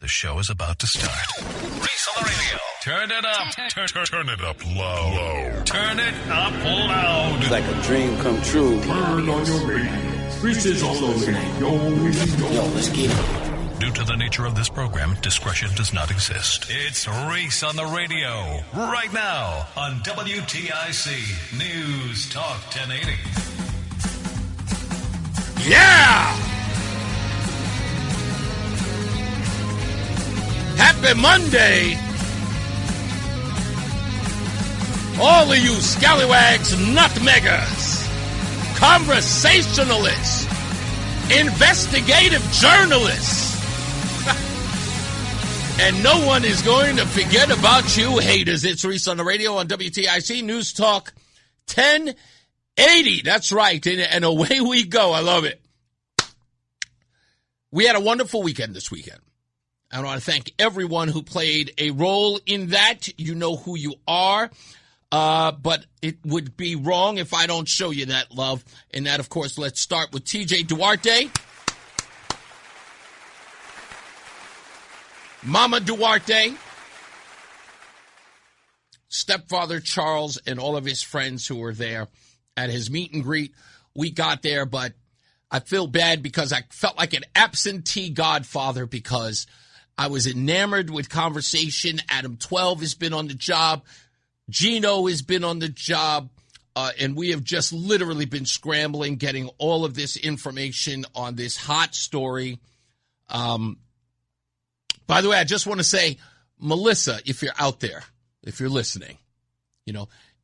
The show is about to start. Reese on the radio. Turn it up. Turn it up low. Turn it up loud. It's like a dream come true. Turn on your radio. Reese is on the radio. Yo, let's get it. Due to the nature of this program, discretion does not exist. It's Reese on the radio. Right now on WTIC News Talk 1080. Yeah! Happy Monday! All of you scallywags, nutmeggers, conversationalists, investigative journalists, and no one is going to forget about you haters. It's Reese on the radio on WTIC News Talk 1080. That's right, and away we go. I love it. We had a wonderful weekend this weekend. I want to thank everyone who played a role in that. You know who you are. But it would be wrong if I don't show you that love. And that, of course, let's start with TJ Duarte. Mama Duarte. Stepfather Charles and all of his friends who were there at his meet and greet. We got there, but I feel bad because I felt like an absentee godfather because I was enamored with conversation. Adam 12 has been on the job. Gino has been on the job. And we have just literally been scrambling, getting all of this information on this hot story. By the way, I just want to say, Melissa, if you're out there, if you're listening,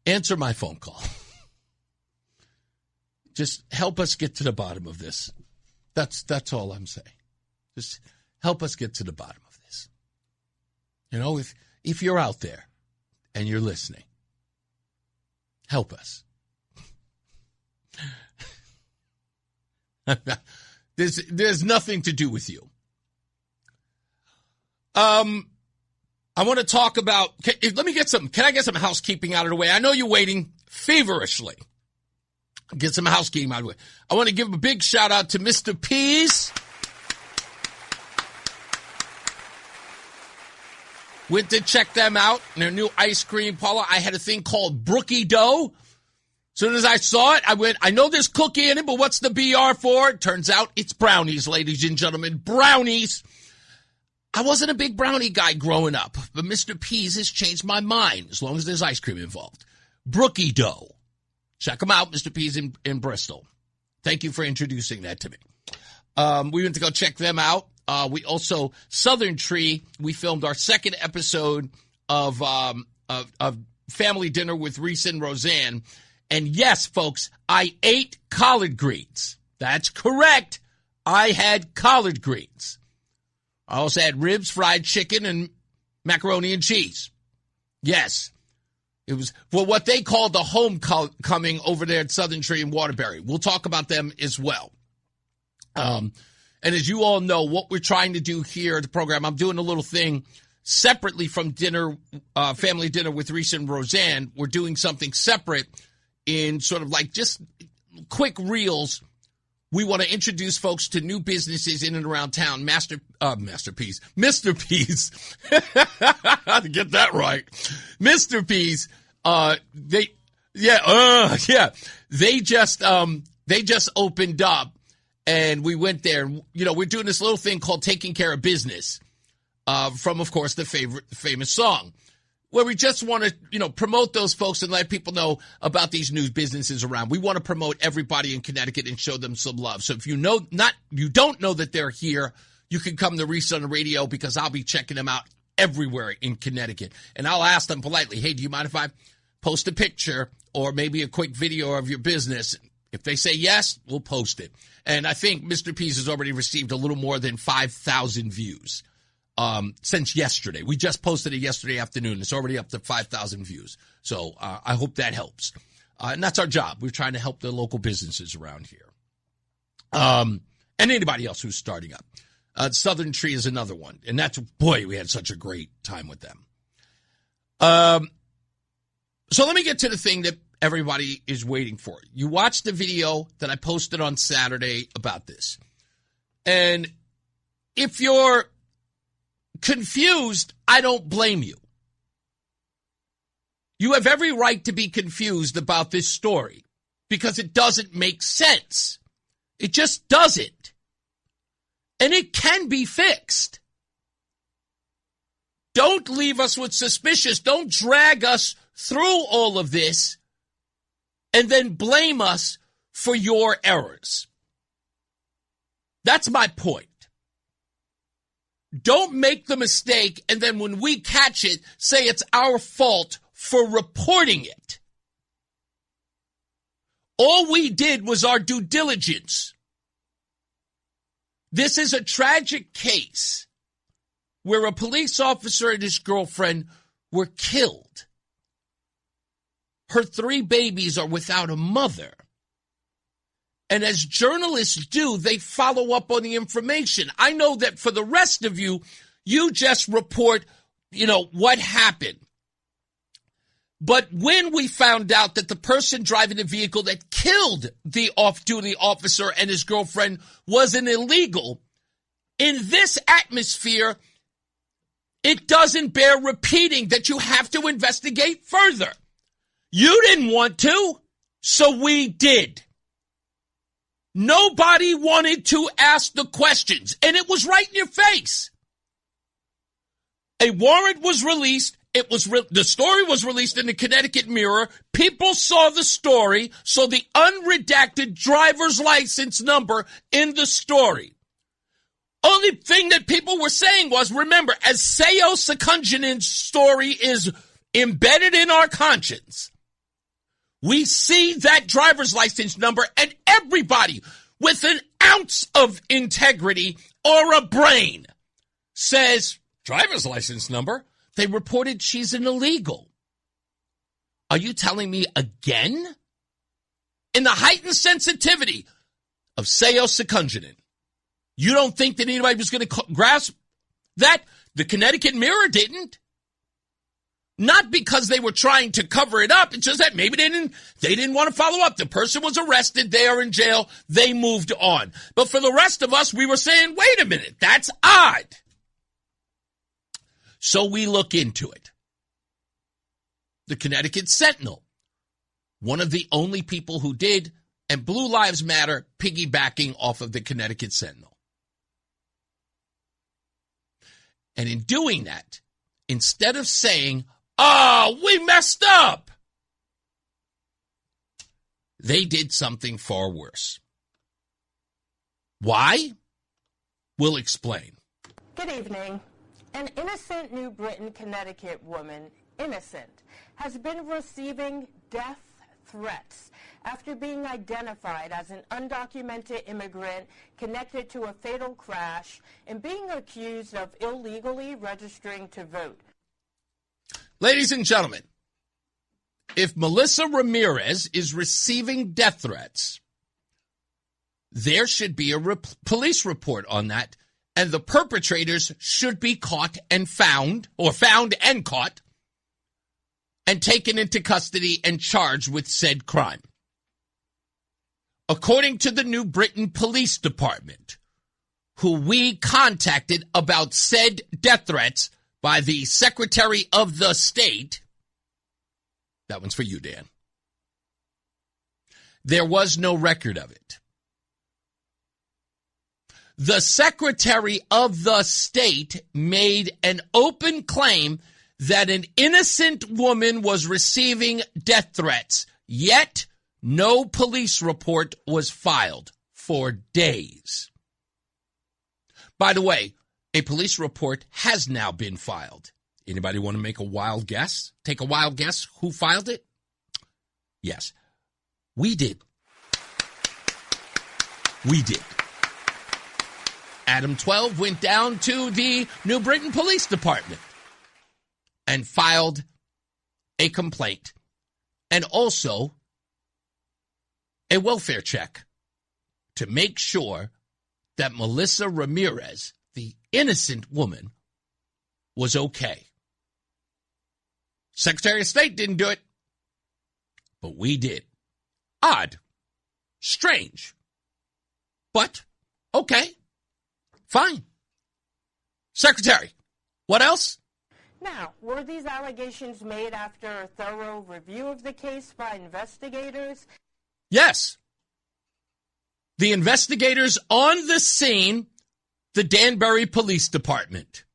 answer my phone call. Just help us get to the bottom of this. That's all I'm saying. Just help us get to the bottom of this. If you're out there and you're listening, help us. There's nothing to do with you. I want to talk about, let me get some, can I get some housekeeping out of the way? I know you're waiting feverishly. Get some housekeeping out of the way. I want to give a big shout out to Mr. Pease. Went to check them out in their new ice cream parlor. I had a thing called Brookie Dough. As soon as I saw it, I went, I know there's cookie in it, but what's the BR for? It turns out it's brownies, ladies and gentlemen. Brownies. I wasn't a big brownie guy growing up, but Mr. Pease has changed my mind as long as there's ice cream involved. Brookie Dough. Check them out, Mr. Pease in Bristol. Thank you for introducing that to me. We went to go check them out. We also, Southern Tree, we filmed our second episode of Family Dinner with Reese and Roseanne. And yes, folks, I ate collard greens. That's correct. I had collard greens. I also had ribs, fried chicken, and macaroni and cheese. Yes. It was for what they call the homecoming over there at Southern Tree in Waterbury. We'll talk about them as well. And as you all know, what we're trying to do here at the program, I'm doing a little thing separately from dinner, Family Dinner with Reese and Roseanne. We're doing something separate in sort of like just quick reels. We want to introduce folks to new businesses in and around town. Mr. Pease. To get that right. Mr. Pease, they just opened up and we went there. We're doing this little thing called Taking Care of Business, from, of course, the famous song, where we just want to, promote those folks and let people know about these new businesses around. We want to promote everybody in Connecticut and show them some love. So if you don't know that they're here, you can come to Reese on the radio because I'll be checking them out everywhere in Connecticut. And I'll ask them politely, hey, do you mind if I post a picture or maybe a quick video of your business? If they say yes, we'll post it. And I think Mr. Pease has already received a little more than 5,000 views. Since yesterday. We just posted it yesterday afternoon. It's already up to 5,000 views. So I hope that helps. And that's our job. We're trying to help the local businesses around here. And anybody else who's starting up. Southern Tree is another one. And that's, boy, we had such a great time with them. So let me get to the thing that everybody is waiting for. You watched the video that I posted on Saturday about this. And if you're confused, I don't blame you. You have every right to be confused about this story because it doesn't make sense. It just doesn't. And it can be fixed. Don't leave us with suspicious. Don't drag us through all of this and then blame us for your errors. That's my point. Don't make the mistake and then when we catch it, say it's our fault for reporting it. All we did was our due diligence. This is a tragic case where a police officer and his girlfriend were killed. Her 3 babies are without a mother. And as journalists do, they follow up on the information. I know that for the rest of you, you just report, what happened. But when we found out that the person driving the vehicle that killed the off-duty officer and his girlfriend was an illegal, in this atmosphere, it doesn't bear repeating that you have to investigate further. You didn't want to, so we did. Nobody wanted to ask the questions, and it was right in your face. A warrant was released. The story was released in the Connecticut Mirror. People saw the story, so the unredacted driver's license number in the story. Only thing that people were saying was, remember, as Seyo Sekunjanen's story is embedded in our conscience, we see that driver's license number, and everybody with an ounce of integrity or a brain says, driver's license number? They reported she's an illegal. Are you telling me again? In the heightened sensitivity of Seyo Sekunjanen, you don't think that anybody was going to grasp that? The Connecticut Mirror didn't. Not because they were trying to cover it up. It's just that maybe they didn't want to follow up. The person was arrested. They are in jail. They moved on. But for the rest of us, we were saying, wait a minute, that's odd. So we look into it. The Connecticut Sentinel, one of the only people who did, and Blue Lives Matter piggybacking off of the Connecticut Sentinel. And in doing that, instead of saying, oh, we messed up, they did something far worse. Why? We'll explain. Good evening. An innocent New Britain, Connecticut woman, innocent, has been receiving death threats after being identified as an undocumented immigrant connected to a fatal crash and being accused of illegally registering to vote. Ladies and gentlemen, if Melissa Ramirez is receiving death threats, there should be a police report on that, and the perpetrators should be caught and found, or found and caught, and taken into custody and charged with said crime. According to the New Britain Police Department, who we contacted about said death threats by the Secretary of the State, that one's for you, Dan, there was no record of it. The Secretary of the State made an open claim that an innocent woman was receiving death threats, yet no police report was filed for days. By the way, a police report has now been filed. Anybody want to make a wild guess? Take a wild guess who filed it? Yes, we did. We did. Adam 12 went down to the New Britain Police Department and filed a complaint and also a welfare check to make sure that Melissa Ramirez, the innocent woman, was okay. Secretary of State didn't do it, but we did. Odd. Strange. But, okay. Fine. Secretary, What else? Now, were these allegations made after a thorough review of the case by investigators? Yes. The investigators on the scene, the Danbury Police Department,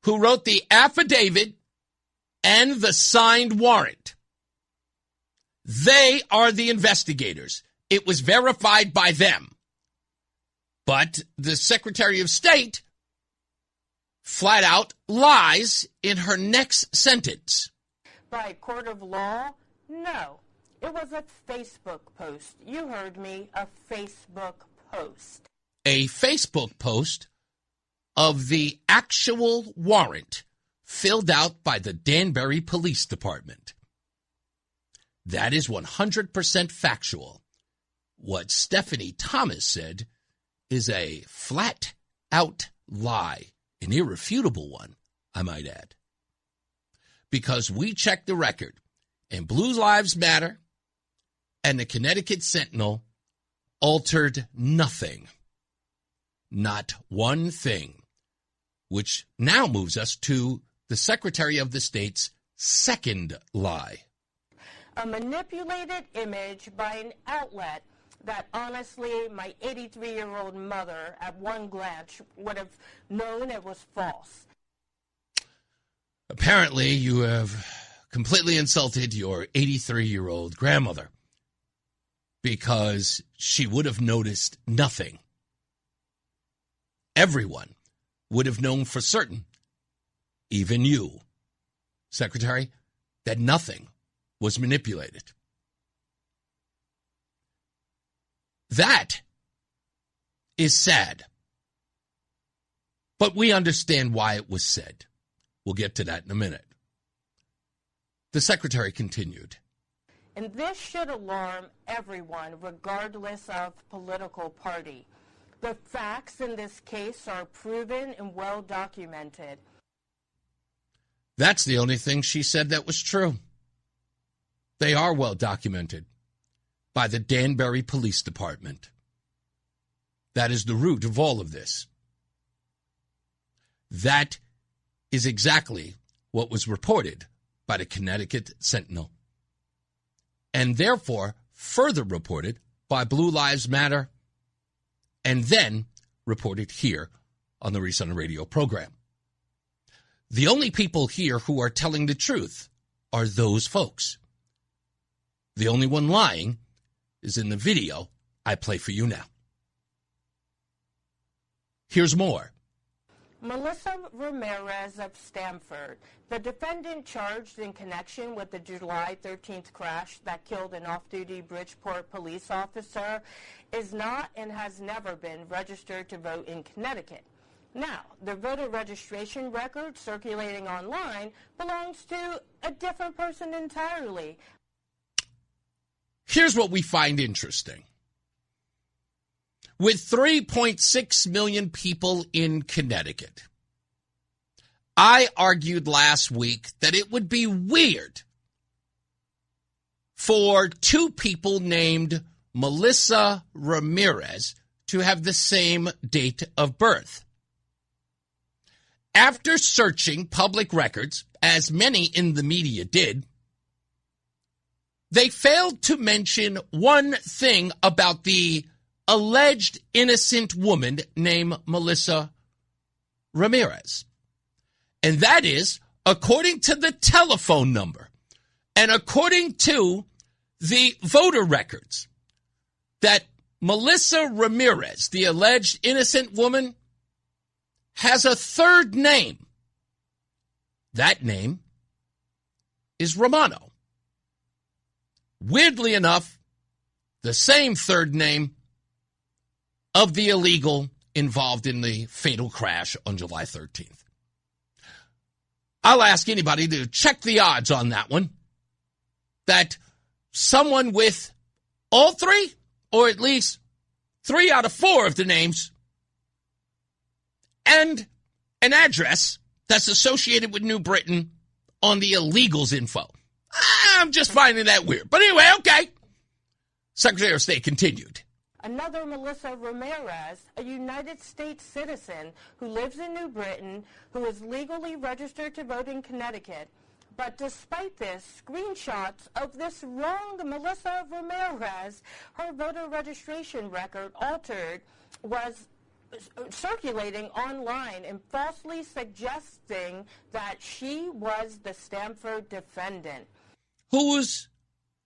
who wrote the affidavit and the signed warrant. They are the investigators. It was verified by them. But the Secretary of State flat out lies in her next sentence. By court of law? No. It was a Facebook post. You heard me, a Facebook post. A Facebook post of the actual warrant filled out by the Danbury Police Department. That is 100% factual. What Stephanie Thomas said is a flat-out lie, an irrefutable one, I might add. Because we checked the record, and Blue Lives Matter and the Connecticut Sentinel altered nothing. Not one thing. Which now moves us to the Secretary of the State's second lie. A manipulated image by an outlet that honestly my 83-year-old mother at one glance would have known it was false. Apparently you have completely insulted your 83-year-old grandmother because she would have noticed nothing. Everyone would have known for certain, even you, Secretary, that nothing was manipulated. That is sad. But we understand why it was said. We'll get to that in a minute. The Secretary continued. And this should alarm everyone, regardless of political party. The facts in this case are proven and well documented. That's the only thing she said that was true. They are well documented by the Danbury Police Department. That is the root of all of this. That is exactly what was reported by the Connecticut Sentinel, and therefore further reported by Blue Lives Matter, and then reported here on the Reese on the Radio program. The only people here who are telling the truth are those folks. The only one lying is in the video I play for you now. Here's more. Melissa Ramirez of Stamford, the defendant charged in connection with the July 13th crash that killed an off-duty Bridgeport police officer, is not and has never been registered to vote in Connecticut. Now, the voter registration record circulating online belongs to a different person entirely. Here's what we find interesting. With 3.6 million people in Connecticut, I argued last week that it would be weird for two people named Melissa Ramirez to have the same date of birth. After searching public records, as many in the media did, they failed to mention one thing about the alleged innocent woman named Melissa Ramirez. And that is, according to the telephone number and according to the voter records, that Melissa Ramirez, the alleged innocent woman, has a third name. That name is Romano. Weirdly enough, the same third name of the illegal involved in the fatal crash on July 13th. I'll ask anybody to check the odds on that one, that someone with all three, or at least 3 out of 4 of the names, and an address that's associated with New Britain on the illegals info. I'm just finding that weird. But anyway, okay. Secretary of State continued. Another Melissa Ramirez, a United States citizen who lives in New Britain, who is legally registered to vote in Connecticut. But despite this, screenshots of this wrong Melissa Ramirez, her voter registration record altered, was circulating online and falsely suggesting that she was the Stanford defendant. Who was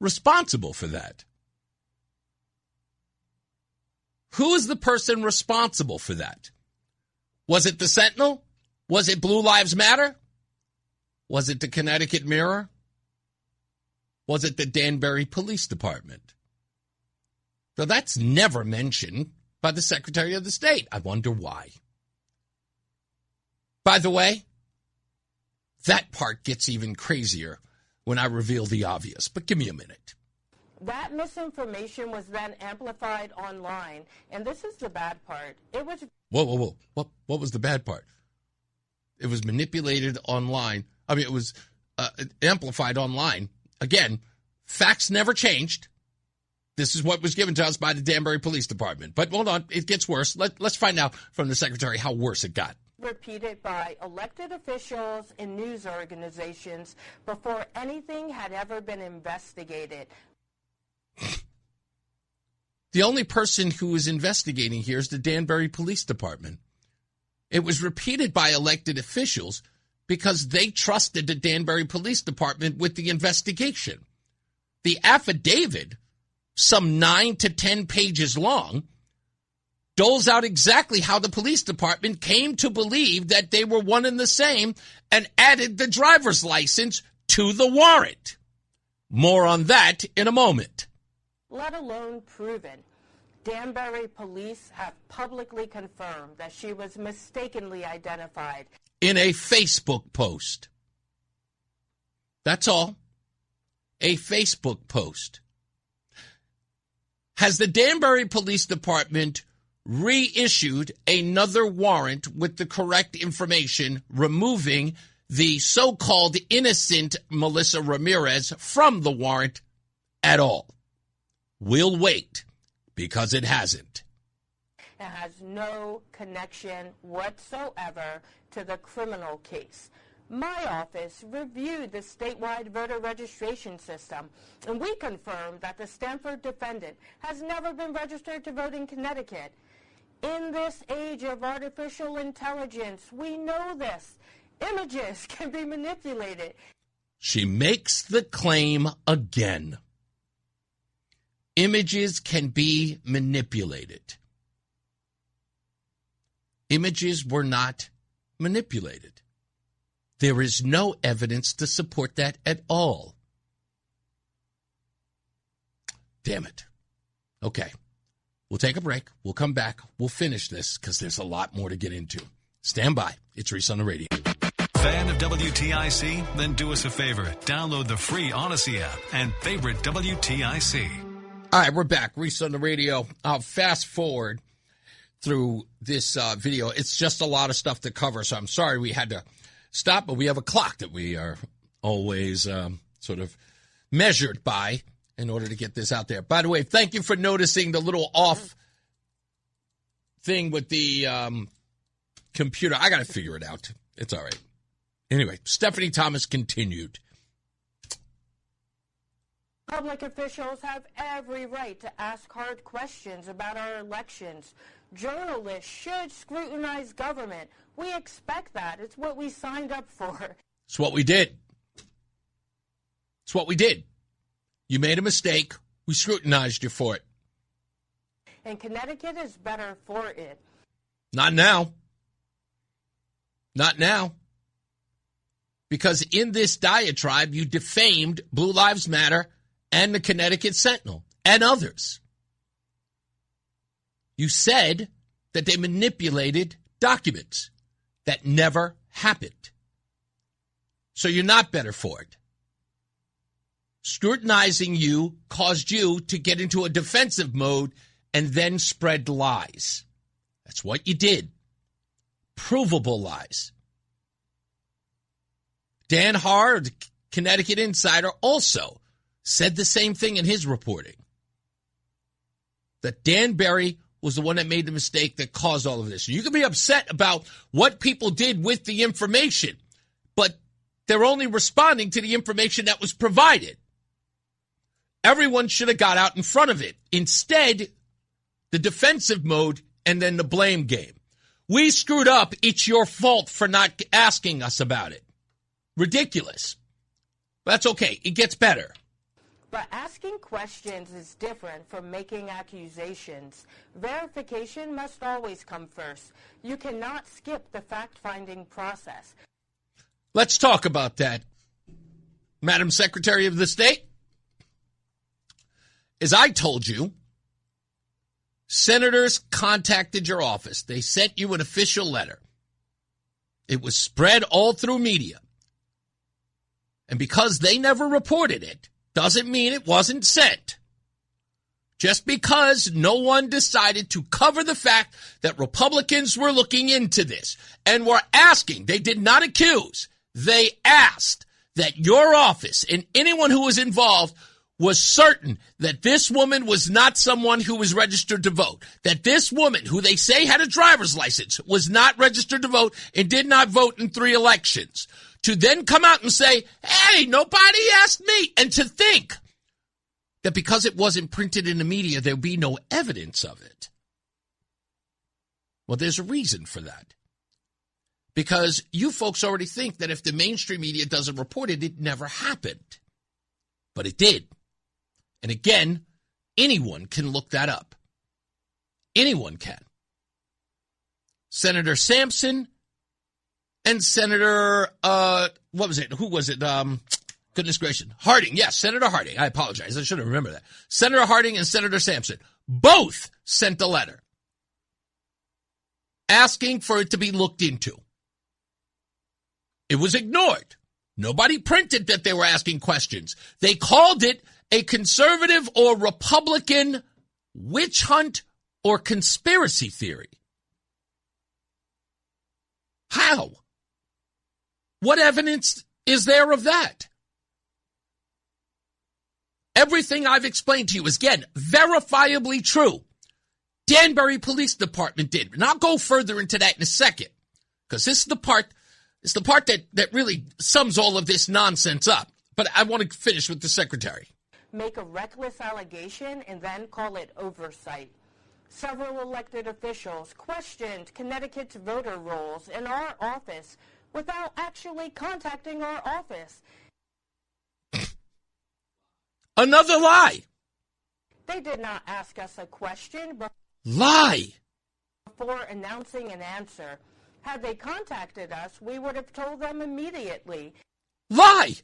responsible for that? Who is the person responsible for that? Was it the Sentinel? Was it Blue Lives Matter? Was it the Connecticut Mirror? Was it the Danbury Police Department? So that's never mentioned by the Secretary of the State. I wonder why. By the way, that part gets even crazier when I reveal the obvious, but give me a minute. That misinformation was then amplified online, and this is the bad part. It was... Whoa. What was the bad part? It was manipulated online. I mean, it was amplified online. Again, facts never changed. This is what was given to us by the Danbury Police Department. But hold on, it gets worse. Let's find out from the Secretary how worse it got. Repeated by elected officials and news organizations before anything had ever been investigated. The only person who is investigating here is the Danbury Police Department. It was repeated by elected officials because they trusted the Danbury Police Department with the investigation. The affidavit, some 9 to 10 pages long, doles out exactly how the police department came to believe that they were one and the same and added the driver's license to the warrant. More on that in a moment. Let alone proven. Danbury police have publicly confirmed that she was mistakenly identified in a Facebook post. That's all. A Facebook post. Has the Danbury Police Department reissued another warrant with the correct information, removing the so-called innocent Melissa Ramirez from the warrant at all? We'll wait, because it hasn't. It has no connection whatsoever to the criminal case. My office reviewed the statewide voter registration system, and we confirmed that the Stanford defendant has never been registered to vote in Connecticut. In this age of artificial intelligence, we know this. Images can be manipulated. She makes the claim again. Images can be manipulated. Images were not manipulated. There is no evidence to support that at all. Damn it. Okay. We'll take a break. We'll come back. We'll finish this because there's a lot more to get into. Stand by. It's Reese on the radio. Fan of WTIC? Then do us a favor. Download the free Odyssey app and favorite WTIC. All right, we're back. Reese on the radio. I'll fast forward through this video. It's just a lot of stuff to cover, so I'm sorry we had to stop, but we have a clock that we are always sort of measured by in order to get this out there. By the way, thank you for noticing the little off thing with the computer. I got to figure it out. It's all right. Anyway, Stephanie Thomas continued. Public officials have every right to ask hard questions about our elections. Journalists should scrutinize government. We expect that. It's what we signed up for. It's what we did. It's what we did. You made a mistake. We scrutinized you for it. And Connecticut is better for it. Not now. Not now. Because in this diatribe, you defamed Blue Lives Matter and the Connecticut Sentinel and others. You said that they manipulated documents. That never happened. So you're not better for it. Scrutinizing you caused you to get into a defensive mode and then spread lies. That's what you did. Provable lies. Dan Haar, the Connecticut Insider, also said the same thing in his reporting. that Dan Berry was the one that made the mistake that caused all of this. You can be upset about what people did with the information, but they're only responding to the information that was provided. Everyone should have got out in front of it. Instead, the defensive mode and then the blame game. We screwed up. It's your fault for not asking us about it. Ridiculous. That's okay. It gets better. But asking questions is different from making accusations. Verification must always come first. You cannot skip the fact-finding process. Let's talk about that, Madam Secretary of the State. As I told you, senators contacted your office. They sent you an official letter. It was spread all through media. And because they never reported it, doesn't mean it wasn't sent. Just because no one decided to cover the fact that Republicans were looking into this and were asking, they did not accuse, they asked that your office and anyone who was involved was certain that this woman was not someone who was registered to vote, that this woman, who they say had a driver's license, was not registered to vote and did not vote in 3 elections. To then come out and say, hey, nobody asked me, and to think that because it wasn't printed in the media, there'll be no evidence of it. Well, there's a reason for that. Because you folks already think that if the mainstream media doesn't report it, it never happened. But it did. And again, anyone can look that up. Anyone can. Senator Sampson and Senator, goodness gracious, Harding. Yes, Senator Harding. I apologize. I should have remembered that. Senator Harding and Senator Sampson both sent a letter asking for it to be looked into. It was ignored. Nobody printed that they were asking questions. They called it a conservative or Republican witch hunt or conspiracy theory. How? What evidence is there of that? Everything I've explained to you is, again, verifiably true. Danbury Police Department did. And I'll go further into that in a second, because this is the part that really sums all of this nonsense up. But I want to finish with the secretary. Make a reckless allegation and then call it oversight. Several elected officials questioned Connecticut's voter rolls in our office without actually contacting our office. Another lie. They did not ask us a question Lie. before announcing an answer. Had they contacted us, we would have told them immediately. Lie.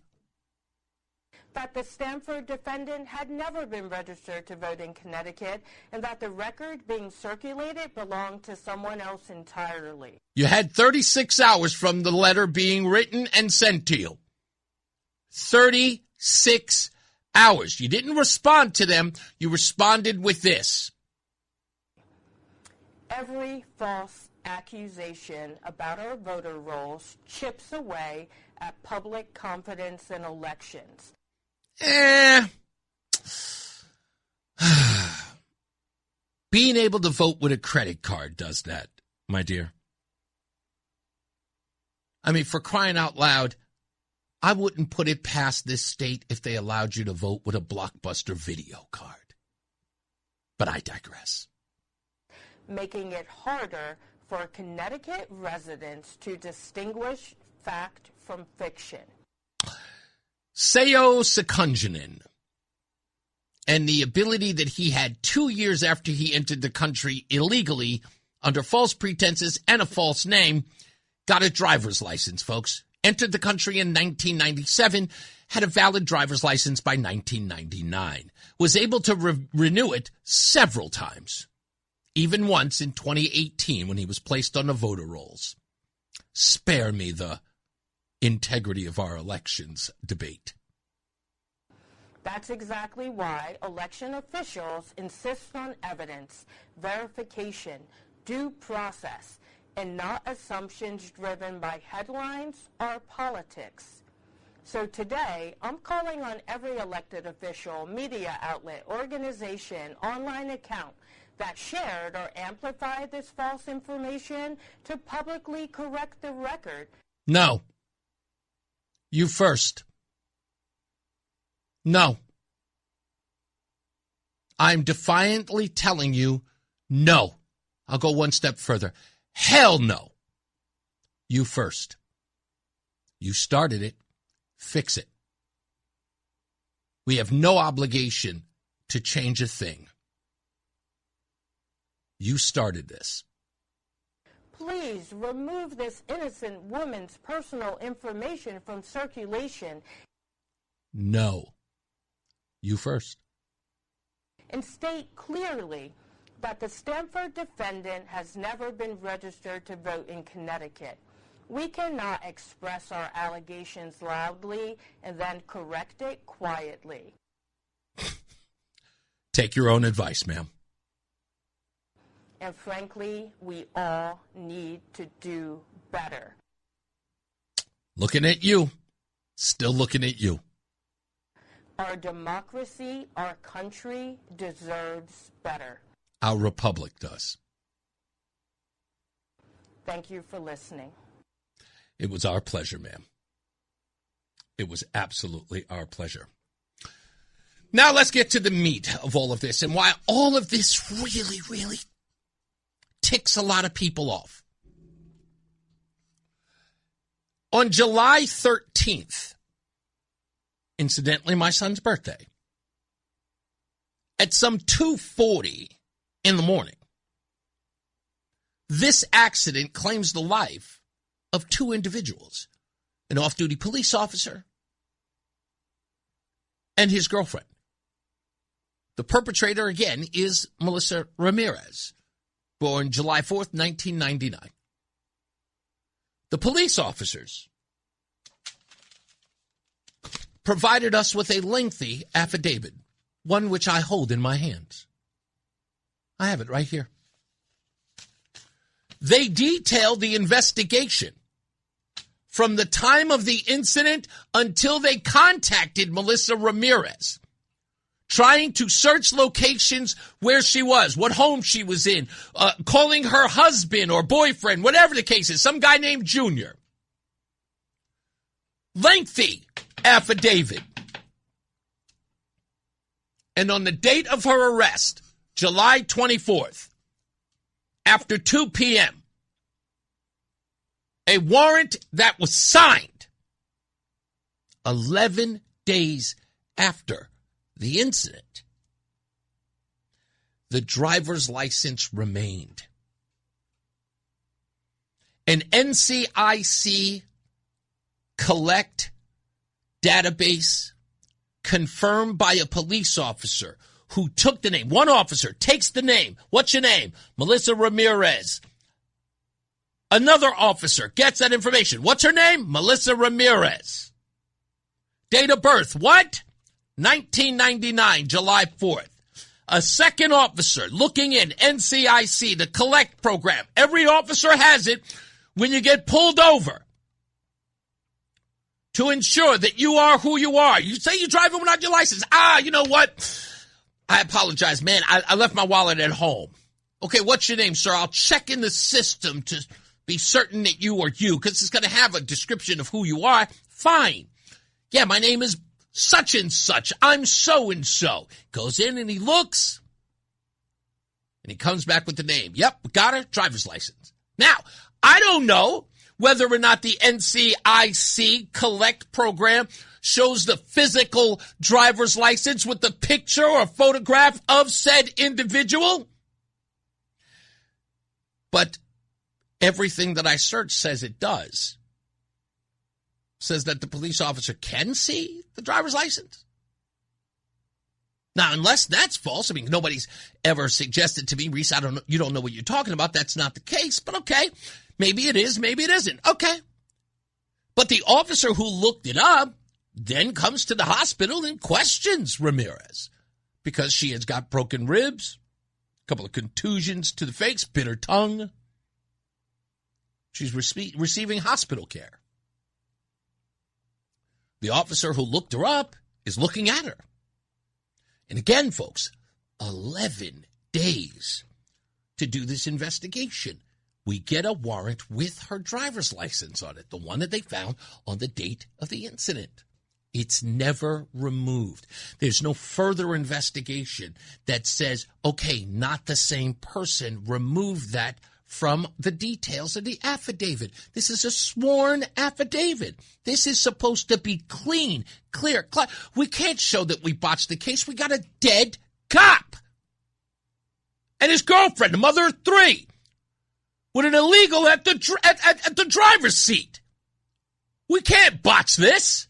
That the Stanford defendant had never been registered to vote in Connecticut and that the record being circulated belonged to someone else entirely. You had 36 hours from the letter being written and sent to you. 36 hours. You didn't respond to them. You responded with this. Every false accusation about our voter rolls chips away at public confidence in elections. Being able to vote with a credit card does that, my dear. I mean, for crying out loud, I wouldn't put it past this state if they allowed you to vote with a Blockbuster video card. But I digress. Making it harder for Connecticut residents to distinguish fact from fiction. Seo Sekunjanen and the ability that he had 2 years after he entered the country illegally under false pretenses and a false name, got a driver's license, folks. Entered the country in 1997, had a valid driver's license by 1999. Was able to renew it several times, even once in 2018 when he was placed on the voter rolls. Spare me the integrity of our elections debate. That's exactly why election officials insist on evidence, verification, due process, and not assumptions driven by headlines or politics. So today, I'm calling on every elected official, media outlet, organization, online account, that shared or amplified this false information to publicly correct the record. No. You first. No. I'm defiantly telling you, no. I'll go one step further. Hell no. You first. You started it. Fix it. We have no obligation to change a thing. You started this. Please remove this innocent woman's personal information from circulation. No. You first. And state clearly that the Stanford defendant has never been registered to vote in Connecticut. We cannot express our allegations loudly and then correct it quietly. Take your own advice, ma'am. And frankly, we all need to do better. Looking at you. Still looking at you. Our democracy, our country deserves better. Our republic does. Thank you for listening. It was our pleasure, ma'am. It was absolutely our pleasure. Now let's get to the meat of all of this and why all of this really, really ticks a lot of people off. On July 13th, incidentally, my son's birthday, at some 2:40 in the morning, this accident claims the life of two individuals, an off-duty police officer and his girlfriend. The perpetrator, again, is Melissa Ramirez, born July 4th, 1999. The police officers provided us with a lengthy affidavit, one which I hold in my hands. I have it right here. They detailed the investigation from the time of the incident until they contacted Melissa Ramirez, trying to search locations where she was, what home she was in, calling her husband or boyfriend, whatever the case is, some guy named Junior. Lengthy affidavit. And on the date of her arrest, July 24th, after 2 p.m., a warrant that was signed 11 days after the incident, the driver's license remained. An NCIC collect database confirmed by a police officer who took the name. One officer takes the name. What's your name? Melissa Ramirez. Another officer gets that information. What's her name? Melissa Ramirez. Date of birth, what? 1999, July 4th. A second officer looking in, NCIC, the collect program. Every officer has it when you get pulled over to ensure that you are who you are. You say you're driving without your license. You know what? I apologize, man. I left my wallet at home. Okay, what's your name, sir? I'll check in the system to be certain that you are you, because it's going to have a description of who you are. Fine. Yeah, my name is such and such. I'm so-and-so. Goes in and he looks, and he comes back with the name. Yep, got her, driver's license. Now, I don't know whether or not the NCIC collect program shows the physical driver's license with the picture or photograph of said individual. But everything that I searched says it does. Says that the police officer can see the driver's license. Now, unless that's false, I mean, nobody's ever suggested to me, Reese, I don't know, you don't know what you're talking about. That's not the case, but okay. Maybe it is, maybe it isn't. Okay. But the officer who looked it up then comes to the hospital and questions Ramirez because she has got broken ribs, a couple of contusions to the face, bit her tongue. She's receiving hospital care. The officer who looked her up is looking at her. And again, folks, 11 days to do this investigation. We get a warrant with her driver's license on it, the one that they found on the date of the incident. It's never removed. There's no further investigation that says, okay, not the same person, remove that from the details of the affidavit. This is a sworn affidavit. This is supposed to be clean, clear. We can't show that we botched the case. We got a dead cop and his girlfriend, the mother of 3, with an illegal at the driver's seat. We can't botch this.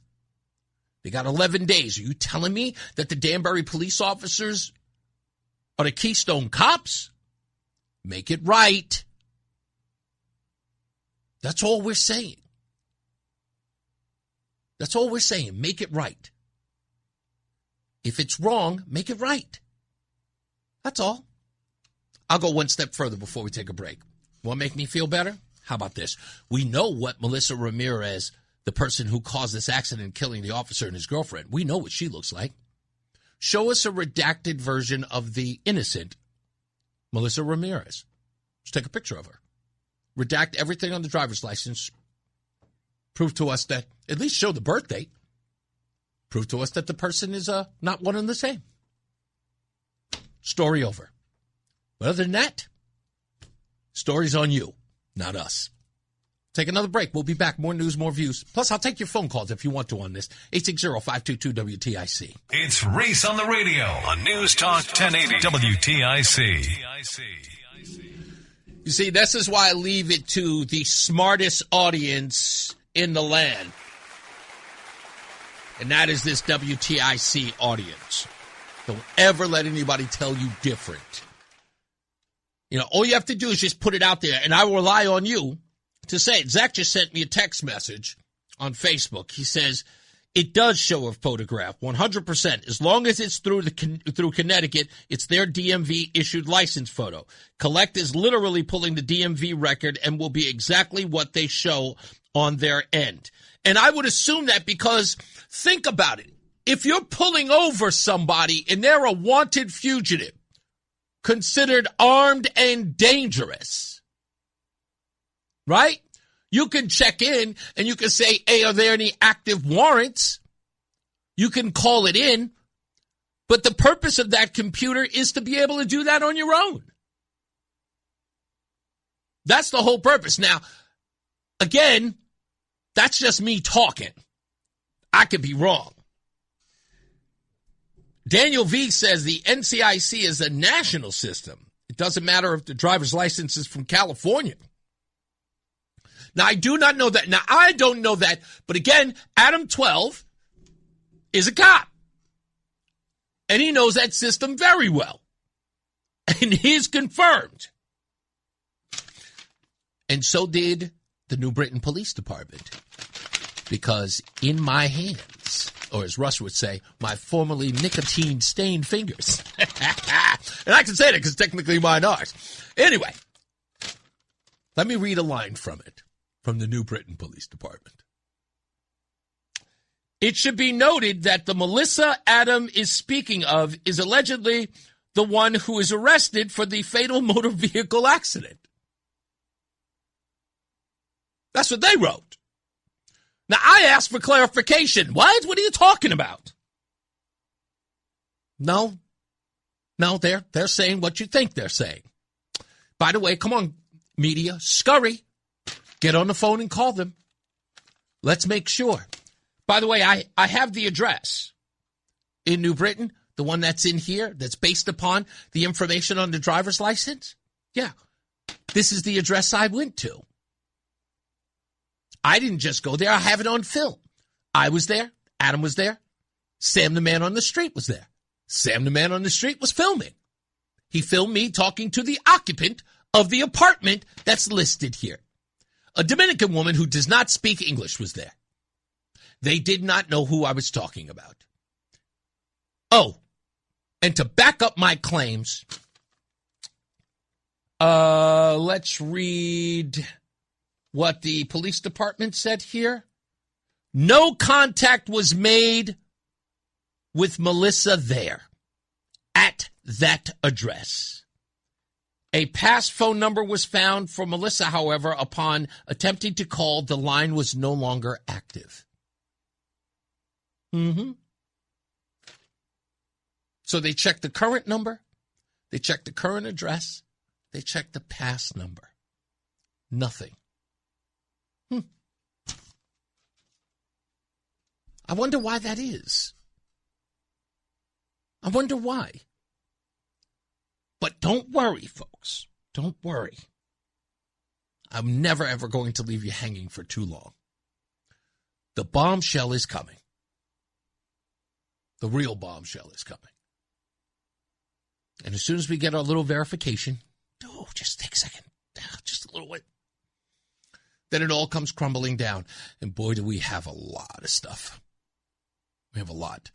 They got 11 days. Are you telling me that the Danbury police officers are the Keystone cops? Make it right. That's all we're saying. That's all we're saying. Make it right. If it's wrong, make it right. That's all. I'll go one step further before we take a break. Want to make me feel better? How about this? We know what Melissa Ramirez, the person who caused this accident, killing the officer and his girlfriend, we know what she looks like. Show us a redacted version of the innocent Melissa Ramirez. Let's take a picture of her. Redact everything on the driver's license. Prove to us that, at least show the birth date. Prove to us that the person is not one and the same. Story over. But other than that, story's on you, not us. Take another break. We'll be back. More news, more views. Plus, I'll take your phone calls if you want to on this. 860-522-WTIC. It's Reese on the radio on News Talk 1080 WTIC. You see, this is why I leave it to the smartest audience in the land. And that is this WTIC audience. Don't ever let anybody tell you different. You know, all you have to do is just put it out there, and I will rely on you to say it. Zach just sent me a text message on Facebook. He says, it does show a photograph, 100%. As long as it's through Connecticut, it's their DMV-issued license photo. Collect is literally pulling the DMV record and will be exactly what they show on their end. And I would assume that because, think about it, if you're pulling over somebody and they're a wanted fugitive, considered armed and dangerous, right? You can check in and you can say, hey, are there any active warrants? You can call it in. But the purpose of that computer is to be able to do that on your own. That's the whole purpose. Now, again, that's just me talking. I could be wrong. Daniel V. says the NCIC is a national system. It doesn't matter if the driver's license is from California. Now, I do not know that. Now, I don't know that. But again, Adam 12 is a cop. And he knows that system very well. And he's confirmed. And so did the New Britain Police Department. Because in my hands, or as Russ would say, my formerly nicotine-stained fingers. And I can say that because technically mine are. Anyway, let me read a line from it, from the New Britain Police Department. It should be noted that the Melissa Adam is speaking of is allegedly the one who is arrested for the fatal motor vehicle accident. That's what they wrote. Now, I asked for clarification. What? What are you talking about? No, they're saying what you think they're saying. By the way, come on, media, scurry. Get on the phone and call them. Let's make sure. By the way, I have the address in New Britain, the one that's in here, that's based upon the information on the driver's license. Yeah, this is the address I went to. I didn't just go there. I have it on film. I was there. Adam was there. Sam the man on the street was there. Sam the man on the street was filming. He filmed me talking to the occupant of the apartment that's listed here. A Dominican woman who does not speak English was there. They did not know who I was talking about. Oh, and to back up my claims, let's read what the police department said here. No contact was made with Melissa there at that address. A past phone number was found for Melissa, however, upon attempting to call, the line was no longer active. So they checked the current number, they checked the current address, they checked the past number. Nothing. I wonder why that is. I wonder why. But don't worry, folks. Don't worry. I'm never, ever going to leave you hanging for too long. The bombshell is coming. The real bombshell is coming. And as soon as we get our little verification, just take a second, just a little bit, then it all comes crumbling down. And boy, do we have a lot of stuff. We have a lot.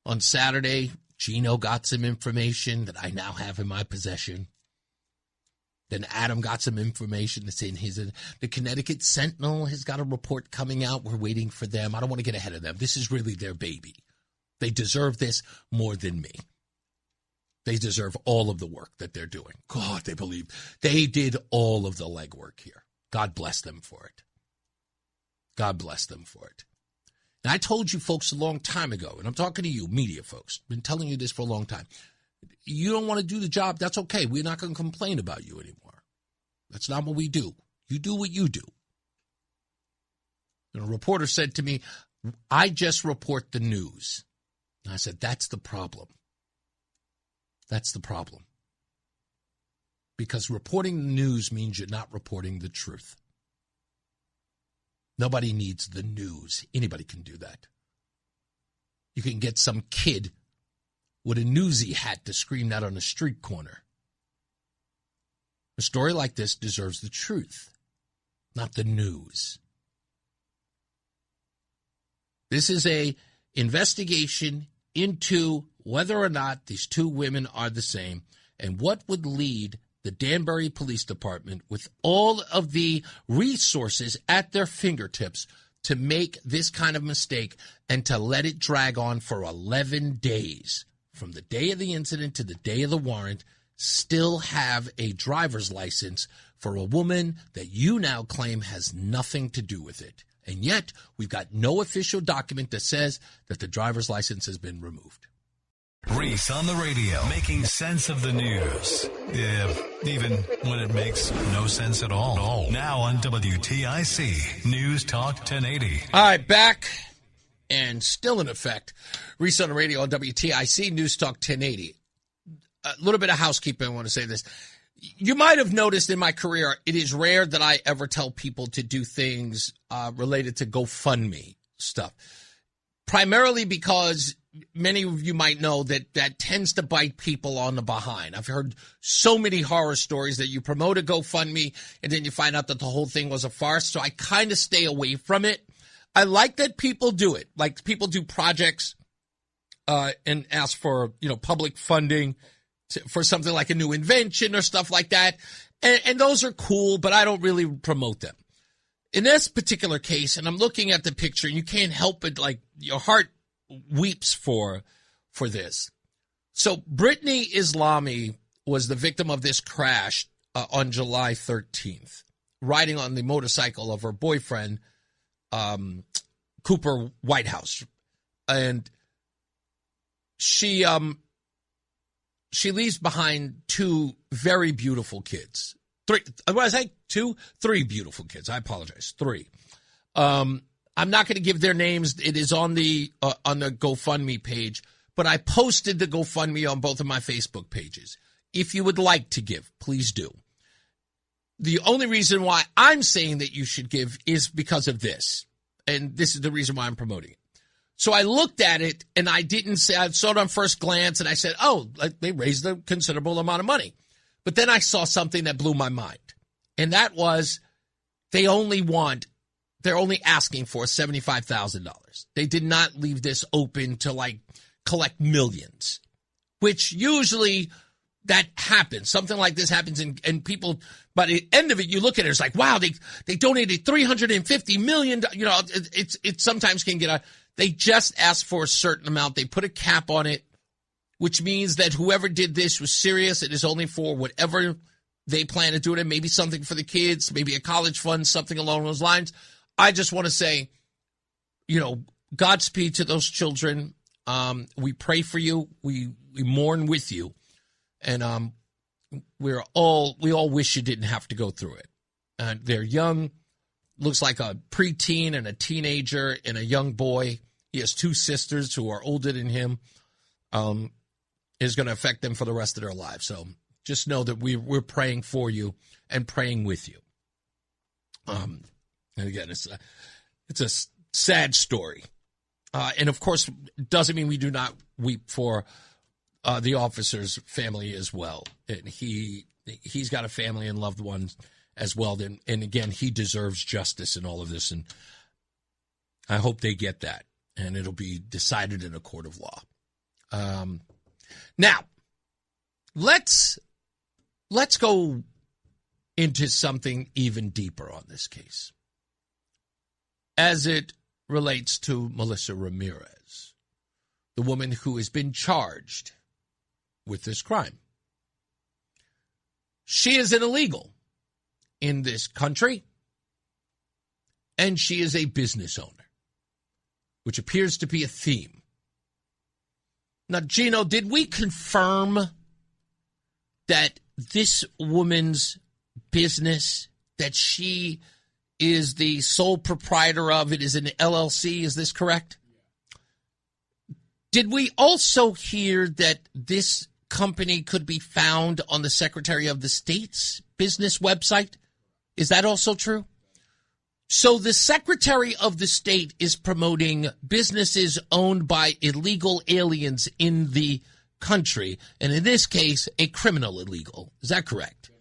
On Saturday, Gino got some information that I now have in my possession. Then Adam got some information that's in his. The Connecticut Sentinel has got a report coming out. We're waiting for them. I don't want to get ahead of them. This is really their baby. They deserve this more than me. They deserve all of the work that they're doing. God, they believe. They did all of the legwork here. God bless them for it. God bless them for it. And I told you folks a long time ago, and I'm talking to you, media folks, been telling you this for a long time. You don't want to do the job, that's okay. We're not going to complain about you anymore. That's not what we do. You do what you do. And a reporter said to me, I just report the news. And I said, that's the problem. That's the problem. Because reporting the news means you're not reporting the truth. Nobody needs the news. Anybody can do that. You can get some kid with a newsy hat to scream that on a street corner. A story like this deserves the truth, not the news. This is an investigation into whether or not these two women are the same and what would lead the Danbury Police Department, with all of the resources at their fingertips, to make this kind of mistake and to let it drag on for 11 days. From the day of the incident to the day of the warrant, still have a driver's license for a woman that you now claim has nothing to do with it. And yet, we've got no official document that says that the driver's license has been removed. Reese on the radio, making sense of the news. Yeah, even when it makes no sense at all. Now on WTIC, News Talk 1080. All right, back and still in effect. Reese on the radio on WTIC, News Talk 1080. A little bit of housekeeping, I want to say this. You might have noticed in my career, it is rare that I ever tell people to do things related to GoFundMe stuff. Primarily because many of you might know that tends to bite people on the behind. I've heard so many horror stories that you promote a GoFundMe and then you find out that the whole thing was a farce. So I kind of stay away from it. I like that people do it. Like people do projects and ask for, public funding for something like a new invention or stuff like that. And those are cool, but I don't really promote them. In this particular case, and I'm looking at the picture, and you can't help but, your heart weeps for this. So Brittany Islami was the victim of this crash on July 13th, riding on the motorcycle of her boyfriend, Cooper Whitehouse. And she leaves behind two very beautiful kids. Three beautiful kids. I apologize. Three. I'm not going to give their names. It is on the GoFundMe page, but I posted the GoFundMe on both of my Facebook pages. If you would like to give, please do. The only reason why I'm saying that you should give is because of this, and this is the reason why I'm promoting it. So I looked at it, and I saw it on first glance, and I said, oh, they raised a considerable amount of money. But then I saw something that blew my mind, and that was they're only asking for $75,000. They did not leave this open to collect millions, which usually that happens. Something like this happens and people, by the end of it, you look at it, it's like, wow, they donated $350 million. It sometimes can get a, they just asked for a certain amount. They put a cap on it, which means that whoever did this was serious. It is only for whatever they plan to do it, and maybe something for the kids, maybe a college fund, something along those lines. I just want to say, Godspeed to those children. We pray for you. We mourn with you. And we all wish you didn't have to go through it. They're young, looks like a preteen and a teenager and a young boy. He has 2 sisters who are older than him. Is going to affect them for the rest of their lives. So just know that we're praying for you and praying with you. And again, it's a sad story. And of course, it doesn't mean we do not weep for the officer's family as well. And he's got a family and loved ones as well. And again, he deserves justice in all of this. And I hope they get that. And it'll be decided in a court of law. Now, let's go into something even deeper on this case as it relates to Melissa Ramirez, the woman who has been charged with this crime. She is an illegal in this country, and she is a business owner, which appears to be a theme. Now, Gino, did we confirm that this woman's business, that she is the sole proprietor of, it is an LLC, is this correct? Did we also hear that this company could be found on the Secretary of the State's business website? Is that also true? So the Secretary of the State is promoting businesses owned by illegal aliens in the country, and in this case, a criminal illegal. Is that correct?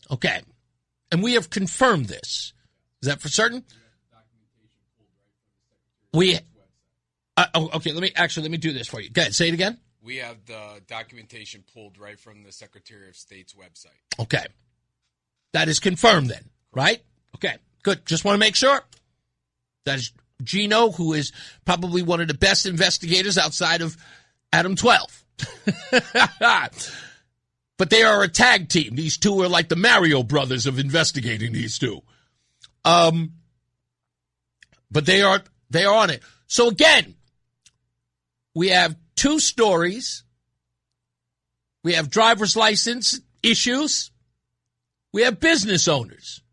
Okay. And we have confirmed this. Is that for certain? Okay, let me do this for you. Go ahead, say it again. We have the documentation pulled right from the Secretary of State's website. Okay. That is confirmed then, right? Okay. Good. Just want to make sure. That is Gino, who is probably one of the best investigators outside of Adam 12. But they are a tag team. These two are like the Mario brothers of investigating these two. But they are on it. So again, we have 2 stories. We have driver's license issues. We have business owners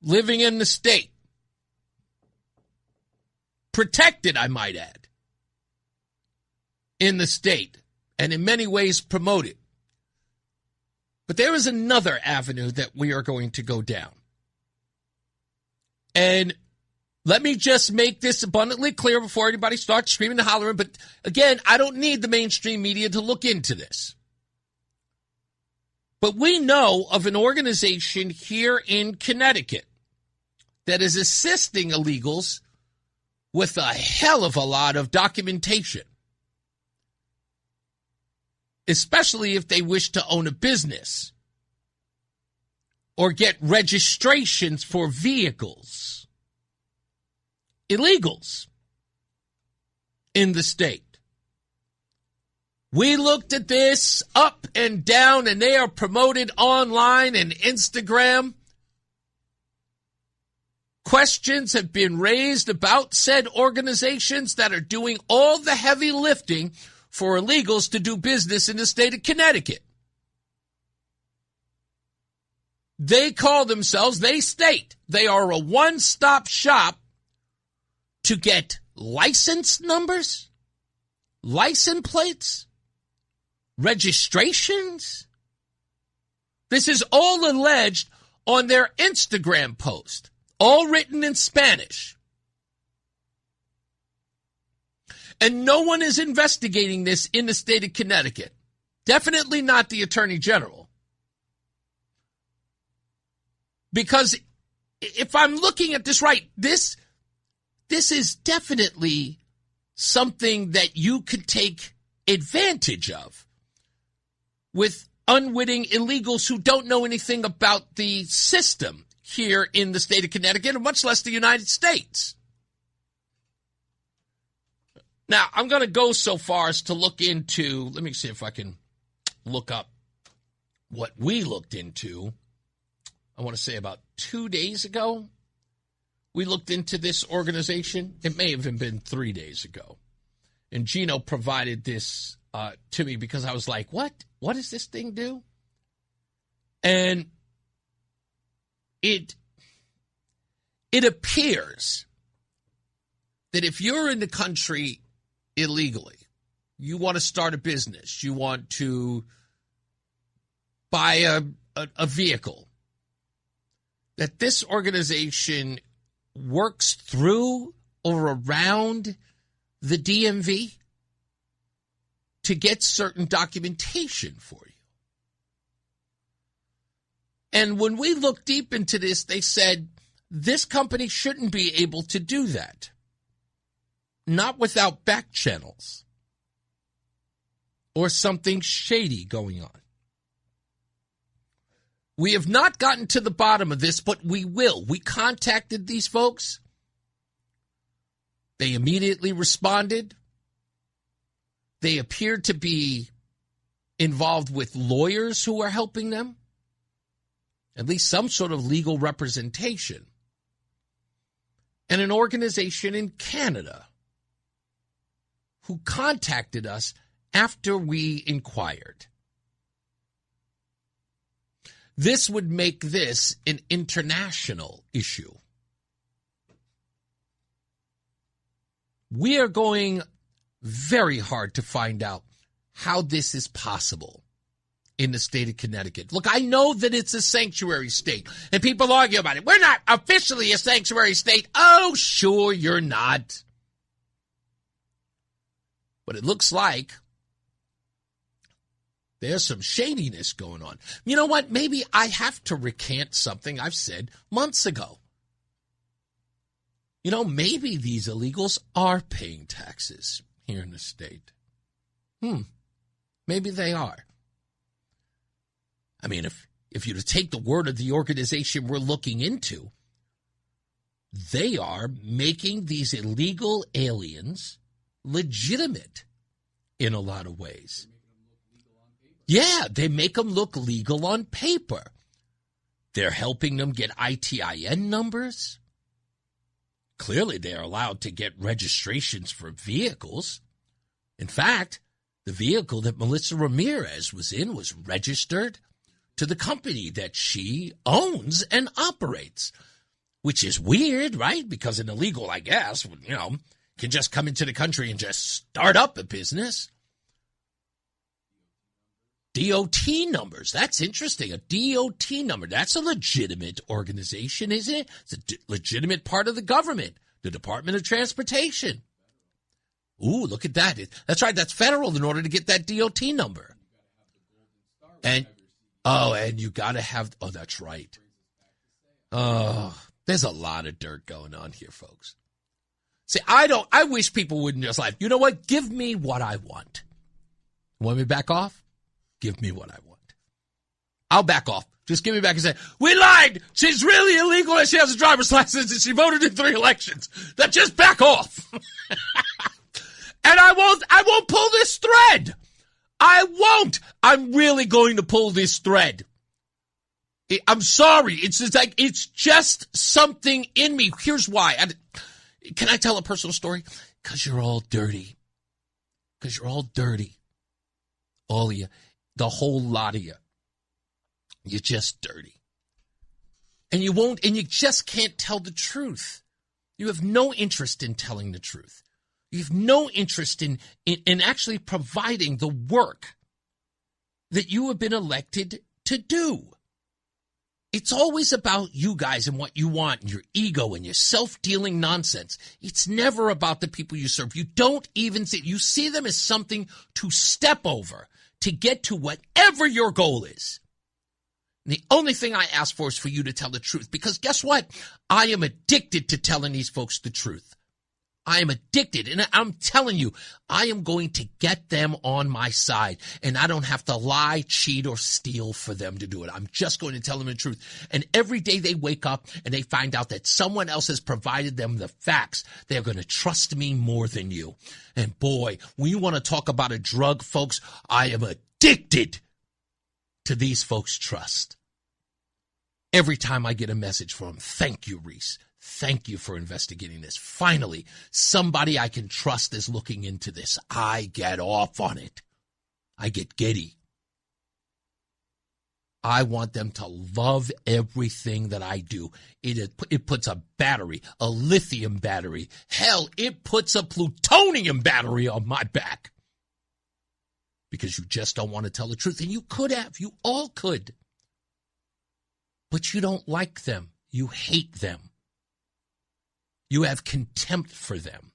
living in the state. Protected, I might add, in the state, and in many ways promoted. But there is another avenue that we are going to go down. And let me just make this abundantly clear before anybody starts screaming and hollering. But again, I don't need the mainstream media to look into this. But we know of an organization here in Connecticut that is assisting illegals with a hell of a lot of documentation, especially if they wish to own a business or get registrations for vehicles. Illegals in the state. We looked at this up and down, and they are promoted online and Instagram. Questions have been raised about said organizations that are doing all the heavy lifting for illegals to do business in the state of Connecticut. They call themselves, they state, they are a one-stop shop to get license numbers, license plates, registrations. This is all alleged on their Instagram post, all written in Spanish. And no one is investigating this in the state of Connecticut. Definitely not the Attorney General. Because if I'm looking at this right, this is definitely something that you could take advantage of with unwitting illegals who don't know anything about the system here in the state of Connecticut, much less the United States. Now, I'm going to go so far as to look into, let me see if I can look up what we looked into, I want to say about 2 days ago, we looked into this organization. It may have even been 3 days ago. And Gino provided this to me because I was like, what? What does this thing do? And it appears that if you're in the country illegally, you want to start a business, you want to buy a vehicle, that this organization works through or around the DMV to get certain documentation for you. And when we looked deep into this, they said this company shouldn't be able to do that. Not without back channels or something shady going on. We have not gotten to the bottom of this, but we will. We contacted these folks. They immediately responded. They appeared to be involved with lawyers who are helping them, at least some sort of legal representation, and an organization in Canada who contacted us after we inquired. This would make this an international issue. We are going very hard to find out how this is possible in the state of Connecticut. Look, I know that it's a sanctuary state, and people argue about it. We're not officially a sanctuary state. Oh, sure, you're not. But it looks like there's some shadiness going on. You know what? Maybe I have to recant something I've said months ago. You know, maybe these illegals are paying taxes here in the state. Maybe they are. I mean, if you to take the word of the organization we're looking into, they are making these illegal aliens legitimate in a lot of ways. Yeah, they make them look legal on paper. They're helping them get ITIN numbers. Clearly, they're allowed to get registrations for vehicles. In fact, the vehicle that Melissa Ramirez was in was registered to the company that she owns and operates, which is weird, right? Because an illegal, I guess, can just come into the country and just start up a business. DOT numbers. That's interesting. A DOT number. That's a legitimate organization, isn't it? It's a legitimate part of the government, the Department of Transportation. Ooh, look at that. That's right. That's federal in order to get that DOT number. And you got to have, that's right. Oh, there's a lot of dirt going on here, folks. See, I wish people wouldn't just like, you know what? Give me what I want. Want me to back off? Give me what I want. I'll back off. Just give me back and say, we lied. She's really illegal and she has a driver's license and she voted in 3 elections. Then just back off. And I won't pull this thread. I won't. I'm really going to pull this thread. I'm sorry. It's just something in me. Here's why. Can I tell a personal story? Because you're all dirty. Because you're all dirty. All of you. The whole lot of you. You're just dirty. And you just can't tell the truth. You have no interest in telling the truth. You have no interest in actually providing the work that you have been elected to do. It's always about you guys and what you want and your ego and your self-dealing nonsense. It's never about the people you serve. You don't even you see them as something to step over to get to whatever your goal is. And the only thing I ask for is for you to tell the truth. Because guess what? I am addicted to telling these folks the truth. I am addicted. And I'm telling you, I am going to get them on my side. And I don't have to lie, cheat, or steal for them to do it. I'm just going to tell them the truth. And every day they wake up and they find out that someone else has provided them the facts, they're going to trust me more than you. And boy, when you want to talk about a drug, folks, I am addicted to these folks' trust. Every time I get a message from them, thank you, Reese. Thank you for investigating this. Finally, somebody I can trust is looking into this. I get off on it. I get giddy. I want them to love everything that I do. It puts a battery, a lithium battery. Hell, it puts a plutonium battery on my back. Because you just don't want to tell the truth. And you could have. You all could. But you don't like them. You hate them. You have contempt for them.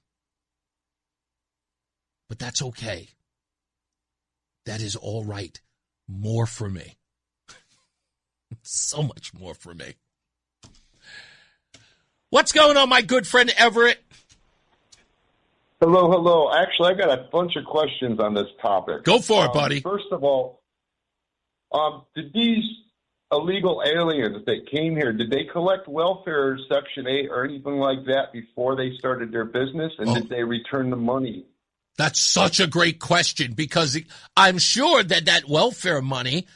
But that's okay. That is all right. More for me. So much more for me. What's going on, my good friend Everett? Hello. Actually, I got a bunch of questions on this topic. Go for it, buddy. First of all, did these illegal aliens that came here, did they collect welfare Section 8 or anything like that before they started their business? And did they return the money? That's such a great question, because I'm sure that welfare money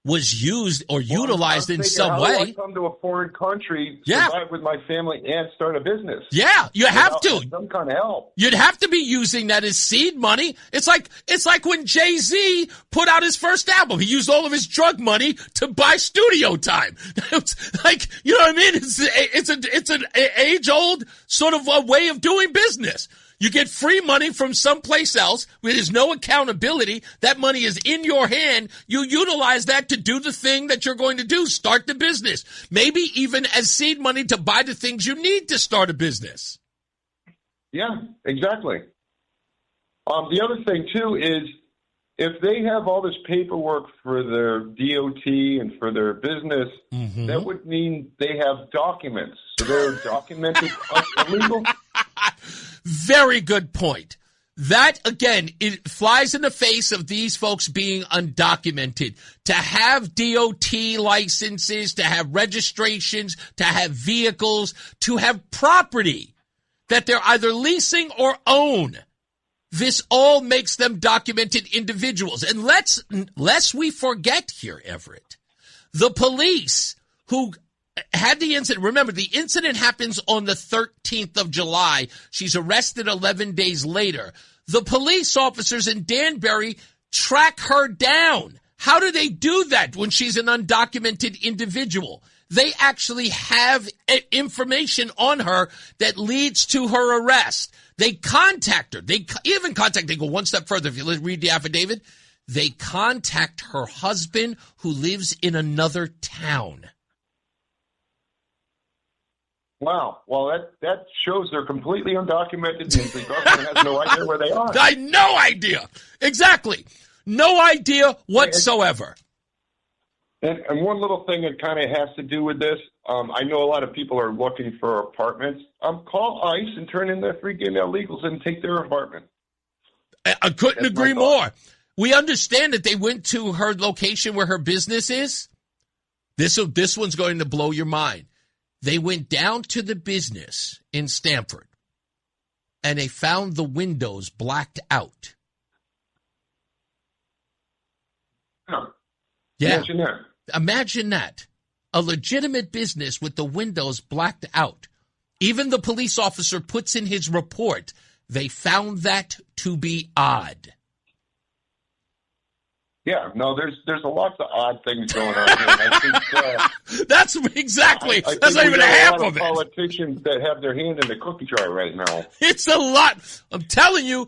was used or utilized in some way. How do I come to a foreign country, survive with my family, and start a business? Yeah, you have to. Some kind of help. You'd have to be using that as seed money. It's like when Jay-Z put out his first album. He used all of his drug money to buy studio time. It's like, you know what I mean? It's an age-old sort of a way of doing business. You get free money from someplace else where there's no accountability. That money is in your hand. You utilize that to do the thing that you're going to do, start the business. Maybe even as seed money to buy the things you need to start a business. Yeah, exactly. The other thing, too, is if they have all this paperwork for their DOT and for their business, that would mean they have documents. So they're documented illegal? Very good point. That, again, it flies in the face of these folks being undocumented. To have DOT licenses, to have registrations, to have vehicles, to have property that they're either leasing or own. This all makes them documented individuals. And lest we forget here, Everett, the police who had the incident. Remember, the incident happens on the 13th of July. She's arrested 11 days later. The police officers in Danbury track her down. How do they do that when she's an undocumented individual? They actually have information on her that leads to her arrest. They contact her. They go one step further. If you read the affidavit, they contact her husband who lives in another town. Wow. Well, that shows they're completely undocumented and the government has no idea where they are. I no idea. Exactly. No idea whatsoever. And one little thing that kind of has to do with this, I know a lot of people are looking for apartments. Call ICE and turn in their freaking illegals and take their apartment. I couldn't agree more. We understand that they went to her location where her business is. This one's going to blow your mind. They went down to the business in Stamford, and they found the windows blacked out. Huh. Yeah. Imagine that. A legitimate business with the windows blacked out. Even the police officer puts in his report, they found that to be odd. Yeah, no, there's a lot of odd things going on here. I think, that's exactly. I that's not even a half of it. Politicians that have their hand in the cookie jar right now. It's a lot. I'm telling you,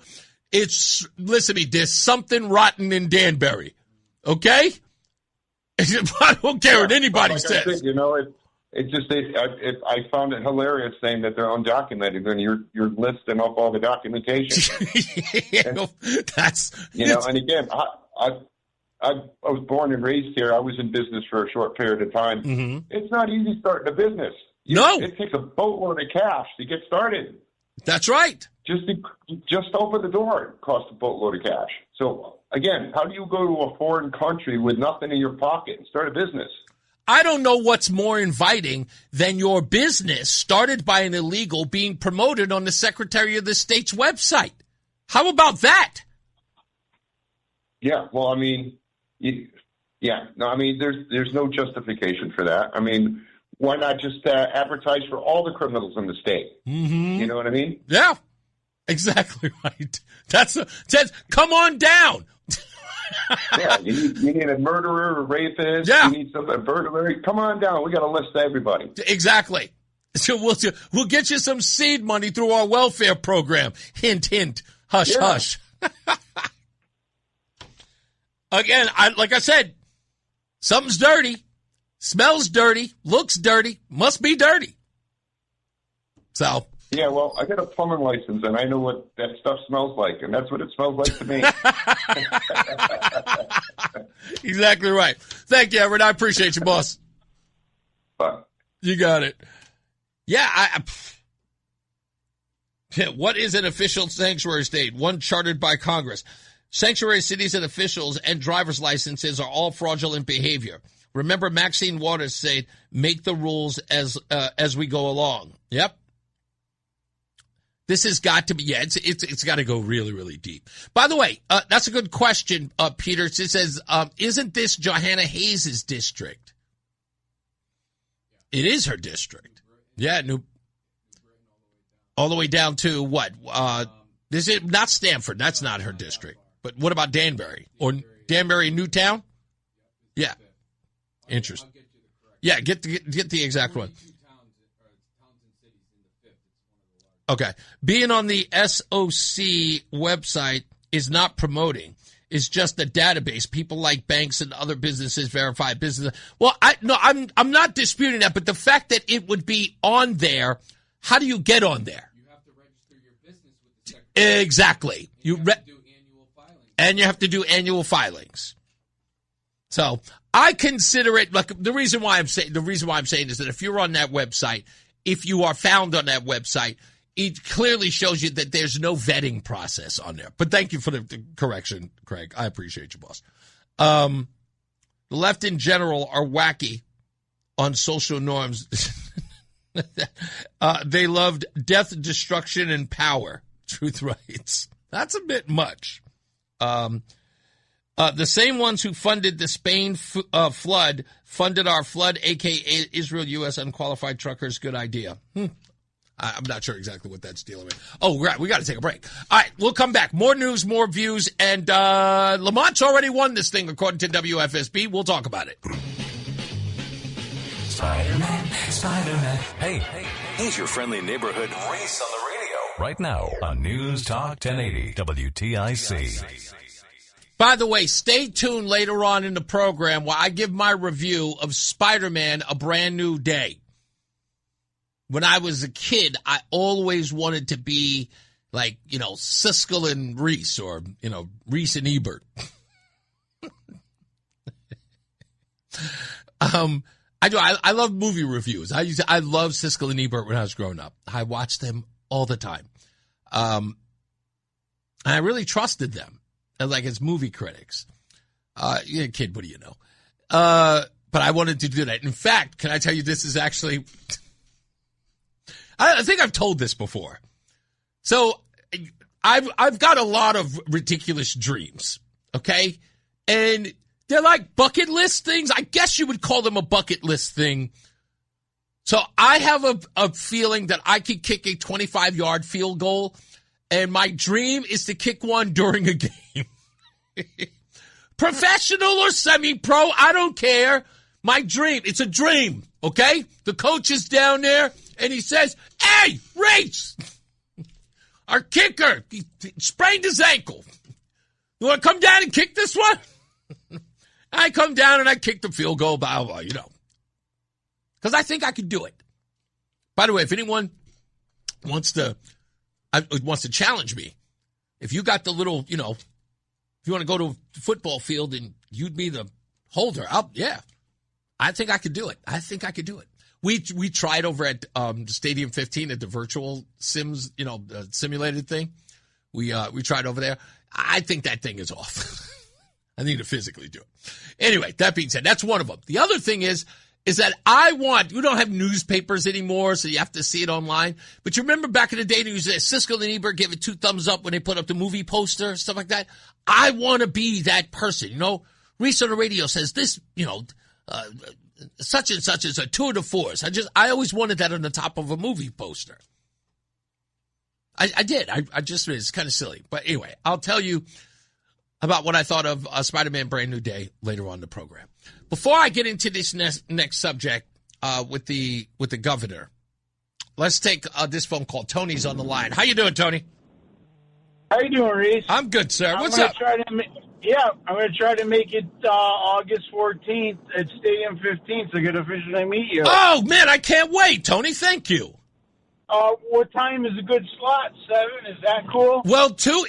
listen to me, there's something rotten in Danbury. Okay? I don't care what anybody says. I said, I found it hilarious saying that they're undocumented and you're listing up all the documentation. And again, I was born and raised here. I was in business for a short period of time. Mm-hmm. It's not easy starting a business. It takes a boatload of cash to get started. That's right. Just open the door. It costs a boatload of cash. So, again, how do you go to a foreign country with nothing in your pocket and start a business? I don't know what's more inviting than your business started by an illegal being promoted on the Secretary of the State's website. How about that? Yeah, well, I mean, Yeah, no, I mean, there's no justification for that. I mean, why not just advertise for all the criminals in the state? Mm-hmm. You know what I mean? Yeah, exactly right. Says, come on down. Yeah, you need a murderer, a rapist. Yeah. You need a burglary. Come on down. We got a list of everybody. Exactly. So we'll get you some seed money through our welfare program. Hint, hint. Hush, hush. Again, like I said, something's dirty, smells dirty, looks dirty, must be dirty. So. Yeah, well, I got a plumbing license, and I know what that stuff smells like, and that's what it smells like to me. Exactly right. Thank you, Everett. I appreciate you, boss. Bye. You got it. Yeah, what is an official sanctuary state? One chartered by Congress. Sanctuary cities and officials and driver's licenses are all fraudulent behavior. Remember, Maxine Waters said, make the rules as we go along. Yep. This has got to be, it's got to go really, really deep. By the way, that's a good question, Peter. It says, isn't this Johanna Hayes' district? It is her district. Yeah, all the way down to what? This is not Stamford. That's not her district. But what about Danbury? Or Danbury, Newtown? Yeah. Interesting. Yeah, get the exact one. Okay. Being on the SOC website is not promoting. It's just a database. People like banks and other businesses verify business. Well, I'm not disputing that, but the fact that it would be on there, how do you get on there? You have to register your business with the Secretary. Exactly. You have to do annual filings. And you have to do annual filings. So I consider it like the reason why I'm saying is that if you're on that website, if you are found on that website, it clearly shows you that there's no vetting process on there. But thank you for the correction, Craig. I appreciate you, boss. The left in general are wacky on social norms. They loved death, destruction, and power. Truth writes. That's a bit much. The same ones who funded the Spain flood funded our flood, a.k.a. Israel, U.S. unqualified truckers. Good idea. I'm not sure exactly what that's dealing with. Oh, we got to take a break. All right, we'll come back. More news, more views, and Lamont's already won this thing, according to WFSB. We'll talk about it. Spider-Man. Hey, he's your friendly neighborhood Reese on the radio. Right now on News Talk 1080 WTIC. By the way, stay tuned later on in the program while I give my review of Spider-Man: A Brand New Day. When I was a kid, I always wanted to be like, Siskel and Reese or, Reese and Ebert. I do. I love movie reviews. I love Siskel and Ebert when I was growing up. I watched them all the time. And I really trusted them as movie critics. You're a kid, what do you know? But I wanted to do that. In fact, can I tell you, this is actually... I think I've told this before. So I've got a lot of ridiculous dreams, okay? And they're like bucket list things. I guess you would call them a bucket list thing. So I have a feeling that I could kick a 25-yard field goal, and my dream is to kick one during a game. Professional or semi-pro, I don't care. My dream, it's a dream, okay? The coach is down there. And he says, hey, Reese, our kicker, he sprained his ankle. You want to come down and kick this one? I come down and I kick the field goal, blah, blah, because I think I could do it. By the way, if anyone wants to challenge me, if you got the little, if you want to go to a football field and you'd be the holder, I think I could do it. We tried over at Stadium 15 at the virtual Sims, the simulated thing. We tried over there. I think that thing is off. I need to physically do it. Anyway, that being said, that's one of them. The other thing is that we don't have newspapers anymore, so you have to see it online. But you remember back in the day, Siskel and Ebert gave it 2 thumbs up when they put up the movie poster, stuff like that. I want to be that person, Reese on the radio says this, such and such is a tour de force. I always wanted that on the top of a movie poster. I did. It's kind of silly. But anyway, I'll tell you about what I thought of Spider-Man Brand New Day later on in the program. Before I get into this next subject with the governor, let's take this phone call. Tony's on the line. How you doing, Tony? How you doing, Reese? I'm good, sir. What's up? I'm going to try to make it August 14th at Stadium 15 so I can officially meet you. Oh, man, I can't wait, Tony. Thank you. What time is a good slot? 7? Is that cool? Well, 2.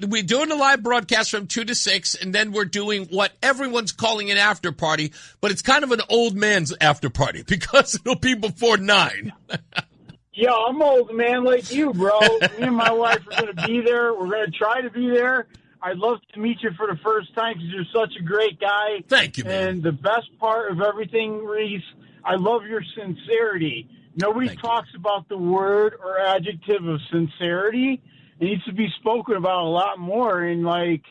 We're doing a live broadcast from 2 to 6, and then we're doing what everyone's calling an after party, but it's kind of an old man's after party because it'll be before 9. Yeah, I'm old, man, like you, bro. Me and my wife are going to be there. We're going to try to be there. I'd love to meet you for the first time because you're such a great guy. Thank you, man. And the best part of everything, Reese, I love your sincerity. Nobody talks about the word or adjective of sincerity. It needs to be spoken about a lot more. And, when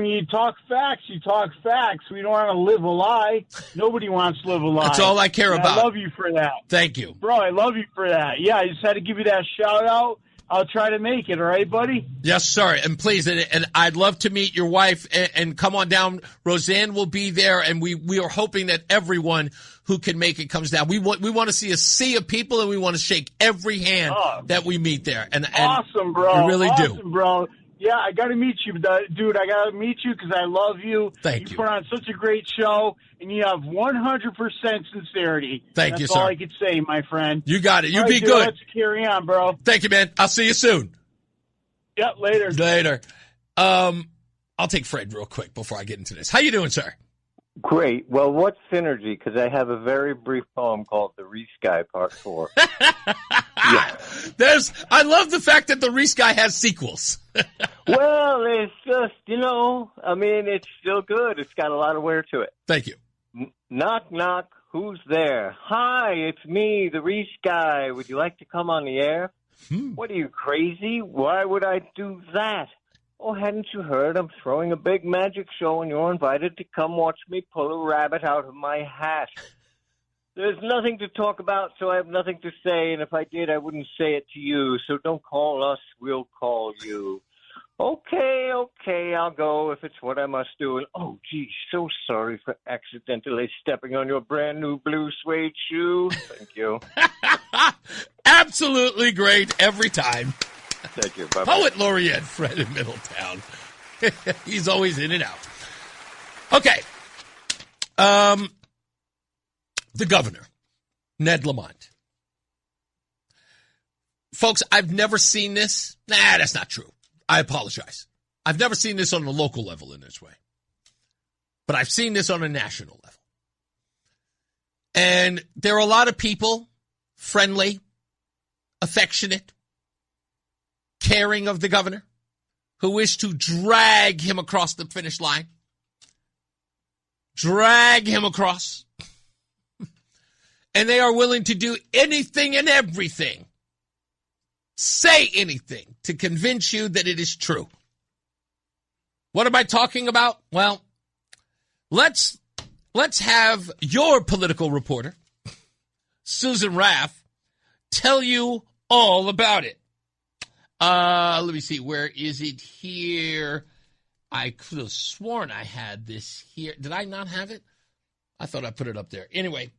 you talk facts, you talk facts. We don't want to live a lie. Nobody wants to live a lie. That's all I care about. I love you for that. Thank you. Bro, I love you for that. Yeah, I just had to give you that shout-out. I'll try to make it, all right, buddy? Yes, sir. And please, and I'd love to meet your wife and come on down. Roseanne will be there, and we are hoping that everyone who can make it comes down. We want to see a sea of people, and we want to shake every hand that we meet there. And awesome, bro. We really do. Awesome, bro. Yeah, I got to meet you, dude. I got to meet you because I love you. Thank you. You put on such a great show, and you have 100% sincerity. Thank you, sir. That's all I could say, my friend. You got it. You all be right, dude, good. Let's carry on, bro. Thank you, man. I'll see you soon. Yep, later. Later. I'll take Fred real quick before I get into this. How you doing, sir? Great. Well, what's synergy? Because I have a very brief poem called The Reese Guy Part 4. Yeah. I love the fact that the Reese Guy has sequels. Well, it's just, it's still good. It's got a lot of wear to it. Thank you. Knock, knock. Who's there? Hi, it's me, the Reese Guy. Would you like to come on the air? What are you, crazy? Why would I do that? Oh, hadn't you heard? I'm throwing a big magic show, and you're invited to come watch me pull a rabbit out of my hat. There's nothing to talk about, so I have nothing to say, and if I did, I wouldn't say it to you. So don't call us, we'll call you. Okay, I'll go if it's what I must do. And oh, gee, so sorry for accidentally stepping on your brand new blue suede shoe. Thank you. Absolutely great every time. Thank you. Bye-bye. Poet laureate Fred in Middletown. He's always in and out. Okay. The governor, Ned Lamont. Folks, I've never seen this. Nah, that's not true. I apologize. I've never seen this on a local level in this way. But I've seen this on a national level. And there are a lot of people, friendly, affectionate, caring of the governor, who wish to drag him across the finish line. Drag him across. And they are willing to do anything and everything, say anything to convince you that it is true. What am I talking about? Well, let's have your political reporter, Susan Raff, tell you all about it. Let me see. Where is it here? I could have sworn I had this here. Did I not have it? I thought I put it up there. Anyway,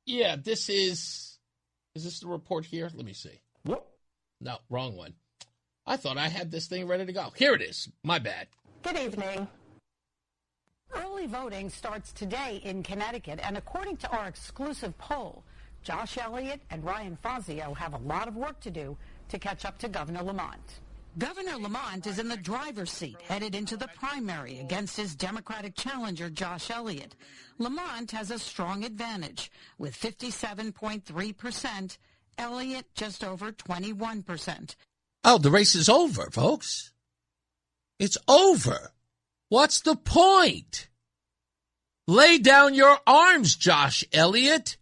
yeah, this is this the report here? Let me see. No, wrong one. I thought I had this thing ready to go. Here it is. My bad. Good evening. Early voting starts today in Connecticut, and according to our exclusive poll, Josh Elliott and Ryan Fazio have a lot of work to do to catch up to Governor Lamont. Governor Lamont is in the driver's seat, headed into the primary against his Democratic challenger, Josh Elliott. Lamont has a strong advantage, with 57.3%, Elliott just over 21%. Oh, the race is over, folks. It's over. What's the point? Lay down your arms, Josh Elliott.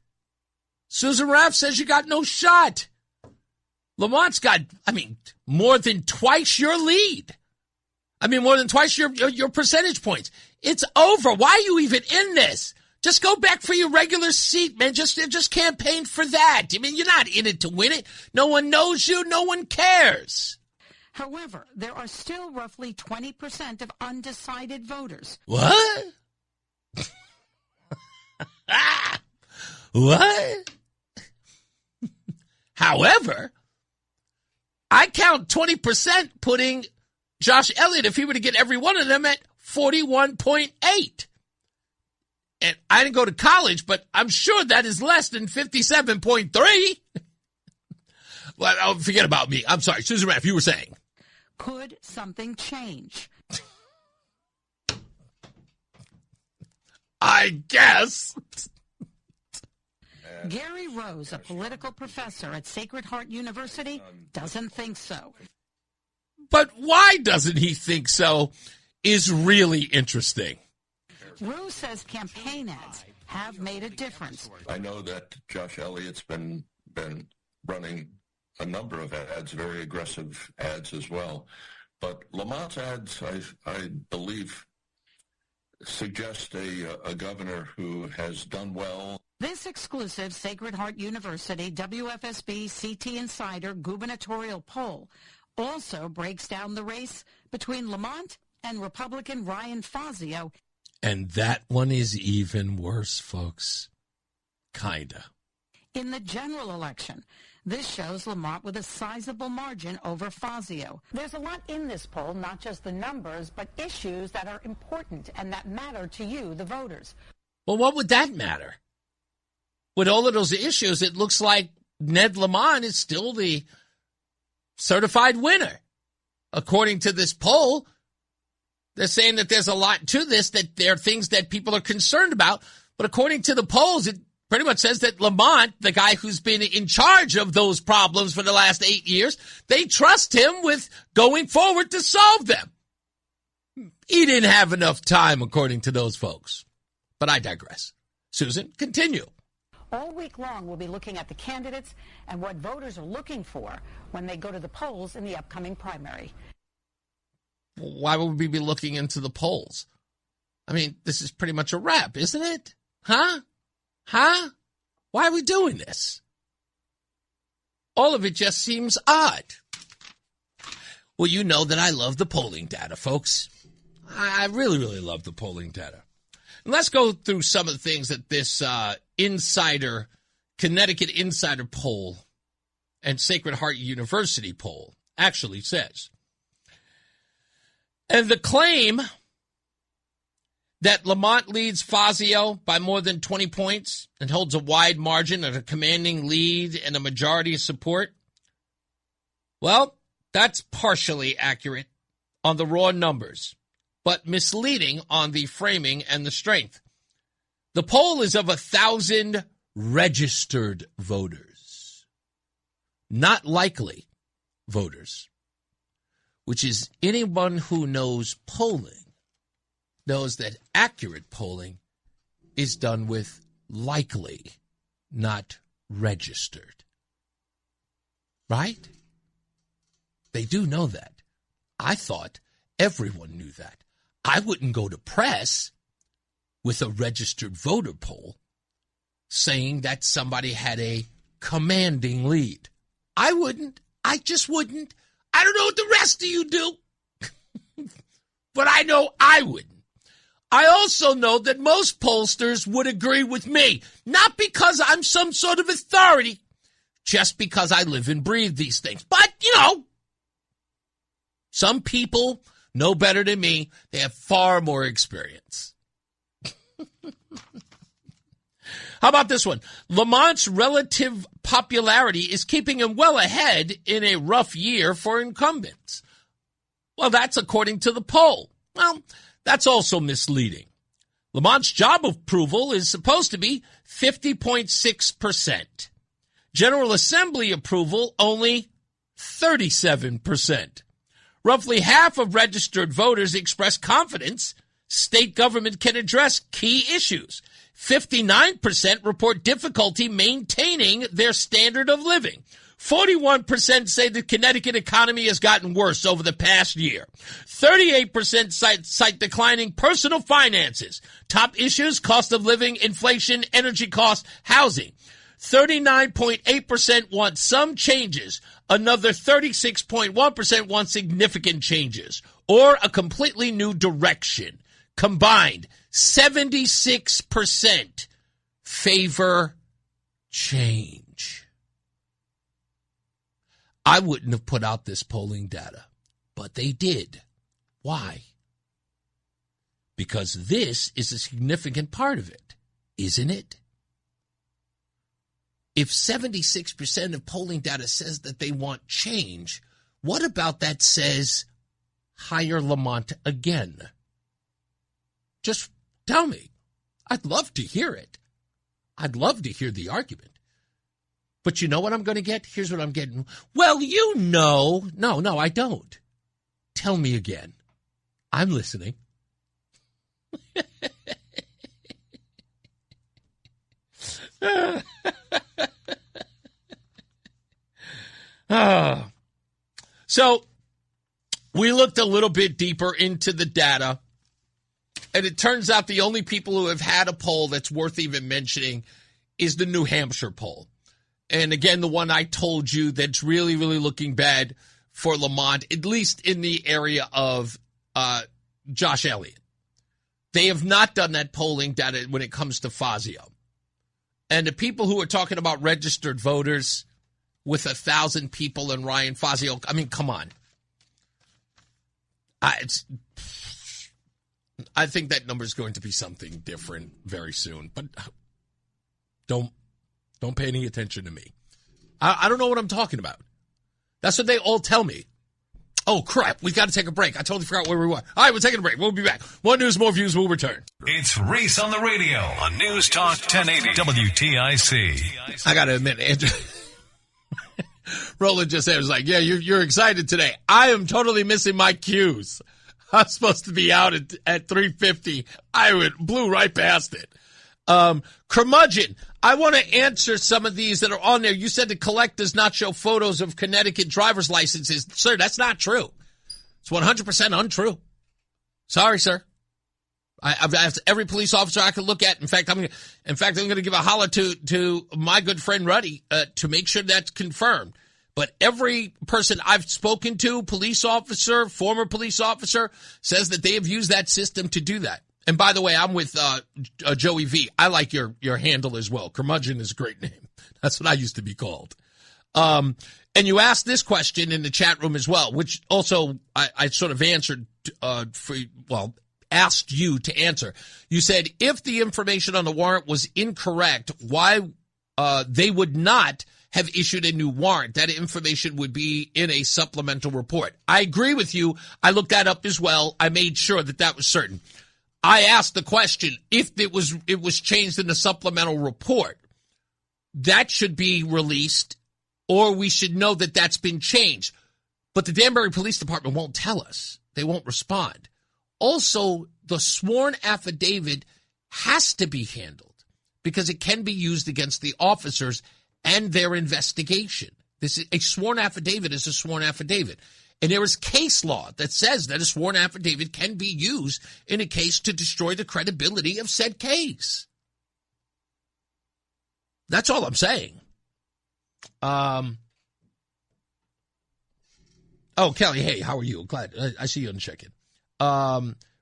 Susan Raff says you got no shot. Lamont's got, more than twice your lead. I mean, more than twice your percentage points. It's over. Why are you even in this? Just go back for your regular seat, man. Just campaign for that. I mean, you're not in it to win it. No one knows you. No one cares. However, there are still roughly 20% of undecided voters. What? What? However, I count 20% putting Josh Elliott, if he were to get every one of them, at 41.8. And I didn't go to college, but I'm sure that is less than 57.3. Well, forget about me. I'm sorry. Susan Raff, you were saying. Could something change? I guess. Gary Rose, a political professor at Sacred Heart University, doesn't think so. But why doesn't he think so is really interesting. Rose says campaign ads have made a difference. I know that Josh Elliott's been running a number of ads, very aggressive ads as well. But Lamont's ads, I believe, suggest a governor who has done well. This exclusive Sacred Heart University WFSB CT Insider gubernatorial poll also breaks down the race between Lamont and Republican Ryan Fazio. And that one is even worse, folks. Kinda. In the general election, this shows Lamont with a sizable margin over Fazio. There's a lot in this poll, not just the numbers, but issues that are important and that matter to you, the voters. Well, what would that matter? With all of those issues, it looks like Ned Lamont is still the certified winner. According to this poll, they're saying that there's a lot to this, that there are things that people are concerned about. But according to the polls, it pretty much says that Lamont, the guy who's been in charge of those problems for the last 8 years, they trust him with going forward to solve them. He didn't have enough time, according to those folks. But I digress. Susan, continue. All week long, we'll be looking at the candidates and what voters are looking for when they go to the polls in the upcoming primary. Why would we be looking into the polls? I mean, this is pretty much a wrap, isn't it? Huh? Why are we doing this? All of it just seems odd. Well, you know that I love the polling data, folks. I really, really love the polling data. And let's go through some of the things that this Connecticut Insider poll and Sacred Heart University poll actually says. And the claim that Lamont leads Fazio by more than 20 points and holds a wide margin and a commanding lead and a majority of support, well, that's partially accurate on the raw numbers, but misleading on the framing and the strength. The poll is of 1,000 registered voters, not likely voters, which is anyone who knows polling knows that accurate polling is done with likely, not registered. Right? They do know that. I thought everyone knew that. I wouldn't go to press with a registered voter poll saying that somebody had a commanding lead. I wouldn't. I just wouldn't. I don't know what the rest of you do, but I know I wouldn't. I also know that most pollsters would agree with me, not because I'm some sort of authority, just because I live and breathe these things. But, some people know better than me. They have far more experience. How about this one? Lamont's relative popularity is keeping him well ahead in a rough year for incumbents. Well, that's according to the poll. Well, that's also misleading. Lamont's job approval is supposed to be 50.6%. General Assembly approval only 37%. Roughly half of registered voters express confidence state government can address key issues. 59% report difficulty maintaining their standard of living. 41% say the Connecticut economy has gotten worse over the past year. 38% cite declining personal finances. Top issues, cost of living, inflation, energy costs, housing. 39.8% want some changes. Another 36.1% want significant changes or a completely new direction. Combined, 76% favor change. I wouldn't have put out this polling data, but they did. Why? Because this is a significant part of it, isn't it? If 76% of polling data says that they want change, what about that says hire Lamont again? Just tell me. I'd love to hear it. I'd love to hear the argument. But you know what I'm going to get? Here's what I'm getting. Well, you know. No, I don't. Tell me again. I'm listening. So we looked a little bit deeper into the data, and it turns out the only people who have had a poll that's worth even mentioning is the New Hampshire poll. And again, the one I told you that's really, really looking bad for Lamont, at least in the area of Josh Elliott. They have not done that polling data when it comes to Fazio. And the people who are talking about registered voters with 1,000 people and Ryan Fazio, I mean, come on. I think that number is going to be something different very soon. But don't pay any attention to me. I don't know what I'm talking about. That's what they all tell me. Oh, crap. We got to take a break. I totally forgot where we were. All right, we're taking a break. We'll be back. More news, more views. We'll return. It's Reese on the radio on News Talk 1080 WTIC. I got to admit, Andrew, Roland just said, it was like, yeah, you're excited today. I am totally missing my cues. I'm supposed to be out at 3:50. I blew right past it. Curmudgeon, I want to answer some of these that are on there. You said the collect does not show photos of Connecticut driver's licenses. Sir, that's not true. It's 100% untrue. Sorry, sir. I've asked every police officer I could look at. In fact, I'm going to give a holler to my good friend Ruddy to make sure that's confirmed. But every person I've spoken to, police officer, former police officer, says that they have used that system to do that. And by the way, I'm with Joey V. I like your handle as well. Curmudgeon is a great name. That's what I used to be called. And you asked this question in the chat room as well, which also I sort of answered asked you to answer. You said if the information on the warrant was incorrect, why they would not have issued a new warrant. That information would be in a supplemental report. I agree with you. I looked that up as well. I made sure that was certain. I asked the question, if it was changed in the supplemental report, that should be released, or we should know that that's been changed. But the Danbury Police Department won't tell us. They won't respond. Also, the sworn affidavit has to be handled because it can be used against the officers and their investigation. This is a sworn affidavit is a sworn affidavit. And there is case law that says that a sworn affidavit can be used in a case to destroy the credibility of said case. That's all I'm saying. Oh, Kelly, hey, how are you? Glad I see you on the check-in.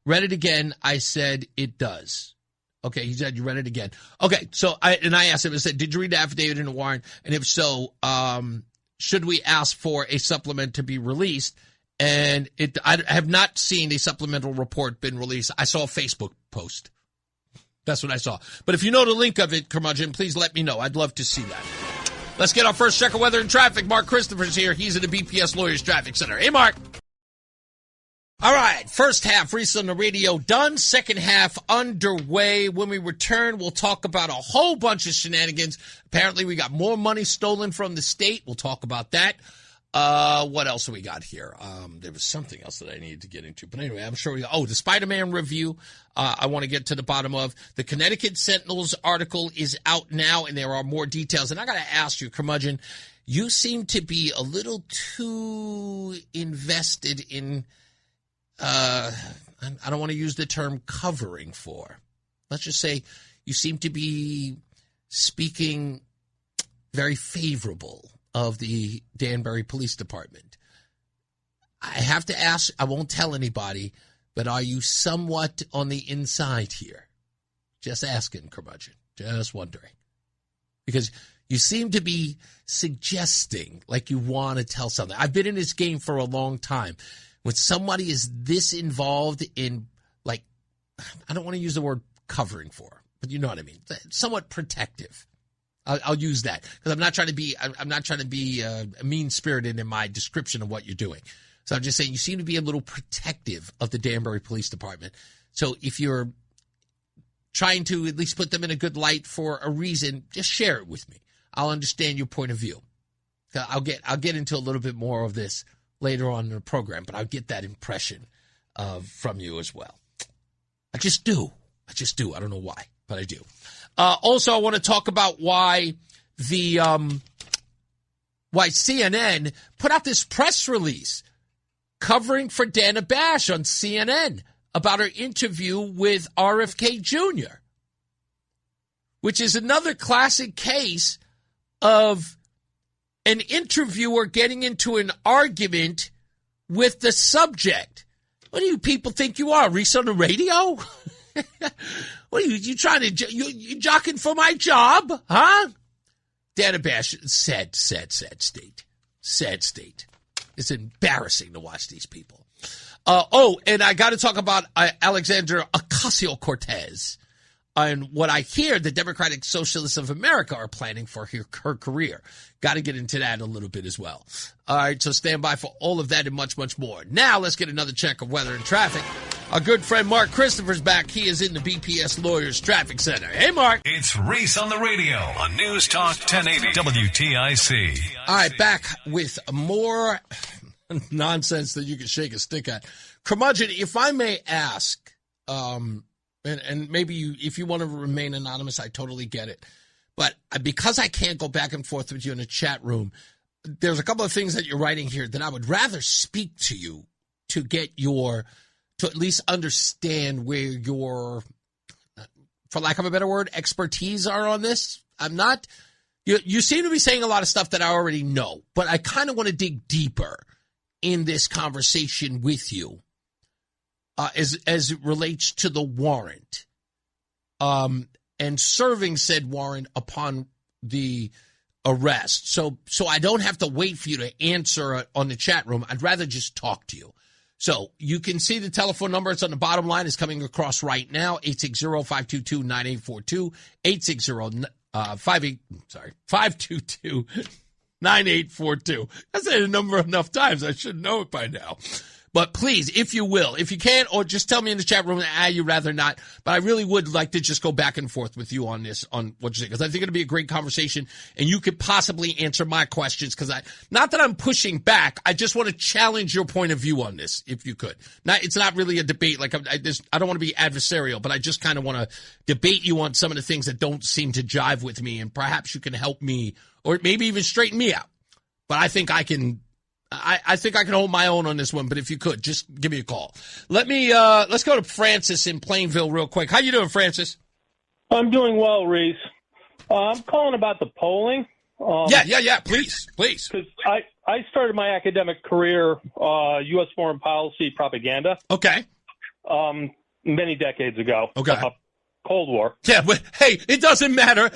Read it again. I said it does. Okay, he said you read it again. Okay, so I asked him, I said, did you read the affidavit in the warrant? And if so, should we ask for a supplement to be released? And I have not seen a supplemental report been released. I saw a Facebook post. That's what I saw. But if you know the link of it, Curmudgeon, please let me know. I'd love to see that. Let's get our first check of weather and traffic. Mark Christopher's here. He's at the BPS Lawyers Traffic Center. Hey, Mark. All right, first half, Reese on the radio done. Second half underway. When we return, we'll talk about a whole bunch of shenanigans. Apparently, we got more money stolen from the state. We'll talk about that. What else do we got here? There was something else that I needed to get into. But anyway, I'm sure the Spider-Man review, I want to get to the bottom of. The Connecticut Sentinel's article is out now, and there are more details. And I got to ask you, Curmudgeon, you seem to be a little too invested in, I don't want to use the term covering for. Let's just say you seem to be speaking very favorable of the Danbury Police Department. I have to ask, I won't tell anybody, but are you somewhat on the inside here? Just asking, curmudgeon. Just wondering. Because you seem to be suggesting like you want to tell something. I've been in this game for a long time. When somebody is this involved in, like, I don't want to use the word covering for, but you know what I mean. Somewhat protective. I'll use that because I'm not trying to be mean-spirited in my description of what you're doing. So I'm just saying you seem to be a little protective of the Danbury Police Department. So if you're trying to at least put them in a good light for a reason, just share it with me. I'll understand your point of view. I'll get into a little bit more of this later on in the program, but I'll get that impression from you as well. I just do. I don't know why, but I do. Also, I want to talk about why CNN put out this press release covering for Dana Bash on CNN about her interview with RFK Jr., which is another classic case of an interviewer getting into an argument with the subject. What do you people think you are, Reese on the radio? What are you trying to, you jockeying for my job, huh? Dana Bash, sad state. Sad state. It's embarrassing to watch these people. And I got to talk about Alexandria Ocasio-Cortez and what I hear the Democratic Socialists of America are planning for her career. Got to get into that a little bit as well. All right, so stand by for all of that and much, much more. Now let's get another check of weather and traffic. Our good friend Mark Christopher's back. He is in the BPS Lawyers Traffic Center. Hey, Mark. It's Reese on the radio on News Talk 1080 WTIC. All right, back with more nonsense that you can shake a stick at. Curmudgeon, if I may ask, and maybe if you want to remain anonymous, I totally get it. But because I can't go back and forth with you in a chat room, there's a couple of things that you're writing here that I would rather speak to you to get to at least understand where your, for lack of a better word, expertise are on this. You seem to be saying a lot of stuff that I already know, but I kind of want to dig deeper in this conversation with you as it relates to the warrant and serving said warrant upon the arrest. So I don't have to wait for you to answer on the chat room. I'd rather just talk to you. So you can see the telephone number. It's on the bottom line. It's coming across right now. 860-522-9842. 522-9842. I said a number enough times. I should know it by now. But please, if you will, if you can, or just tell me in the chat room, you'd rather not. But I really would like to just go back and forth with you on this, on what you say, because I think it'll be a great conversation, and you could possibly answer my questions, because not that I'm pushing back, I just want to challenge your point of view on this, if you could. It's not really a debate. Like I don't want to be adversarial, but I just kind of want to debate you on some of the things that don't seem to jive with me, and perhaps you can help me, or maybe even straighten me out. But I think I can hold my own on this one, but if you could, just give me a call. Let's go to Francis in Plainville real quick. How you doing, Francis? I'm doing well, Reese. I'm calling about the polling. Yeah, please. Because I started my academic career, U.S. foreign policy propaganda. Okay. Many decades ago. Okay. Cold War. Yeah, but hey, it doesn't matter.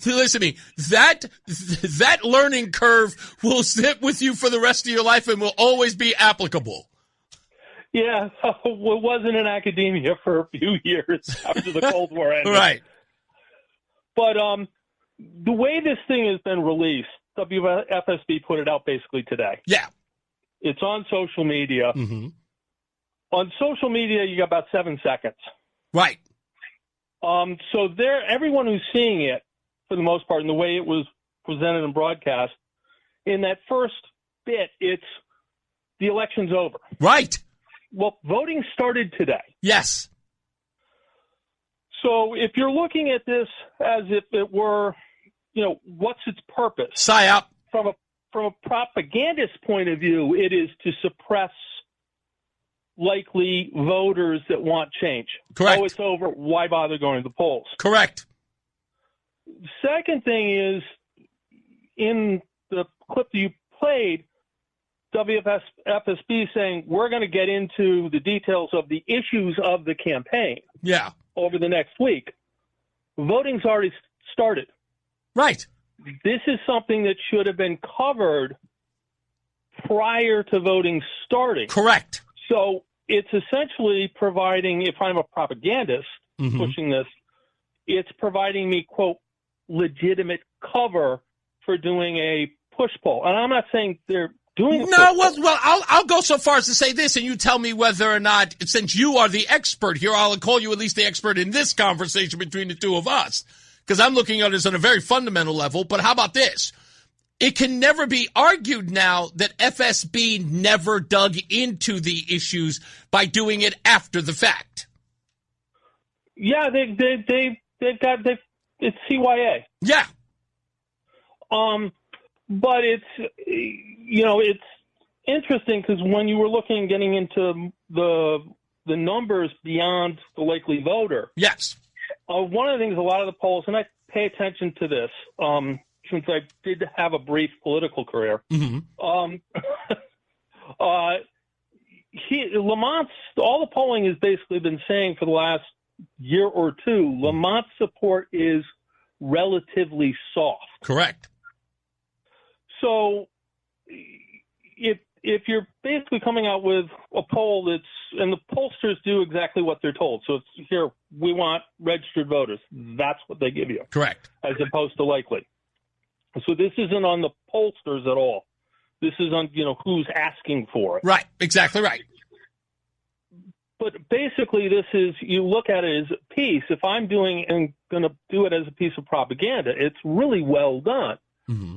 Listen to me. That learning curve will sit with you for the rest of your life and will always be applicable. Yeah, it wasn't in academia for a few years after the Cold War ended. Right. But the way this thing has been released, WFSB put it out basically today. Yeah. It's on social media. Mm-hmm. On social media, you got about 7 seconds. Right. So everyone who's seeing it, for the most part, in the way it was presented and broadcast, in that first bit, it's the election's over. Right. Well, voting started today. Yes. So if you're looking at this as if it were, what's its purpose? PSYOP. from a propagandist point of view, it is to suppress likely voters that want change. Correct. Oh, it's over. Why bother going to the polls? Correct. Second thing is, in the clip that you played, WFSB saying we're going to get into the details of the issues of the campaign. Yeah. Over the next week. Voting's already started. Right. This is something that should have been covered prior to voting starting. Correct. So it's essentially providing, if I'm a propagandist pushing this, it's providing me, quote, legitimate cover for doing a push poll. And I'm not saying they're doing I'll go so far as to say this, and you tell me whether or not, since you are the expert here, I'll call you at least the expert in this conversation between the two of us, because I'm looking at this on a very fundamental level. But how about this? It can never be argued now that FSB never dug into the issues by doing it after the fact. Yeah, it's CYA. Yeah. But it's interesting because when you were getting into the numbers beyond the likely voter. Yes. One of the things a lot of the polls, and I pay attention to this, since I did have a brief political career. Lamont's, all the polling has basically been saying for the last year or two, Lamont's support is relatively soft. Correct. So if you're basically coming out with a poll and the pollsters do exactly what they're told. So it's here, we want registered voters. That's what they give you. Correct. As opposed to likely. So this isn't on the pollsters at all. This is on, who's asking for it. Right. Exactly right. But basically this is, you look at it as a piece. If I'm doing and going to do it as a piece of propaganda, it's really well done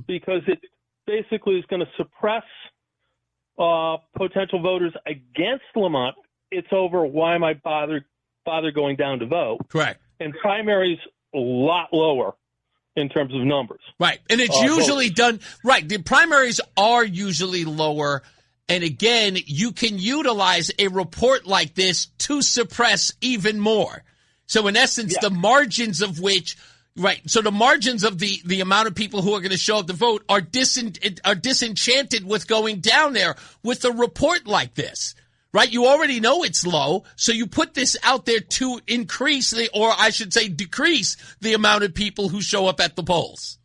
because it basically is going to suppress potential voters against Lamont. It's over why am I bother going down to vote? Correct. And primaries a lot lower in terms of numbers. Right. And it's usually done right. The primaries are usually lower. And again, you can utilize a report like this to suppress even more. So in essence, the margins of which right. So the margins of the amount of people who are going to show up to vote are disenchanted with going down there with a report like this, right? You already know it's low, so you put this out there to increase decrease the amount of people who show up at the polls.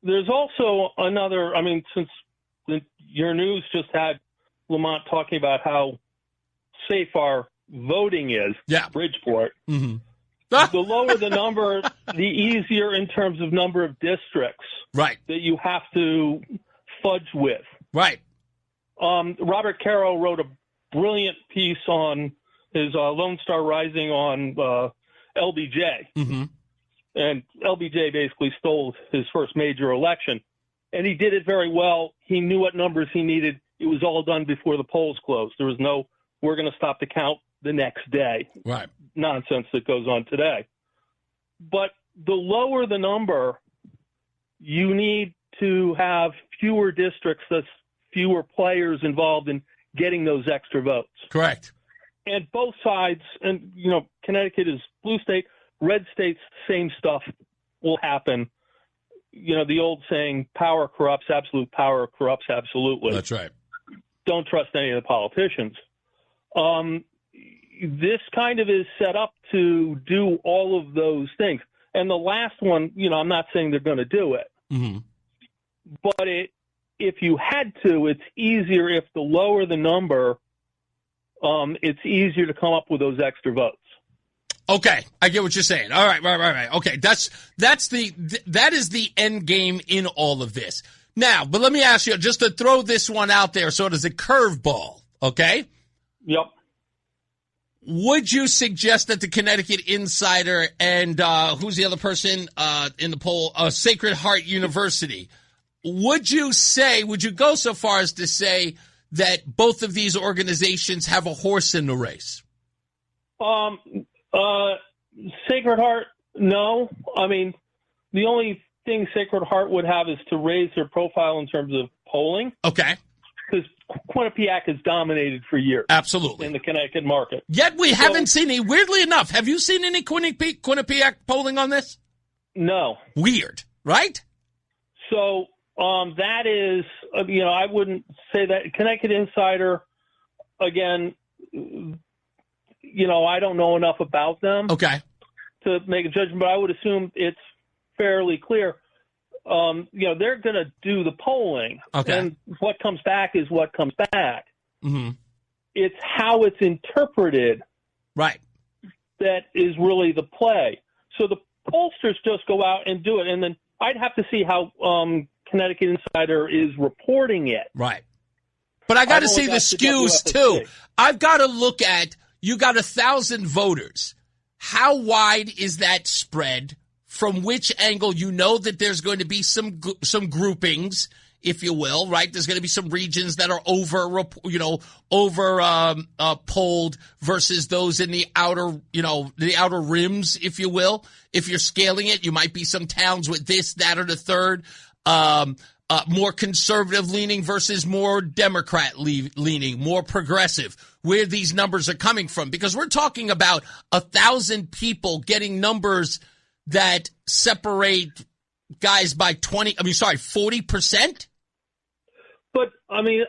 There's also another, since your news just had Lamont talking about how safe our voting is, Bridgeport. The lower the number, the easier in terms of number of districts that you have to fudge with. Right. Robert Caro wrote a brilliant piece on his Lone Star Rising on LBJ. And LBJ basically stole his first major election. And he did it very well. He knew what numbers he needed. It was all done before the polls closed. There was no, we're going to stop the count the next day. Right. Nonsense that goes on today. But the lower the number, you need to have fewer districts, thus fewer players involved in getting those extra votes. Correct. And both sides, and Connecticut is blue state, red states, same stuff will happen. The old saying, power corrupts, absolute power corrupts absolutely. That's right. Don't trust any of the politicians. This kind of is set up to do all of those things. And the last one, I'm not saying they're going to do it. But if you had to, it's easier if the lower the number, it's easier to come up with those extra votes. Okay, I get what you're saying. All right. Okay, that is the end game in all of this. Now, but let me ask you, just to throw this one out there, sort of as a curveball, okay? Yep. Would you suggest that the Connecticut Insider and who's the other person in the poll, Sacred Heart University, would you go so far as to say that both of these organizations have a horse in the race? Sacred Heart, no. The only thing Sacred Heart would have is to raise their profile in terms of polling. Okay. Because Quinnipiac has dominated for years. Absolutely. In the Connecticut market. Yet we haven't seen any, weirdly enough, have you seen any Quinnipiac polling on this? No. Weird, right? So that is, I wouldn't say that. Connecticut Insider, again, I don't know enough about them. Okay. To make a judgment, but I would assume it's fairly clear. They're going to do the polling. Okay. And what comes back is what comes back. Mm-hmm. It's how it's interpreted. Right. That is really the play. So the pollsters just go out and do it. And then I'd have to see how Connecticut Insider is reporting it. Right. But I got to see the skews, too. I've got to look at, you got 1,000 voters. How wide is that spread? From which angle? You know that there's going to be some groupings, if you will, right? There's going to be some regions that are polled versus those in the outer rims, if you will. If you're scaling it, you might be some towns with this, that, or the third. More conservative leaning versus more Democrat leaning, more progressive, where these numbers are coming from. Because we're talking about 1,000 people getting numbers that separate guys by 40%? But, in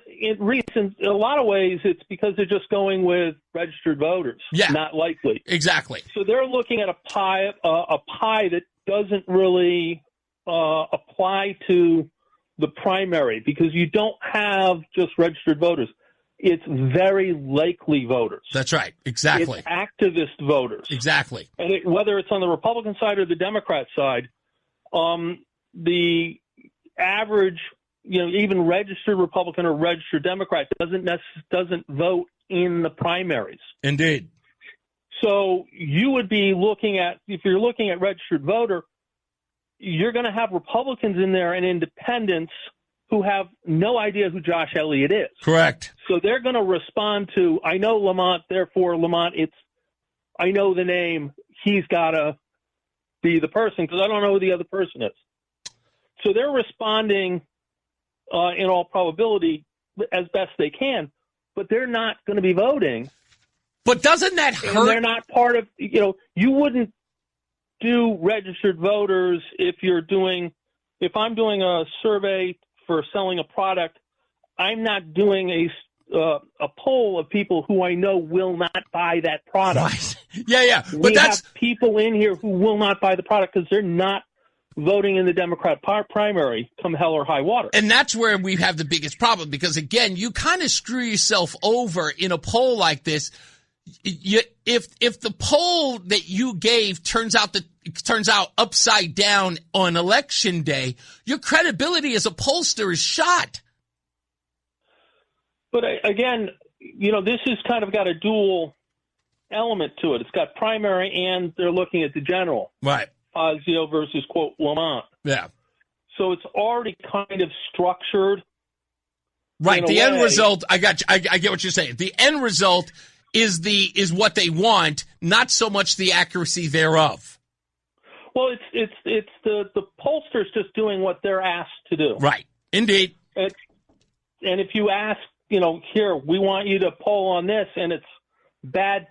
a lot of ways, it's because they're just going with registered voters. Yeah. Not likely. Exactly. So they're looking at a pie that doesn't really apply to the primary, because you don't have just registered voters. It's very likely voters. That's right. Exactly. It's activist voters. Exactly. And whether it's on the Republican side or the Democrat side, the average, even registered Republican or registered Democrat doesn't vote in the primaries. Indeed. So you would be looking at, if you're looking at registered voter, you're going to have Republicans in there and independents who have no idea who Josh Elliott is. Correct. So they're going to respond to, I know Lamont, therefore Lamont, I know the name, he's got to be the person, because I don't know who the other person is. So they're responding in all probability as best they can, but they're not going to be voting. But doesn't that hurt? And they're not part of, you wouldn't do registered voters if I'm doing a survey for selling a product. I'm not doing a poll of people who I know will not buy that product. Right. Yeah. But we have people in here who will not buy the product because they're not voting in the Democrat primary come hell or high water. And that's where we have the biggest problem, because, again, you kind of screw yourself over in a poll like this. If the poll that you gave turns out upside down on election day, your credibility as a pollster is shot. But again, this has kind of got a dual element to it. It's got primary, and they're looking at the general. Right. Fazio versus, quote, Lamont. Yeah. So it's already kind of structured. Right. The end result, I got you. I get what you're saying. The end result is what they want, not so much the accuracy thereof. Well, it's the pollsters just doing what they're asked to do. Right. Indeed. And if you ask, here, we want you to poll on this, and it's bad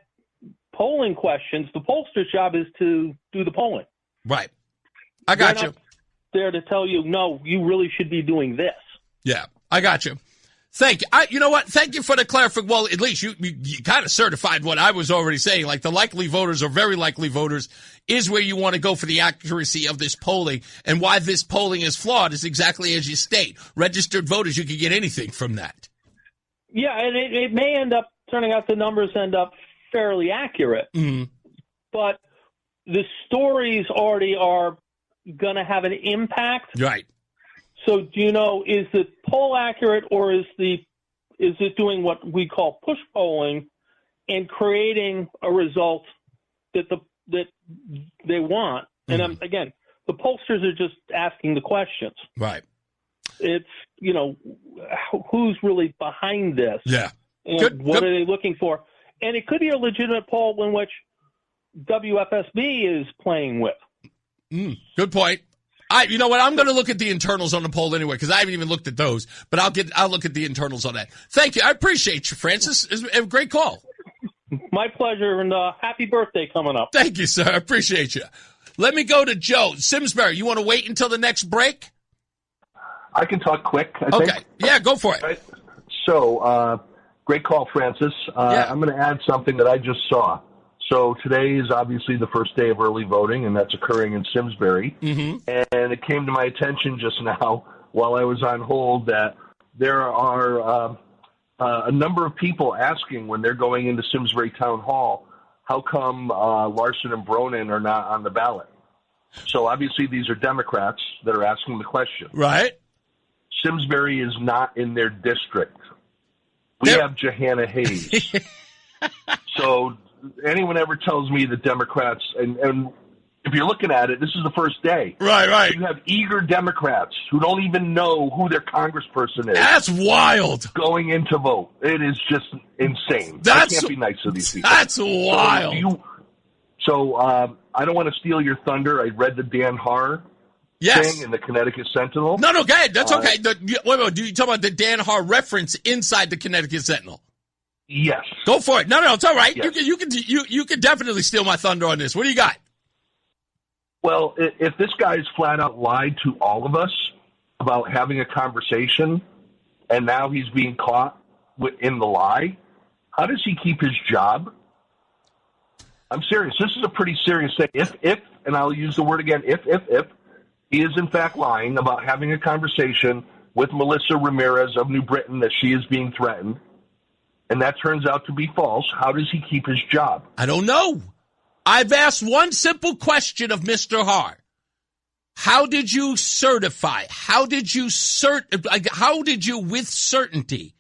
polling questions, the pollster's job is to do the polling. Right. I got you. There to tell you, no, you really should be doing this. Yeah, I got you. Thank you. You know what? Thank you for the clarification. Well, at least you kind of certified what I was already saying. Like, the likely voters or very likely voters is where you want to go for the accuracy of this polling. And why this polling is flawed is exactly as you state. Registered voters, you can get anything from that. Yeah, and it may end up turning out the numbers end up fairly accurate. Mm-hmm. But the stories already are going to have an impact. Right. So do you know, is the poll accurate, or is it doing what we call push polling and creating a result that they want? Mm-hmm. And again, the pollsters are just asking the questions. Right. It's, who's really behind this? Yeah. And what are they looking for? And it could be a legitimate poll in which WFSB is playing with. Good point. You know what? I'm going to look at the internals on the poll anyway because I haven't even looked at those. But I'll look at the internals on that. Thank you. I appreciate you, Francis. It's a great call. My pleasure, and happy birthday coming up. Thank you, sir. I appreciate you. Let me go to Joe. Simsbury, you want to wait until the next break? I can talk quick, I okay. think. Yeah, go for it. Right. So, great call, Francis. I'm going to add something that I just saw. So today is obviously the first day of early voting, and that's occurring in Simsbury. Mm-hmm. And it came to my attention just now while I was on hold that there are a number of people asking when they're going into Simsbury Town Hall, how come Larson and Bronin are not on the ballot? So obviously these are Democrats that are asking the question. Right. Simsbury is not in their district. We have Johanna Hayes. So anyone ever tells me that Democrats, and if you're looking at it, this is the first day. Right. You have eager Democrats who don't even know who their congressperson is. That's wild. Going in to vote. It is just insane. I can't be nice to these people. That's wild. So I don't want to steal your thunder. I read the Dan Haar thing in the Connecticut Sentinel. No, go ahead. That's okay. Wait, do you talk about the Dan Haar reference inside the Connecticut Sentinel? Yes. Go for it. No, it's all right. Yes. You can definitely steal my thunder on this. What do you got? Well, if this guy's flat out lied to all of us about having a conversation, and now he's being caught in the lie, how does he keep his job? I'm serious. This is a pretty serious thing. If, and I'll use the word again, if he is in fact lying about having a conversation with Melissa Ramirez of New Britain that she is being threatened, and that turns out to be false, how does he keep his job? I don't know. I've asked one simple question of Mr. Haar. How did you certify? How did you with certainty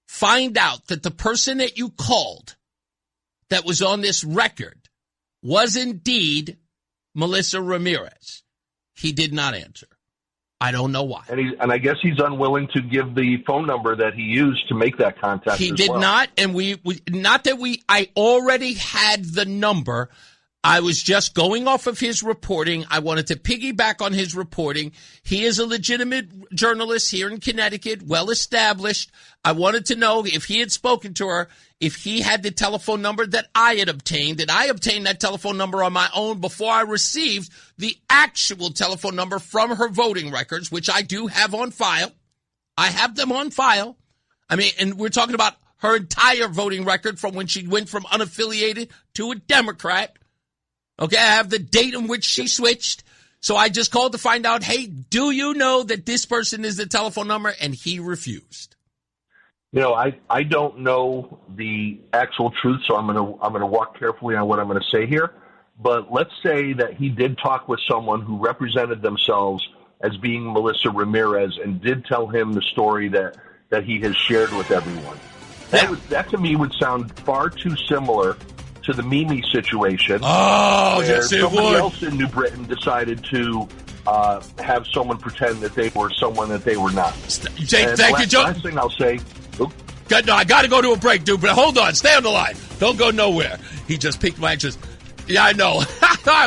find out that the person that you called that was on this record was indeed Melissa Ramirez? He did not answer. I don't know why. And I guess he's unwilling to give the phone number that he used to make that contact. He did not, and I already had the number. I was just going off of his reporting. I wanted to piggyback on his reporting. He is a legitimate journalist here in Connecticut, well established. I wanted to know if he had spoken to her, if he had the telephone number that I had obtained, and I obtained that telephone number on my own before I received the actual telephone number from her voting records, which I do have on file. I have them on file. I mean, and we're talking about her entire voting record from when she went from unaffiliated to a Democrat. Okay, I have the date in which she switched. So I just called to find out, hey, do you know that this person is the telephone number? And he refused. You know, I don't know the actual truth, so I'm gonna walk carefully on what I'm gonna say here. But let's say that he did talk with someone who represented themselves as being Melissa Ramirez and did tell him the story that he has shared with everyone. That to me would sound far too similar to the Mimi situation. Oh, yes, it would. Somebody else in New Britain decided to have someone pretend that they were someone that they were not. Thank you, Joe. Last thing I'll say. No, I got to go to a break, dude, but hold on. Stay on the line. Don't go nowhere. He just piqued my interest. Yeah, I know.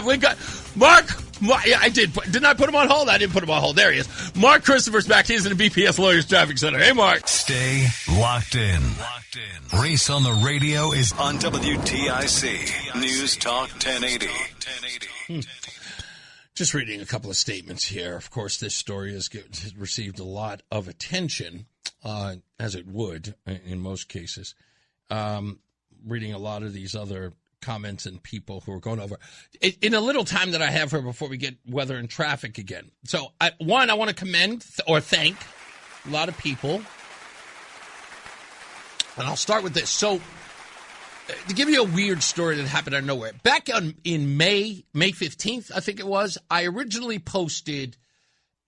We got Mark. Yeah, I did. Didn't I put him on hold? I didn't put him on hold. There he is. Mark Christopher's back. He's in the BPS Lawyers Traffic Center. Hey, Mark. Stay locked in. Reese on the radio is on WTIC. News Talk 1080. Just reading a couple of statements here. Of course, this story has received a lot of attention, as it would in most cases. Reading a lot of these other comments and people who are going over. In a little time that I have here before we get weather and traffic again. So, I want to commend or thank a lot of people. And I'll start with this. So, to give you a weird story that happened out of nowhere. Back in May 15th, I think it was, I originally posted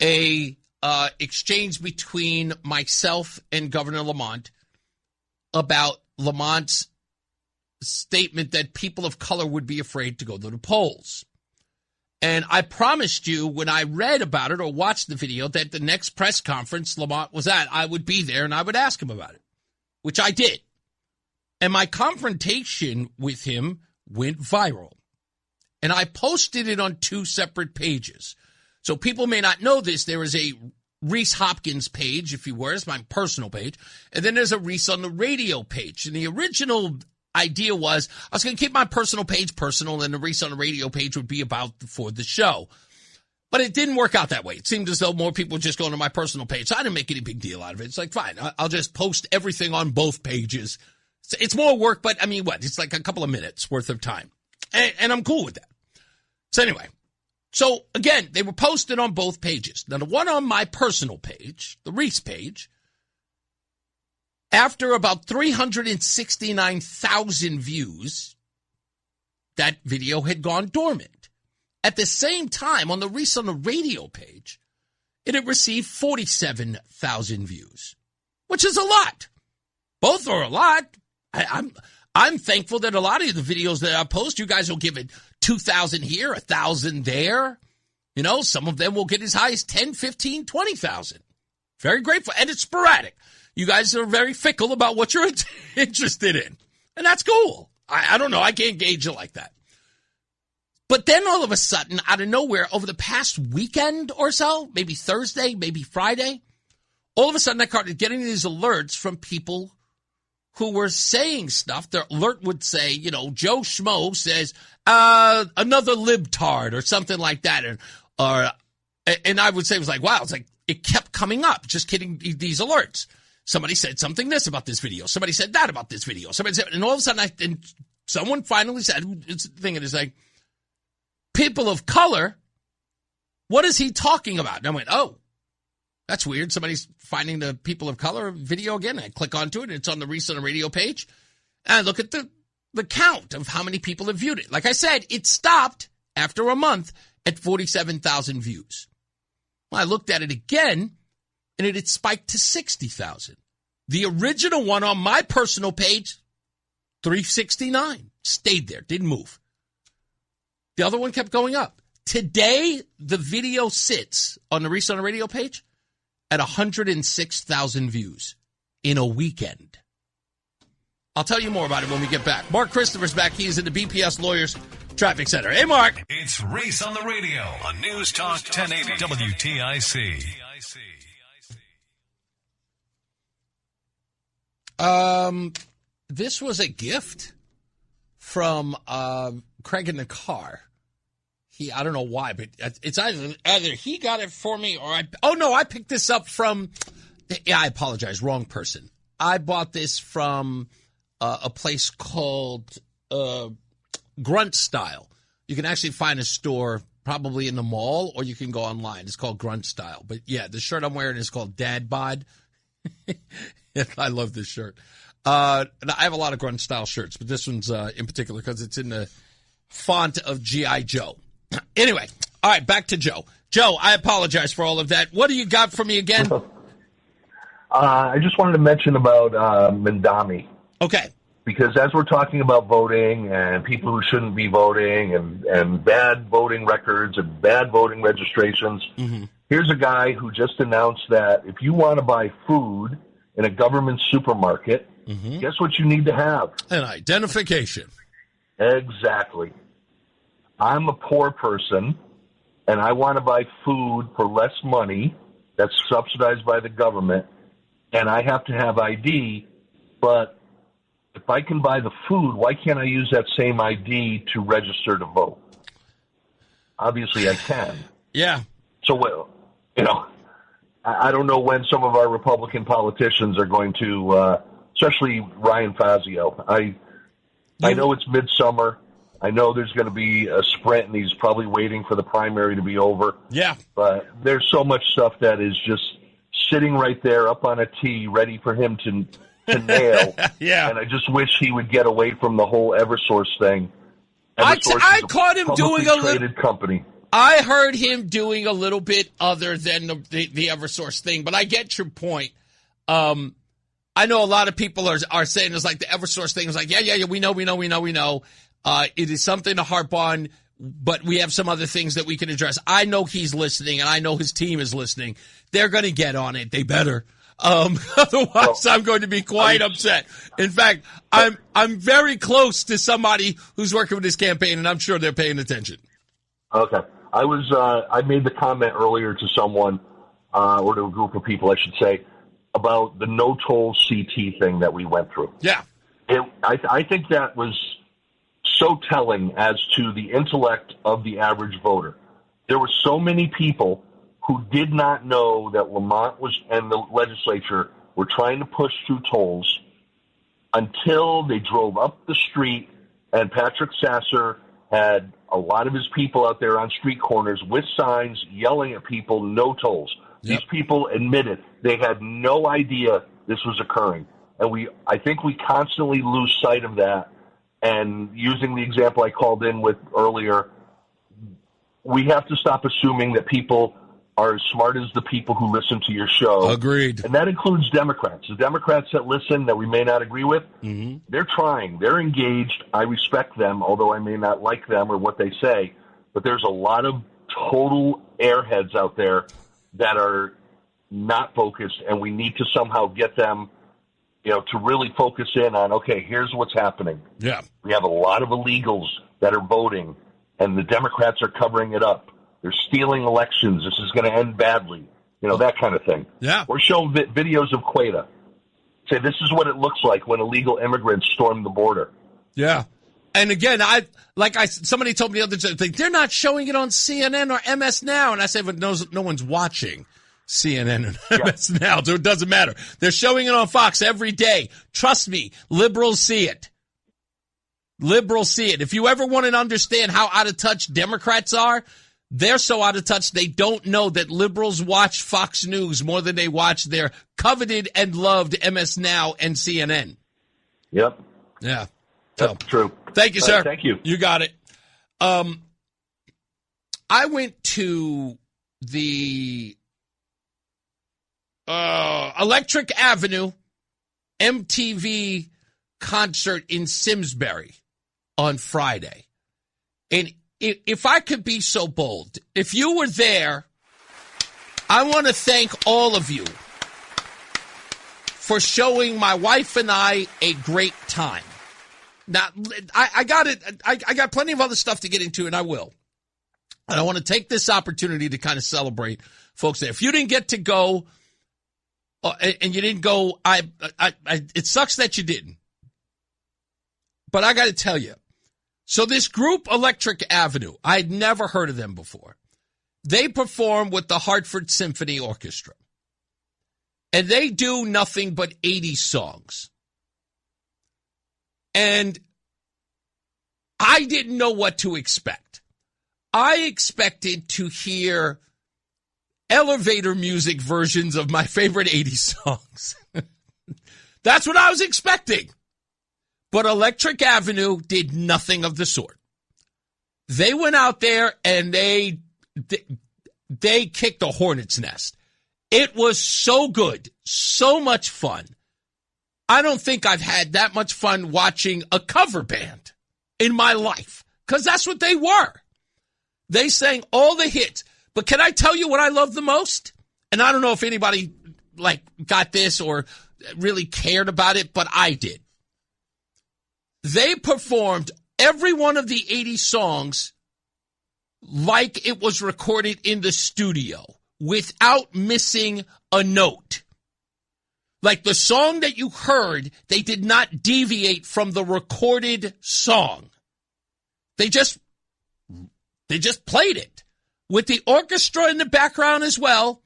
a exchange between myself and Governor Lamont about Lamont's statement that people of color would be afraid to go to the polls. And I promised you when I read about it or watched the video that the next press conference Lamont was at, I would be there and I would ask him about it, which I did. And my confrontation with him went viral. And I posted it on 2 separate pages. So people may not know this. There is a Reese Hopkins page, if you were. It's my personal page. And then there's a Reese on the Radio page. And the original idea was I was going to keep my personal page personal, and the Reese on the Radio page would be about for the show. But it didn't work out that way. It seemed as though more people were just going to my personal page. So I didn't make any big deal out of it. It's like, fine, I'll just post everything on both pages. It's more work, but I mean, what? It's like a couple of minutes worth of time. And I'm cool with that. So anyway. So, again, they were posted on both pages. Now, the one on my personal page, the Reese page, after about 369,000 views, that video had gone dormant. At the same time, on the Reese on the Radio page, it had received 47,000 views, which is a lot. Both are a lot. I'm thankful that a lot of the videos that I post, you guys will give it 2,000 here, 1,000 there. You know, some of them will get as high as 10, 15, 20,000. Very grateful. And it's sporadic. You guys are very fickle about what you're interested in. And that's cool. I don't know. I can't gauge it like that. But then all of a sudden, out of nowhere, over the past weekend or so, maybe Thursday, maybe Friday, all of a sudden I started getting these alerts from people who were saying stuff. Their alert would say, you know, Joe Schmo says, another libtard or something like that. And I would say, it was like, wow, it's like, it kept coming up, just getting these alerts. Somebody said something this about this video. Somebody said that about this video. Somebody said, and all of a sudden, someone finally said, it's the thing, it is like, people of color, what is he talking about? And I went, oh, that's weird. Somebody's finding the people of color video again. I click onto it, and it's on the Reese on the Radio page. And I look at the count of how many people have viewed it. Like I said, it stopped after a month at 47,000 views. Well, I looked at it again, and it had spiked to 60,000. The original one on my personal page, 369, stayed there, didn't move. The other one kept going up. Today, the video sits on the Reese on the Radio page at 106,000 views in a weekend. I'll tell you more about it when we get back. Mark Christopher's back. He is in the BPS Lawyers Traffic Center. Hey, Mark. It's Reese on the Radio on News Talk 1080 WTIC. This was a gift from Craig in the car. I don't know why, but it's either he got it for me or I picked this up from, I apologize, wrong person. I bought this from a place called Grunt Style. You can actually find a store probably in the mall, or you can go online. It's called Grunt Style. But yeah, the shirt I'm wearing is called Dad Bod. I love this shirt. I have a lot of Grunt Style shirts, but this one's in particular because it's in the font of G.I. Joe. Anyway, all right, back to Joe. Joe, I apologize for all of that. What do you got for me again? I just wanted to mention about Mandami. Okay. Because as we're talking about voting and people who shouldn't be voting and bad voting records and bad voting registrations, here's a guy who just announced that if you want to buy food in a government supermarket, guess what you need to have? An identification. Exactly. I'm a poor person, and I want to buy food for less money that's subsidized by the government, and I have to have ID, but if I can buy the food, why can't I use that same ID to register to vote? Obviously, I can. Yeah. So, well, I don't know when some of our Republican politicians are going to, especially Ryan Fazio. I know it's midsummer. I know there's going to be a sprint, and he's probably waiting for the primary to be over. Yeah. But there's so much stuff that is just sitting right there up on a tee, ready for him to nail. Yeah. And I just wish he would get away from the whole Eversource thing. I caught him doing a traded company. I heard him doing a little bit other than the Eversource thing, but I get your point. I know a lot of people are saying it's like the Eversource thing is like, yeah, we know. It is something to harp on, but we have some other things that we can address. I know he's listening, and I know his team is listening. They're going to get on it. They better. Otherwise, I'm going to be quite upset. In fact, I'm very close to somebody who's working with this campaign, and I'm sure they're paying attention. Okay. I made the comment earlier to someone, or to a group of people, I should say, about the no toll CT thing that we went through. Yeah. I think that was so telling as to the intellect of the average voter. There were so many people who did not know that Lamont and the legislature were trying to push through tolls until they drove up the street and Patrick Sasser had a lot of his people out there on street corners with signs yelling at people, no tolls. Yep. These people admitted they had no idea this was occurring. And I think we constantly lose sight of that. And using the example I called in with earlier, we have to stop assuming that people are as smart as the people who listen to your show. Agreed. And that includes Democrats. The Democrats that listen that we may not agree with, they're trying. They're engaged. I respect them, although I may not like them or what they say. But there's a lot of total airheads out there that are not focused, and we need to somehow get them, to really focus in on, okay, here's what's happening. Yeah. We have a lot of illegals that are voting, and the Democrats are covering it up. They're stealing elections. This is going to end badly. That kind of thing. Yeah. Or show videos of Quetta. Say, this is what it looks like when illegal immigrants storm the border. Yeah. And again, somebody told me the other day, they're not showing it on CNN or MS Now. And I said, but no one's watching CNN and MS Now, so it doesn't matter. They're showing it on Fox every day. Trust me, liberals see it. Liberals see it. If you ever want to understand how out of touch Democrats are, they're so out of touch they don't know that liberals watch Fox News more than they watch their coveted and loved MS Now and CNN. Yep. Yeah. That's true. Thank you, sir. Thank you. You got it. I went to the Electric Avenue MTV concert in Simsbury on Friday. And if I could be so bold, if you were there, I want to thank all of you for showing my wife and I a great time. Now, I got it. I got plenty of other stuff to get into, and I will. And I want to take this opportunity to kind of celebrate folks there. If you didn't get to go, and you didn't go, it sucks that you didn't. But I got to tell you, so this group, Electric Avenue, I had never heard of them before. They perform with the Hartford Symphony Orchestra. And they do nothing but 80s songs. And I didn't know what to expect. I expected to hear elevator music versions of my favorite 80s songs. That's what I was expecting. But Electric Avenue did nothing of the sort. They went out there and they kicked a hornet's nest. It was so good, so much fun. I don't think I've had that much fun watching a cover band in my life, because that's what they were. They sang all the hits. But can I tell you what I love the most? And I don't know if anybody got this or really cared about it, but I did. They performed every one of the 80 songs like it was recorded in the studio without missing a note. Like the song that you heard, they did not deviate from the recorded song. They just played it with the orchestra in the background as well,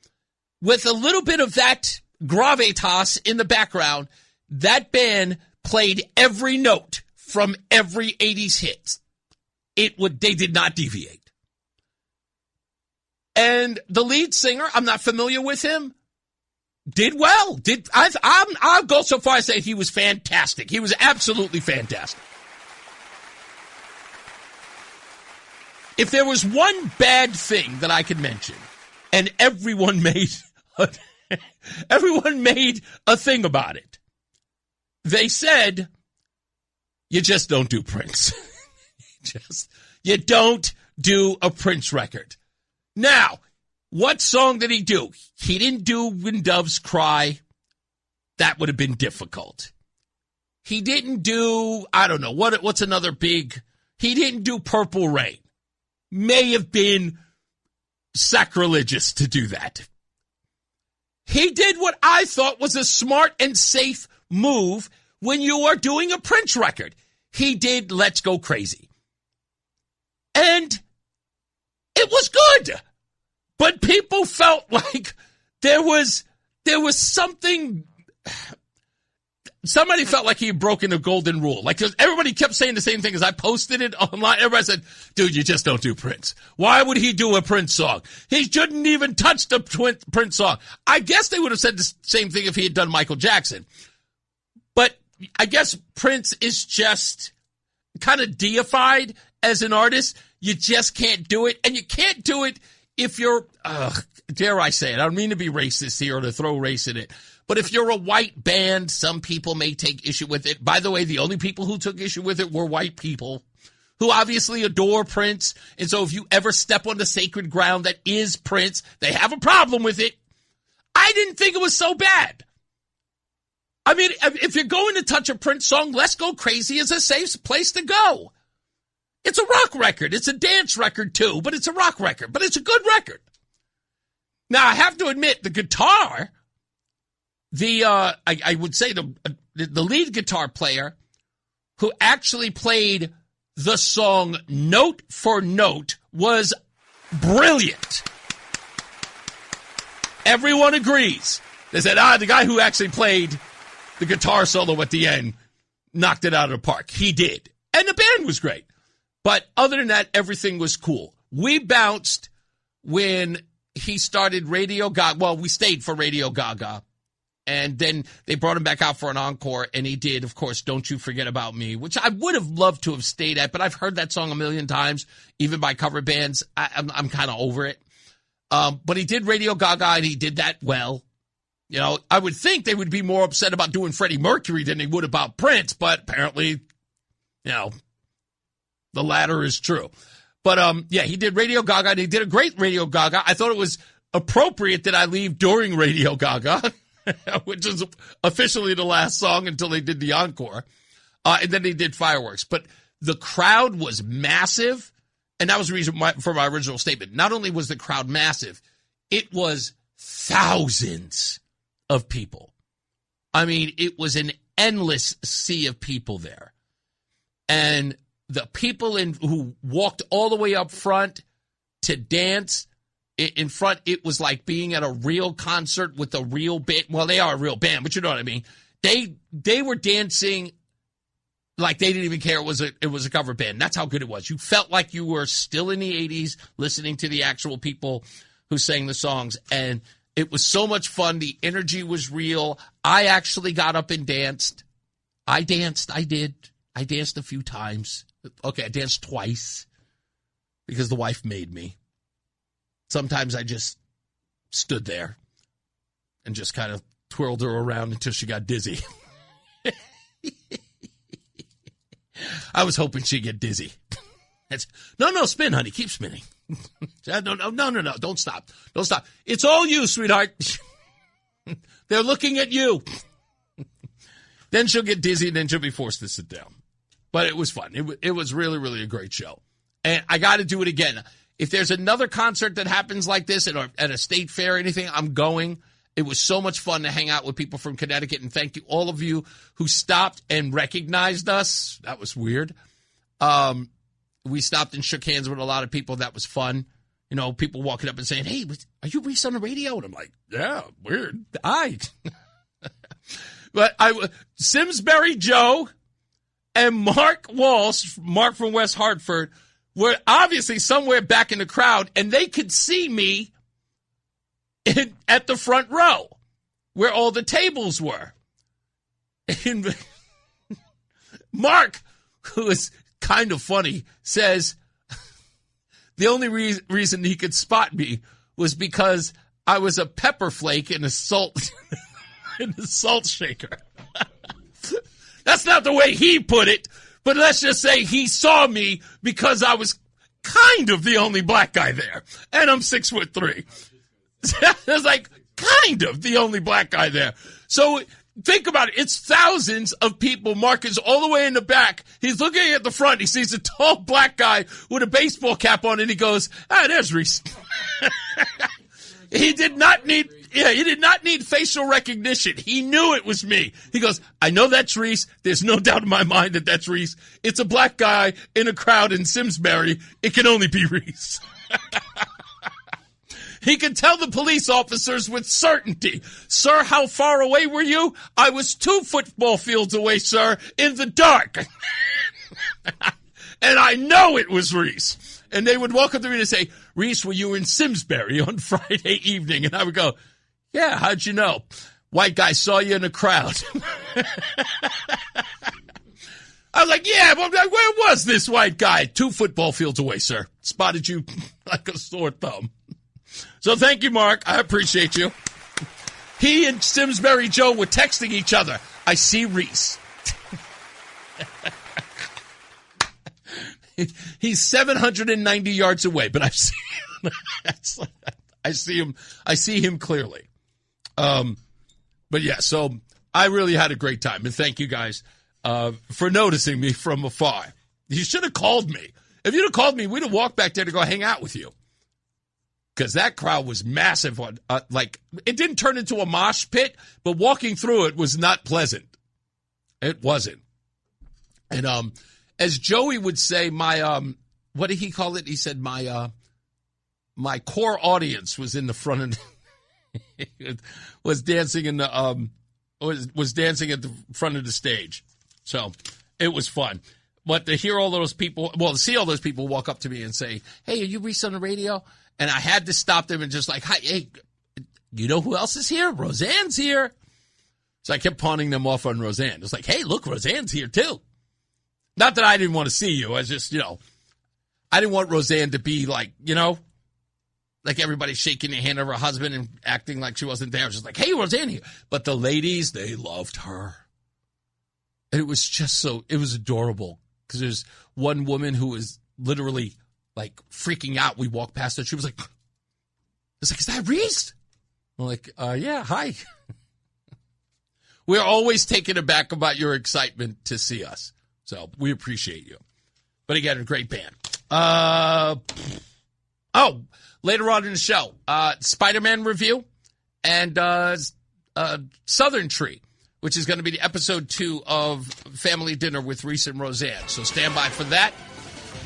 with a little bit of that gravitas in the background. That band played every note from every 80s hit. They did not deviate. And the lead singer, I'm not familiar with him, did well. I'll go so far as to say he was fantastic. He was absolutely fantastic. If there was one bad thing that I could mention, and everyone made a thing about it, they said, you just don't do Prince. You don't do a Prince record. Now, what song did he do? He didn't do When Doves Cry. That would have been difficult. He didn't do, I don't know, what's another big, he didn't do Purple Rain. May have been sacrilegious to do that. He did what I thought was a smart and safe move when you are doing a Prince record. He did Let's Go Crazy. And it was good. But people felt like there was something. Somebody felt like he had broken the golden rule. Like, everybody kept saying the same thing as I posted it online. Everybody said, dude, you just don't do Prince. Why would he do a Prince song? He shouldn't even touch the Prince song. I guess they would have said the same thing if he had done Michael Jackson. But I guess Prince is just kind of deified as an artist. You just can't do it. And you can't do it if you're, dare I say it, I don't mean to be racist here or to throw race in it. But if you're a white band, some people may take issue with it. By the way, the only people who took issue with it were white people who obviously adore Prince. And so if you ever step on the sacred ground that is Prince, they have a problem with it. I didn't think it was so bad. I mean, if you're going to touch a Prince song, Let's Go Crazy is a safe place to go. It's a rock record. It's a dance record too, but it's a rock record. But it's a good record. Now, I have to admit, the guitar... I would say the lead guitar player who actually played the song note for note was brilliant. Everyone agrees. They said, the guy who actually played the guitar solo at the end knocked it out of the park. He did. And the band was great. But other than that, everything was cool. We bounced when he started Radio Gaga. Well, we stayed for Radio Gaga. And then they brought him back out for an encore, and he did, of course, Don't You Forget About Me, which I would have loved to have stayed at, but I've heard that song a million times, even by cover bands. I'm kind of over it. But he did Radio Gaga, and he did that well. You know, I would think they would be more upset about doing Freddie Mercury than they would about Prince, but apparently, you know, the latter is true. But, yeah, he did Radio Gaga, and he did a great Radio Gaga. I thought it was appropriate that I leave during Radio Gaga. Which is officially the last song until they did the encore. And then they did Fireworks. But the crowd was massive. And that was the reason for my original statement. Not only was the crowd massive, it was thousands of people. I mean, it was an endless sea of people there. And the people who walked all the way up front to dance in front, it was like being at a real concert with a real band. Well, they are a real band, but you know what I mean. They were dancing like they didn't even care it was a cover band. That's how good it was. You felt like you were still in the 80s listening to the actual people who sang the songs. And it was so much fun. The energy was real. I actually got up and danced. I did. I danced a few times. Okay, I danced twice because the wife made me. Sometimes I just stood there and just kind of twirled her around until she got dizzy. I was hoping she'd get dizzy. No, spin, honey. Keep spinning. No, don't stop. Don't stop. It's all you, sweetheart. They're looking at you. Then she'll get dizzy, and then she'll be forced to sit down. But it was fun. It was really, really a great show. And I got to do it again. If there's another concert that happens like this at a state fair or anything, I'm going. It was so much fun to hang out with people from Connecticut, and thank you, all of you who stopped and recognized us. That was weird. We stopped and shook hands with a lot of people. That was fun. You know, people walking up and saying, hey, are you Reese on the radio? And I'm like, yeah, weird. But Simsbury Joe and Mark Walsh, Mark from West Hartford, were obviously somewhere back in the crowd, and they could see me at the front row where all the tables were. And Mark, who is kind of funny, says the only reason he could spot me was because I was a pepper flake in a salt shaker. That's not the way he put it. But let's just say he saw me because I was kind of the only black guy there. And I'm 6'3". I was like, kind of the only black guy there. So think about it. It's thousands of people. Mark is all the way in the back. He's looking at the front. He sees a tall black guy with a baseball cap on, and he goes, there's Reese. He did not need facial recognition. He knew it was me. He goes, I know that's Reese. There's no doubt in my mind that that's Reese. It's a black guy in a crowd in Simsbury. It can only be Reese. He could tell the police officers with certainty, sir, how far away were you? I was 2 football fields away, sir, in the dark. And I know it was Reese. And they would walk up to me and say, Reese, were you in Simsbury on Friday evening? And I would go, yeah, how'd you know? White guy saw you in a crowd. I was like, yeah, but where was this white guy? 2 football fields away, sir. Spotted you like a sore thumb. So thank you, Mark. I appreciate you. He and Simsbury Joe were texting each other. I see Reese. He's 790 yards away, but I see him clearly. But yeah, so I really had a great time, and thank you guys for noticing me from afar. You should have called me. If you'd have called me, we'd have walked back there to go hang out with you. Because that crowd was massive. It didn't turn into a mosh pit, but walking through it was not pleasant. It wasn't. And as Joey would say, my what did he call it? He said my core audience was in the front and was dancing in the was dancing at the front of the stage. So it was fun. But to hear all those people, to see all those people walk up to me and say, "Hey, are you Reese on the radio?" And I had to stop them and just like, "Hi, hey, you know who else is here? Roseanne's here." So I kept pawning them off on Roseanne. It's like, "Hey, look, Roseanne's here too." Not that I didn't want to see you. I just, I didn't want Roseanne to be like, like everybody shaking their hand over her husband and acting like she wasn't there. I was just like, "Hey, Roseanne here." But the ladies, they loved her. And it was just it was adorable. Because there's one woman who was literally like freaking out. We walked past her. She was like, "Is that Reese?" I'm like, yeah, hi. We're always taken aback about your excitement to see us. So we appreciate you. But again, a great band. Later on in the show, Spider-Man review and Southern Tree, which is going to be the episode 2 of Family Dinner with Reese and Roseanne. So stand by for that.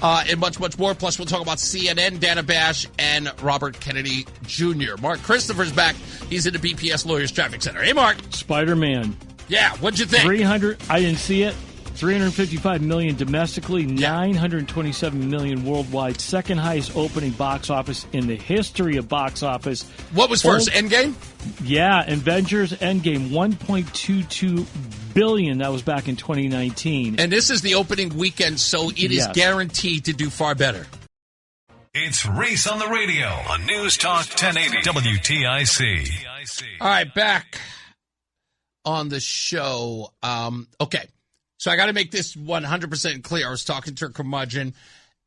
And much, much more. Plus, we'll talk about CNN, Dana Bash, and Robert Kennedy Jr. Mark Christopher's back. He's in the BPS Lawyers Traffic Center. Hey, Mark. Spider-Man. Yeah, what'd you think? 300. I didn't see it. 355 million domestically, 927 million worldwide. Second highest opening box office in the history of box office. What was first, Endgame? Yeah, Avengers Endgame, 1.22 billion. That was back in 2019. And this is the opening weekend, so it is guaranteed to do far better. It's Reese on the radio on News Talk 1080 WTIC. All right, back on the show. Okay. So I got to make this 100% clear. I was talking to Curmudgeon,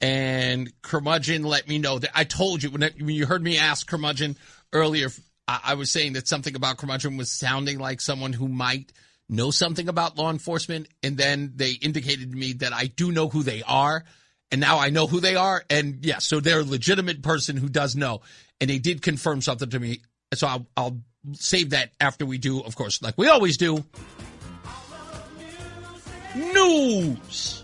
and Curmudgeon let me know that I told you when you heard me ask Curmudgeon earlier, I was saying that something about Curmudgeon was sounding like someone who might know something about law enforcement, and then they indicated to me that I do know who they are, and now I know who they are, and yeah, so they're a legitimate person who does know, and they did confirm something to me, so I'll save that after we do, of course, like we always do. News.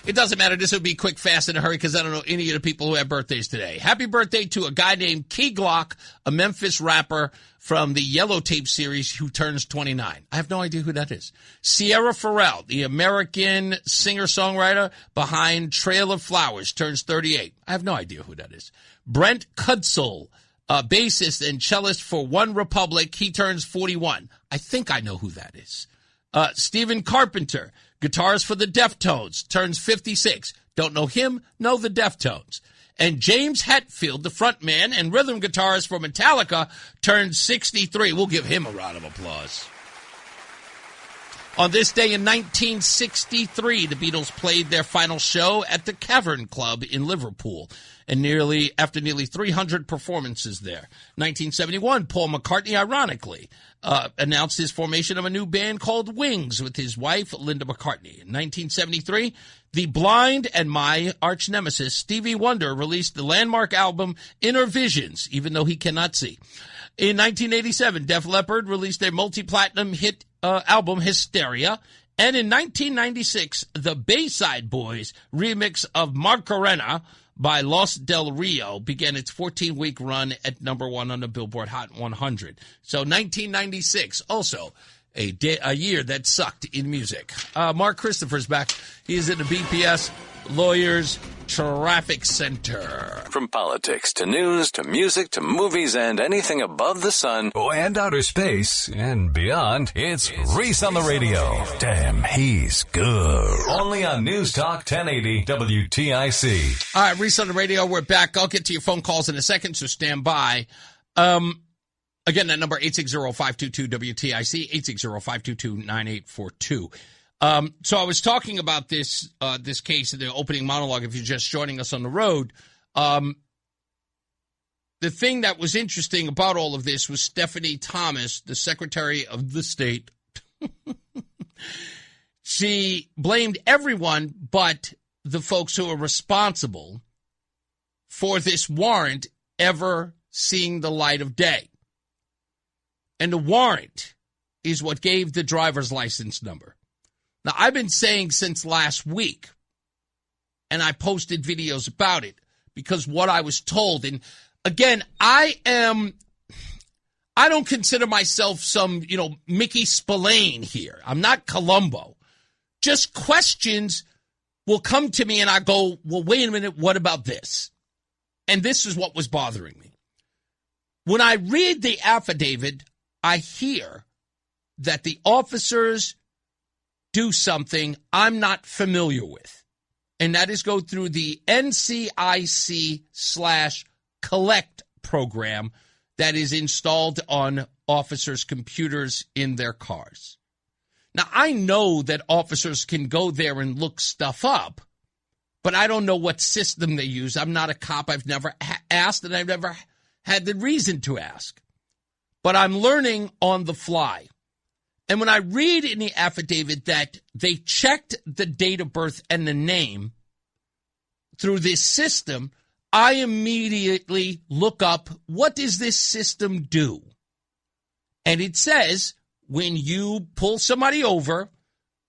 It doesn't matter. This will be quick, fast, in a hurry because I don't know any of the people who have birthdays today. Happy birthday to a guy named Key Glock, a Memphis rapper from the Yellow Tape series who turns 29. I have no idea who that is. Sierra Farrell, the American singer-songwriter behind Trail of Flowers, turns 38. I have no idea who that is. Brent Kudsel, bassist and cellist for One Republic, he turns 41. I think I know who that is. Stephen Carpenter, guitarist for the Deftones, turns 56. Don't know him, know the Deftones. And James Hetfield, the frontman and rhythm guitarist for Metallica, turns 63. We'll give him a round of applause. On this day in 1963, the Beatles played their final show at the Cavern Club in Liverpool, and after nearly 300 performances there. 1971, Paul McCartney, ironically, announced his formation of a new band called Wings with his wife, Linda McCartney. In 1973, the blind and my arch nemesis, Stevie Wonder, released the landmark album Inner Visions, even though he cannot see. In 1987, Def Leppard released their multi-platinum hit album Hysteria. And in 1996, the Bayside Boys remix of Macarena by Los Del Rio began its 14-week run at number 1 on the Billboard Hot 100. So 1996, also a year that sucked in music. Mark Christopher's back. He is at the BPS Lawyers Traffic Center. From politics to news to music to movies and anything above the sun and outer space and beyond, it's Reese on the radio. Damn, he's good. Only on NewsTalk 1080 WTIC. All right, Reese on the radio. We're back. I'll get to your phone calls in a second, so stand by. Again, that number 860-522-WTIC, 860-522-9842. So I was talking about this case in the opening monologue, if you're just joining us on the road. The thing that was interesting about all of this was Stephanie Thomas, the Secretary of the State. She blamed everyone but the folks who are responsible for this warrant ever seeing the light of day. And the warrant is what gave the driver's license number. Now, I've been saying since last week, and I posted videos about it, because what I was told, and again, I don't consider myself some, Mickey Spillane here. I'm not Columbo. Just questions will come to me and I go, well, wait a minute, what about this? And this is what was bothering me. When I read the affidavit, I hear that the officers do something I'm not familiar with, and that is go through the NCIC/collect program that is installed on officers' computers in their cars. Now, I know that officers can go there and look stuff up, but I don't know what system they use. I'm not a cop. I've never asked, and I've never had the reason to ask. But I'm learning on the fly. And when I read in the affidavit that they checked the date of birth and the name through this system, I immediately look up, what does this system do? And it says when you pull somebody over,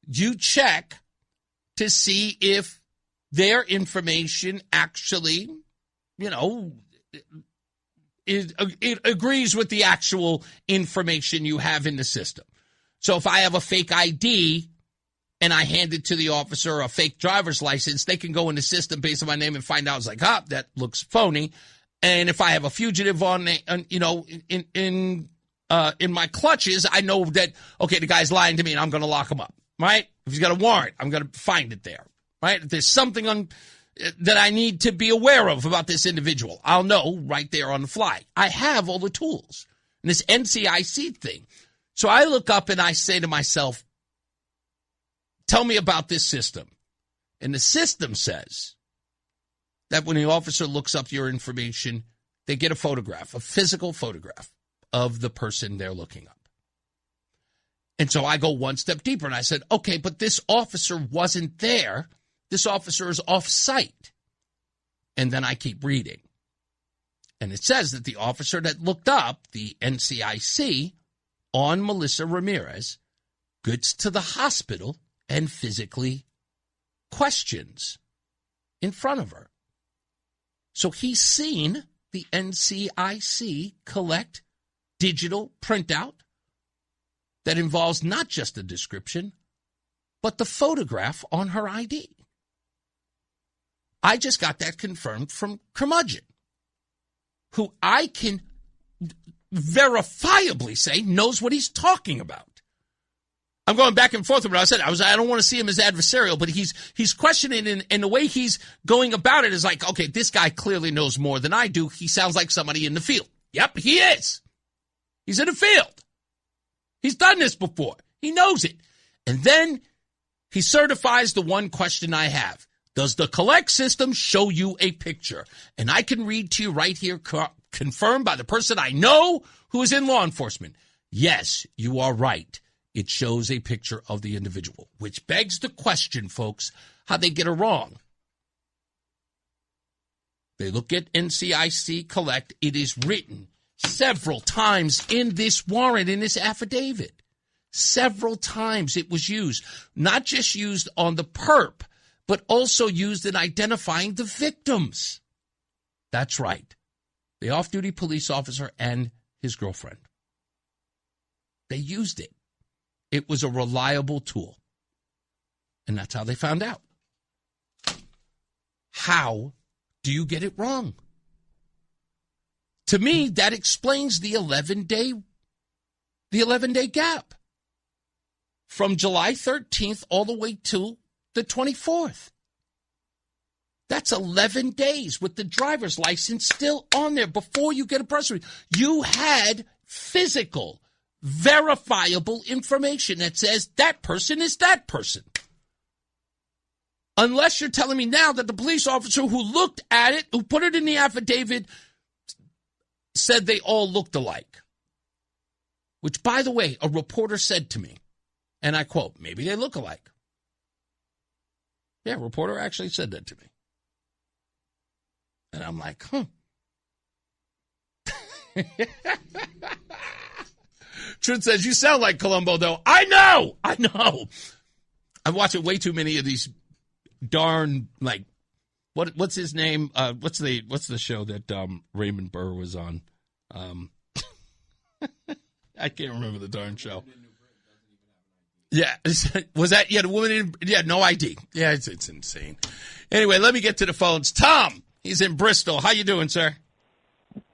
you check to see if their information actually, it agrees with the actual information you have in the system. So if I have a fake ID and I hand it to the officer, a fake driver's license, they can go in the system based on my name and find out, it's like, that looks phony. And if I have a fugitive on in my clutches, I know that, okay, the guy's lying to me and I'm going to lock him up, right? If he's got a warrant, I'm going to find it there, right? If there's something that I need to be aware of about this individual, I'll know right there on the fly. I have all the tools. And this NCIC thing. So I look up and I say to myself, tell me about this system. And the system says that when the officer looks up your information, they get a photograph, a physical photograph of the person they're looking up. And so I go one step deeper and I said, okay, but this officer wasn't there. This officer is off-site. And then I keep reading. And it says that the officer that looked up the NCIC on Melissa Ramirez gets to the hospital and physically questions in front of her. So he's seen the NCIC collect digital printout that involves not just a description, but the photograph on her ID. I just got that confirmed from Curmudgeon, who I can verifiably say knows what he's talking about. I'm going back and forth with what I said. I don't want to see him as adversarial, but he's questioning, and the way he's going about it is like, okay, this guy clearly knows more than I do. He sounds like somebody in the field. Yep, he is. He's in the field. He's done this before. He knows it. And then he certifies the one question I have. Does the collect system show you a picture? And I can read to you right here, confirmed by the person I know who is in law enforcement. Yes, you are right. It shows a picture of the individual, which begs the question, folks, how they get it wrong. They look at NCIC collect. It is written several times in this warrant, in this affidavit. Several times it was used, not just used on the perp, but also used in identifying the victims. That's right. The off-duty police officer and his girlfriend. They used it. It was a reliable tool. And that's how they found out. How do you get it wrong? To me, that explains the 11-day gap. From July 13th all the way to the 24th. That's 11 days with the driver's license still on there before you get a press release. You had physical, verifiable information that says that person is that person. Unless you're telling me now that the police officer who looked at it, who put it in the affidavit, said they all looked alike. Which, by the way, a reporter said to me, and I quote, maybe they look alike. Yeah, a reporter actually said that to me. And I'm like, Truth says, you sound like Columbo, though. I know. I'm watching way too many of these darn, like, what's his name? What's the show that Raymond Burr was on? I can't remember the darn show. Yeah, was that, the woman in, no ID. Yeah, it's insane. Anyway, let me get to the phones. Tom, he's in Bristol. How you doing, sir?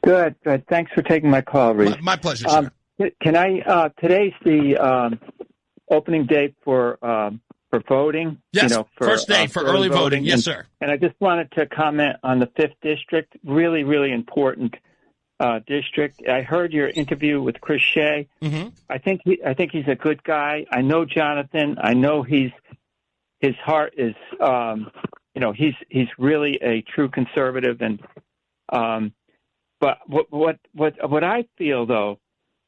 Good. Thanks for taking my call, Reese. My pleasure, sir. Can I, today's the opening date for voting. Yes, first day for early voting. Yes, sir. And I just wanted to comment on the 5th District, really, really important district. I heard your interview with Chris Shea. Mm-hmm. I think he's a good guy. I know Jonathan. I know his heart is, he's really a true conservative. And but what I feel though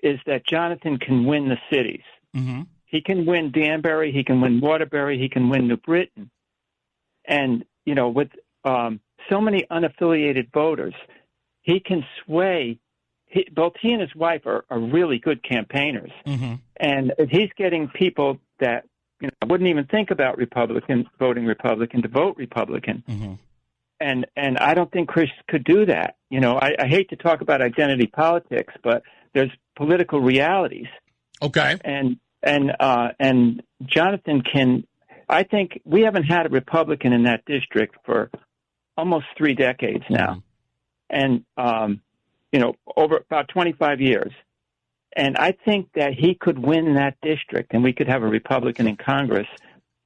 is that Jonathan can win the cities. Mm-hmm. He can win Danbury. He can win Waterbury. He can win New Britain. And with so many unaffiliated voters, he can sway. Both he and his wife are really good campaigners. Mm-hmm. And he's getting people that wouldn't even think about voting Republican to vote Republican. Mm-hmm. And I don't think Chris could do that. I hate to talk about identity politics, but there's political realities. Okay. And Jonathan can. I think we haven't had a Republican in that district for almost 3 decades now. And, over about 25 years. And I think that he could win that district and we could have a Republican in Congress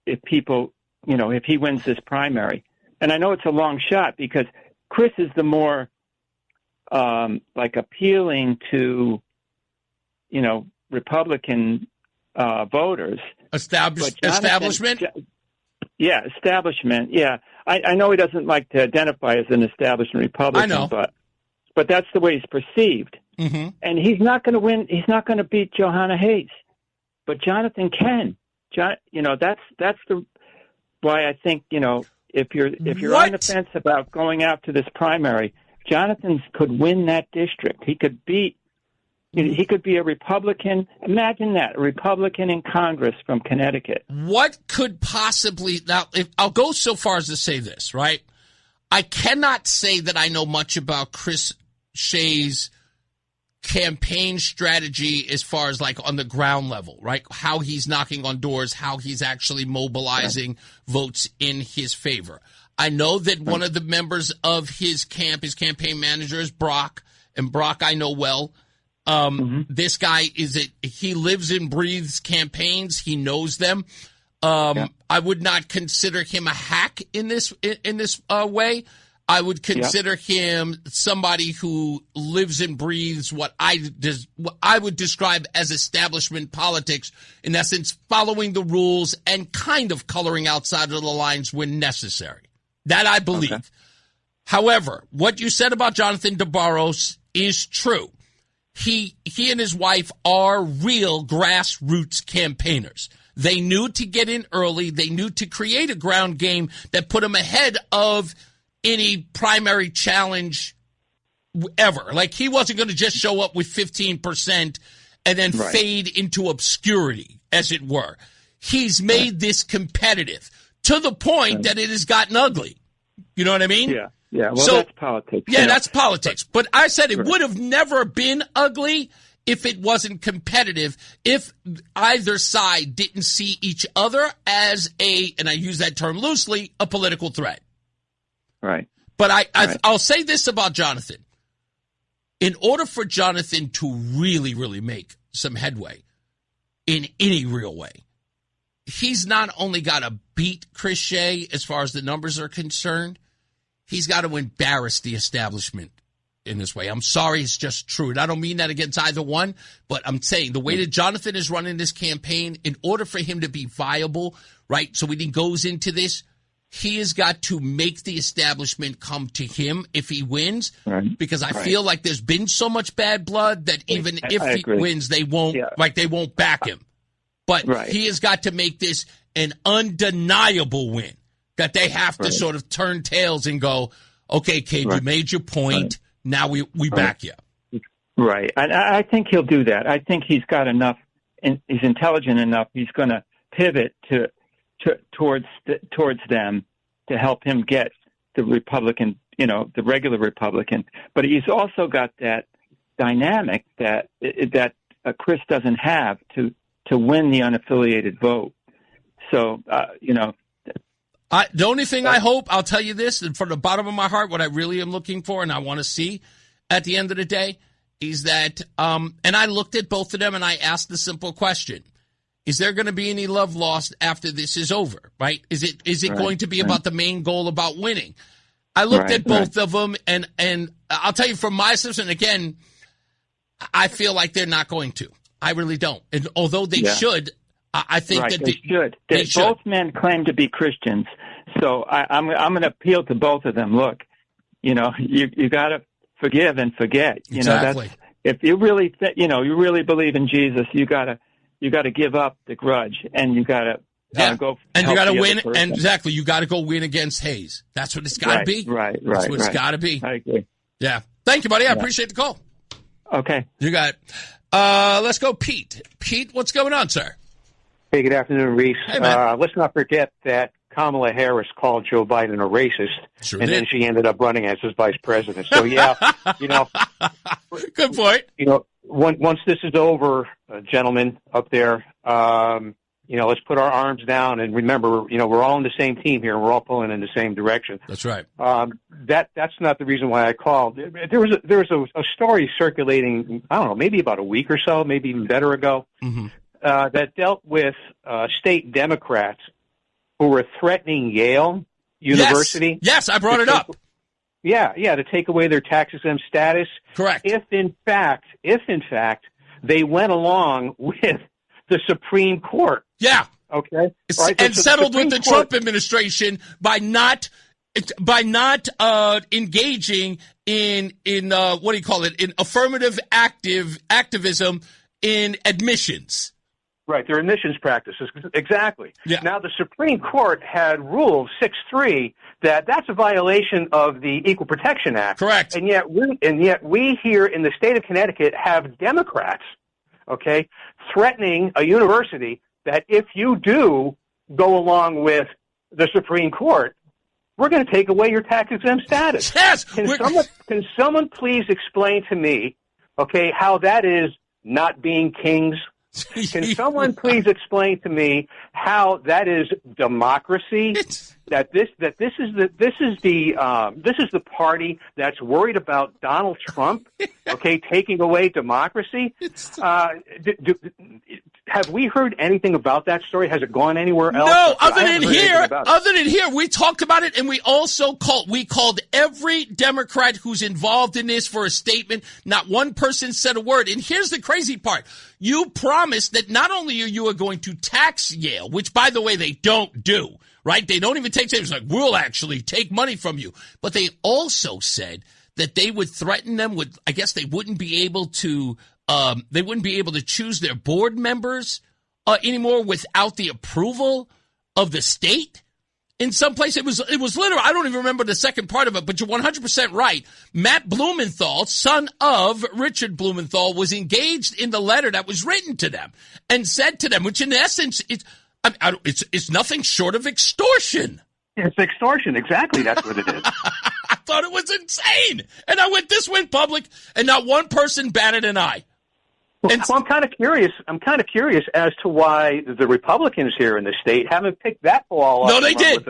if if he wins this primary. And I know it's a long shot because Chris is the more, appealing to, Republican voters. Establishment? Yeah, establishment. Yeah. I know he doesn't like to identify as an establishment Republican, I know. but that's the way he's perceived. Mm-hmm. And he's not going to win. He's not going to beat Johanna Hayes, but Jonathan can. That's why I think if you're on the fence about going out to this primary, Jonathan could win that district. He could beat. He could be a Republican. Imagine that, a Republican in Congress from Connecticut. What could possibly now? I'll go so far as to say this, right? I cannot say that I know much about Chris Shea's campaign strategy as far as like on the ground level, right? How he's knocking on doors, how he's actually mobilizing votes in his favor. I know that one of the members of his camp, his campaign manager, is Brock, and Brock I know well. This guy he lives and breathes campaigns. He knows them. I would not consider him a hack in this way. I would consider him somebody who lives and breathes what I would describe as establishment politics, in essence, following the rules and kind of coloring outside of the lines when necessary. That I believe. Okay. However, what you said about Jonathan DeBarros is true. He and his wife are real grassroots campaigners. They knew to get in early. They knew to create a ground game that put them ahead of any primary challenge ever. Like, he wasn't going to just show up with 15% and then fade into obscurity, as it were. He's made this competitive to the point that it has gotten ugly. You know what I mean? Yeah. Yeah. Well, that's politics. Yeah, that's politics. But I said it would have never been ugly if it wasn't competitive, if either side didn't see each other as and I use that term loosely, a political threat. Right. But I'll say this about Jonathan. In order for Jonathan to really, really make some headway in any real way, he's not only got to beat Chris Shea as far as the numbers are concerned, he's got to embarrass the establishment in this way. I'm sorry, it's just true. And I don't mean that against either one, but I'm saying the way that Jonathan is running this campaign, in order for him to be viable, right, so when he goes into this, he has got to make the establishment come to him if he wins, because I feel like there's been so much bad blood that even if he wins, they won't they won't back him. But he has got to make this an undeniable win, that they have to sort of turn tails and go, okay, Cade, you made your point. Now we back you. Right. I think he'll do that. I think he's got enough, and he's intelligent enough. He's going to pivot towards them to help him get the Republican, the regular Republican. But he's also got that dynamic that Chris doesn't have to win the unaffiliated vote. So, the only thing I hope, I'll tell you this, and from the bottom of my heart, what I really am looking for and I want to see at the end of the day is that, and I looked at both of them and I asked the simple question, is there going to be any love lost after this is over, right? Is it going to be about the main goal, about winning? I looked at both of them, and I'll tell you from my assessment, again, I feel like they're not going to. I really don't. And although they should, I think that they should. Both men claim to be Christians, so I'm going to appeal to both of them. Look, you got to forgive and forget. Exactly. If you really you really believe in Jesus, you got to give up the grudge, and you got to go. And you got to win. And exactly, you got to go win against Hayes. That's what it's got to be. Right. That's what it's got to be. I agree. Yeah. Thank you, buddy. I appreciate the call. Okay. You got it. Let's go, Pete. Pete, what's going on, sir? Hey, good afternoon, Reese. Hey, man. Let's not forget that Kamala Harris called Joe Biden a racist, then she ended up running as his vice president. So, good point. Once this is over, gentlemen up there, let's put our arms down and remember, we're all on the same team here and we're all pulling in the same direction. That's right. That's not the reason why I called. There was a story circulating, I don't know, maybe about a week or so, maybe even better ago, that dealt with state Democrats who were threatening Yale University. Yes, I brought it up. To take away their tax-exempt status. Correct. If in fact, they went along with the Supreme Court. Yeah. Okay. And settled with the Trump administration by not engaging in what do you call it? In affirmative activism in admissions. Right, their admissions practices, exactly. Yeah. Now, the Supreme Court had ruled 6-3 that's a violation of the Equal Protection Act. Correct. And yet we here in the state of Connecticut have Democrats, threatening a university that if you do go along with the Supreme Court, we're going to take away your tax-exempt status. Yes. Can someone please explain to me, how that is not being kings? Can someone please explain to me how that is democracy? That this is the party that's worried about Donald Trump, taking away democracy. have we heard anything about that story? Has it gone anywhere else? No, other than here, we talked about it, and we also called every Democrat who's involved in this for a statement. Not one person said a word. And here's the crazy part. You promised that not only are you going to tax Yale, which, by the way, they don't do, right? They don't even take savings. Like, we'll actually take money from you. But they also said that they would threaten them with, I guess they wouldn't be able to choose their board members anymore without the approval of the state. In some place, it was literal. I don't even remember the second part of it, but you're 100% right. Matt Blumenthal, son of Richard Blumenthal, was engaged in the letter that was written to them and said to them, which in essence, it's nothing short of extortion. It's extortion. Exactly. That's what it is. I thought it was insane. And this went public, and not one person batted an eye. Well, I'm kind of curious. I'm kind of curious as to why the Republicans here in the state haven't picked that ball up. No, they did.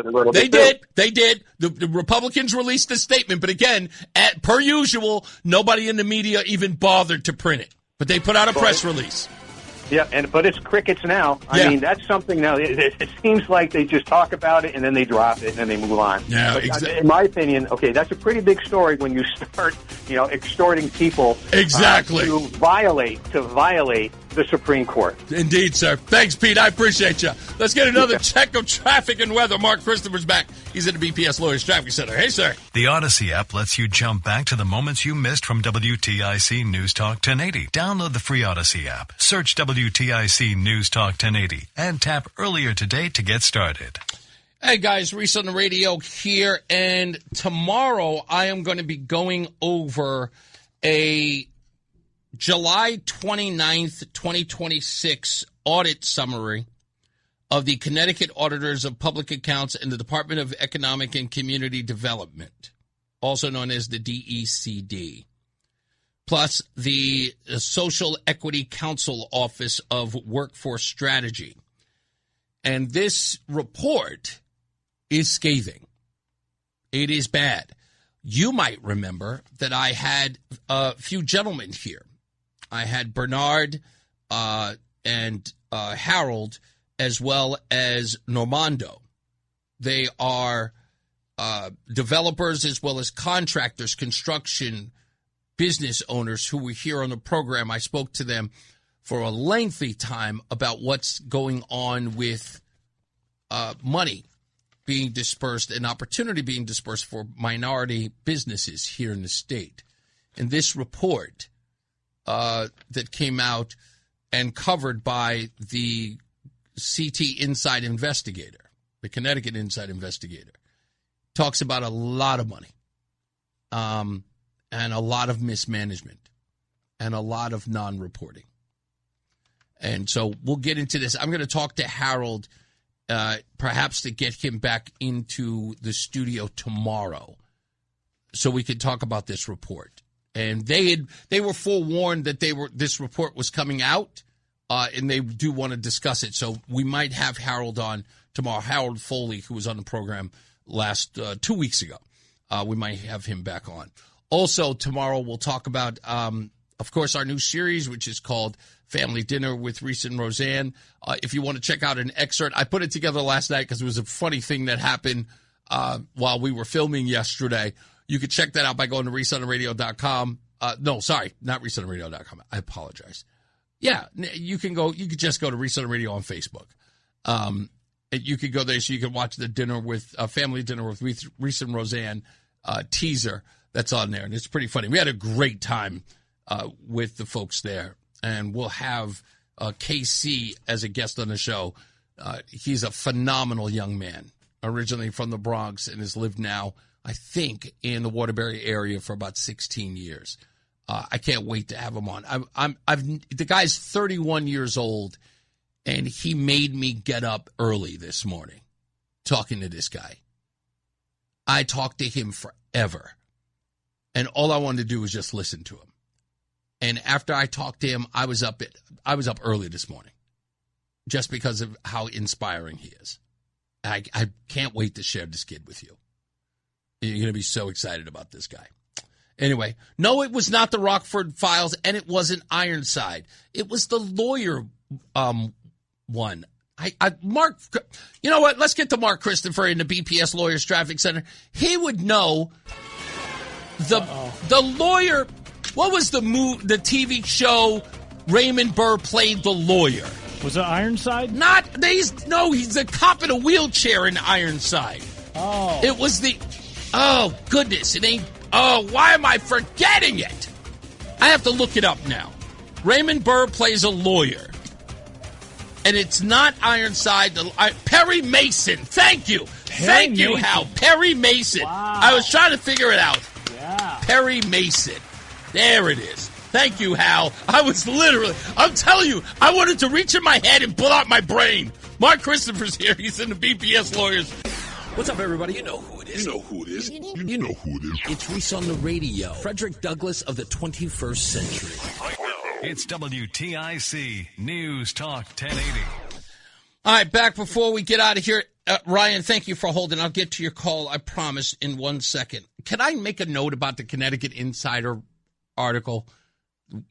They did. The Republicans released a statement, but again, per usual, nobody in the media even bothered to print it. But they put out a press release. Yeah, but it's crickets now. I mean, that's something now. It seems like they just talk about it and then they drop it and then they move on. Yeah, exactly. In my opinion, okay, that's a pretty big story when you start, extorting people. Exactly. To violate the Supreme Court. Indeed, sir. Thanks, Pete. I appreciate you. Let's get another check of traffic and weather. Mark Christopher's back. He's at the BPS Lawyers Traffic Center. Hey, sir. The Odyssey app lets you jump back to the moments you missed from WTIC News Talk 1080. Download the free Odyssey app. Search WTIC News Talk 1080 and tap earlier today to get started. Hey, guys. Reese on the radio here. And tomorrow I am going to be going over a July 29th, 2026 audit summary of the Connecticut Auditors of Public Accounts and the Department of Economic and Community Development, also known as the DECD, plus the Social Equity Council Office of Workforce Strategy. And this report is scathing. It is bad. You might remember that I had a few gentlemen here. I had Bernard and Harold, as well as Normando. They are developers as well as contractors, construction business owners who were here on the program. I spoke to them for a lengthy time about what's going on with money being dispersed and opportunity being dispersed for minority businesses here in the state. And this report that came out and covered by the CT Inside Investigator, the Connecticut Inside Investigator, talks about a lot of money and a lot of mismanagement and a lot of non-reporting. And so we'll get into this. I'm going to talk to Harold, perhaps to get him back into the studio tomorrow so we can talk about this report. And they were forewarned that this report was coming out, and they do want to discuss it. So we might have Harold on tomorrow. Harold Foley, who was on the program last 2 weeks ago, we might have him back on. Also, tomorrow we'll talk about, of course, our new series, which is called Family Dinner with Reese and Roseanne. If you want to check out an excerpt, I put it together last night because it was a funny thing that happened while we were filming yesterday. You can check that out by going to ReeseOnTheRadio.com. No, sorry, not ReeseOnTheRadio.com. I apologize. Yeah, you can just go to Reese on the Radio on Facebook. You could go there so you can watch the dinner with Family Dinner with Reese and Roseanne teaser that's on there, and it's pretty funny. We had a great time with the folks there, and we'll have KC as a guest on the show. He's a phenomenal young man, originally from the Bronx, and has lived now, I think, in the Waterbury area for about 16 years. I can't wait to have him on. The guy's 31 years old, and he made me get up early this morning talking to this guy. I talked to him forever, and all I wanted to do was just listen to him. And after I talked to him, I was up early this morning, just because of how inspiring he is. I can't wait to share this kid with you. You're going to be so excited about this guy. Anyway, no, it was not the Rockford Files, and it wasn't Ironside. It was the lawyer one. Mark, you know what? Let's get to Mark Christopher in the BPS Lawyers Traffic Center. He would know the lawyer. What was the TV show Raymond Burr played the lawyer? Was it Ironside? He's a cop in a wheelchair in Ironside. Oh. It was oh, goodness. It ain't, why am I forgetting it? I have to look it up now. Raymond Burr plays a lawyer. And it's not Ironside. Perry Mason. Thank you. Thank you, Hal. Perry Mason. Wow. I was trying to figure it out. Yeah. Perry Mason. There it is. Thank you, Hal. I'm telling you, I wanted to reach in my head and pull out my brain. Mark Christopher's here. He's in the BPS Lawyers. What's up, everybody? You know who it is. You know who it is. You know who it is. It's Reese on the radio. Frederick Douglass of the 21st century. It's WTIC News Talk 1080. All right, back before we get out of here. Ryan, thank you for holding. I'll get to your call, I promise, in 1 second. Can I make a note about the Connecticut Insider article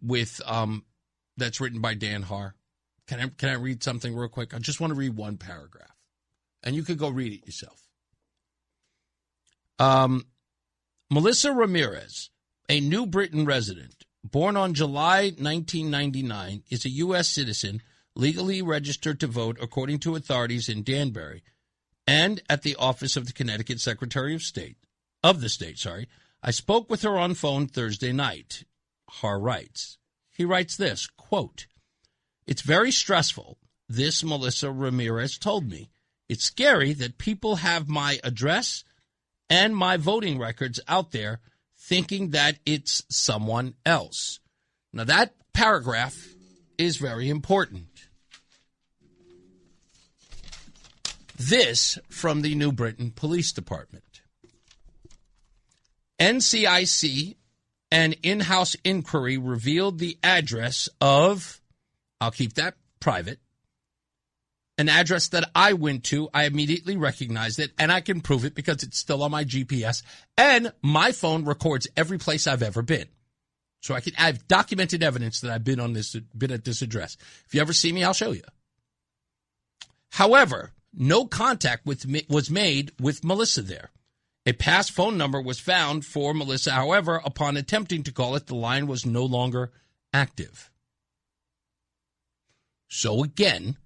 with that's written by Dan Haar? Can I read something real quick? I just want to read one paragraph, and you could go read it yourself. Melissa Ramirez, a New Britain resident, born on July 1999, is a U.S. citizen, legally registered to vote according to authorities in Danbury and at the office of the Connecticut Secretary of State. I spoke with her on phone Thursday night, Haar writes. He writes this, quote, "It's very stressful. This Melissa Ramirez told me. It's scary that people have my address and my voting records out there thinking that it's someone else." Now, that paragraph is very important. This from the New Britain Police Department. NCIC, an in-house inquiry revealed the address of, I'll keep that private, an address that I went to. I immediately recognized it, and I can prove it because it's still on my GPS, and my phone records every place I've ever been. So I've documented evidence that I've been at this address. If you ever see me, I'll show you. However, no contact was made with Melissa there. A past phone number was found for Melissa. However, upon attempting to call it, the line was no longer active. So again,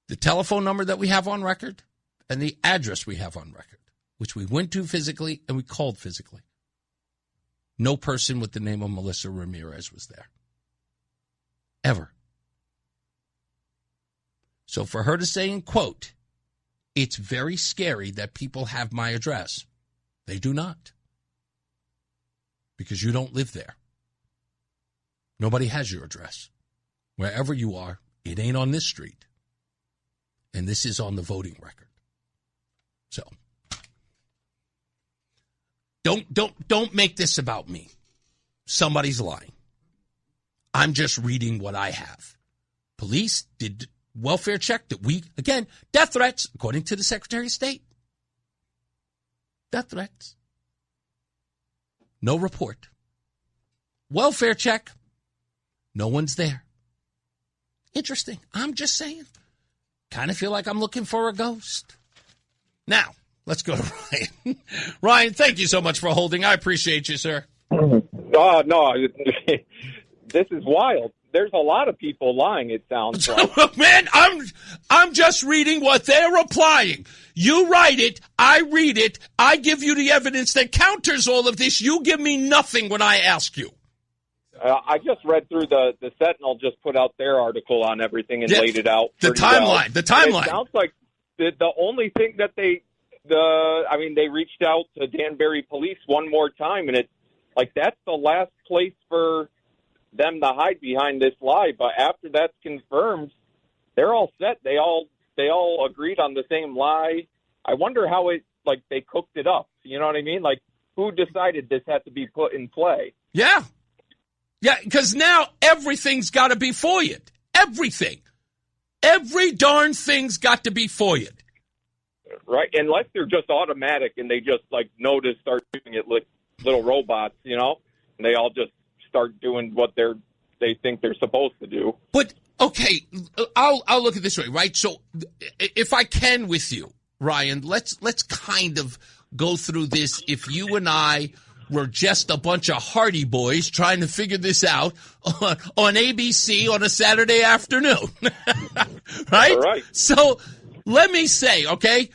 the telephone number that we have on record and the address we have on record, which we went to physically and we called physically. No person with the name of Melissa Ramirez was there. Ever. So for her to say in quote, "It's very scary that people have my address," they do not. Because you don't live there. Nobody has your address. Wherever you are, it ain't on this street. And this is on the voting record. So don't make this about me. Somebody's lying. I'm just reading what I have. Police did welfare check that again, death threats, according to the Secretary of State. Death threats. No report. Welfare check. No one's there. Interesting. I'm just saying. Kind of feel like I'm looking for a ghost. Now, let's go to Ryan. Ryan, thank you so much for holding. I appreciate you, sir. No, this is wild. There's a lot of people lying, it sounds like. Man, I'm just reading what they're applying. You write it, I read it, I give you the evidence that counters all of this. You give me nothing when I ask you. I just read through the Sentinel just put out their article on everything and laid it out. The timeline. The timeline. It sounds like the only thing that they reached out to Danbury Police one more time, and it's like that's the last place for them to hide behind this lie. But after that's confirmed, they're all set. They all agreed on the same lie. I wonder how they cooked it up. You know what I mean? Like, who decided this had to be put in play? Yeah. Yeah, because now everything's got to be FOIA'd. Everything. Every darn thing's got to be FOIA'd. Right, unless they're just automatic and they just, know to start doing it like little robots, and they all just start doing what they think they're supposed to do. But Okay, I'll look at it this way, right? So if I can with you, Ryan, let's kind of go through this. If you and I were just a bunch of Hardy Boys trying to figure this out on ABC on a Saturday afternoon, right? All right. So let me say, okay,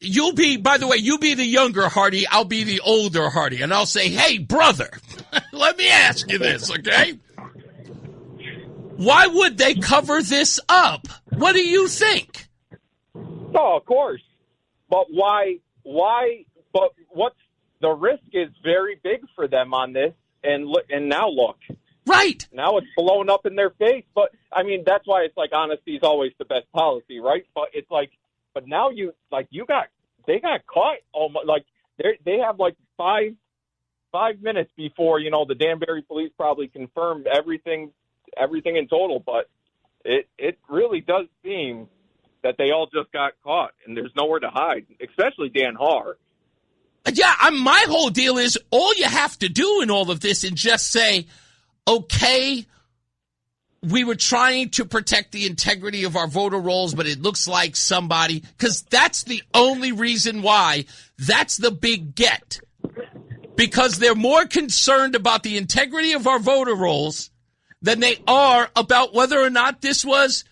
by the way, you be the younger Hardy, I'll be the older Hardy, and I'll say, hey, brother, let me ask you this, okay? Why would they cover this up? What do you think? Oh, of course. But why, but what's the risk is very big for them on this, and now look. Right. Now it's blown up in their face, but, I mean, that's why it's like honesty is always the best policy, right? But it's like, but now they got caught almost, like, they have like five minutes before, the Danbury police probably confirmed everything in total, but it really does seem that they all just got caught, and there's nowhere to hide, especially Dan Haar. Yeah, my whole deal is all you have to do in all of this is just say, okay, we were trying to protect the integrity of our voter rolls, but it looks like somebody, because that's the only reason why, that's the big get. Because they're more concerned about the integrity of our voter rolls than they are about whether or not this was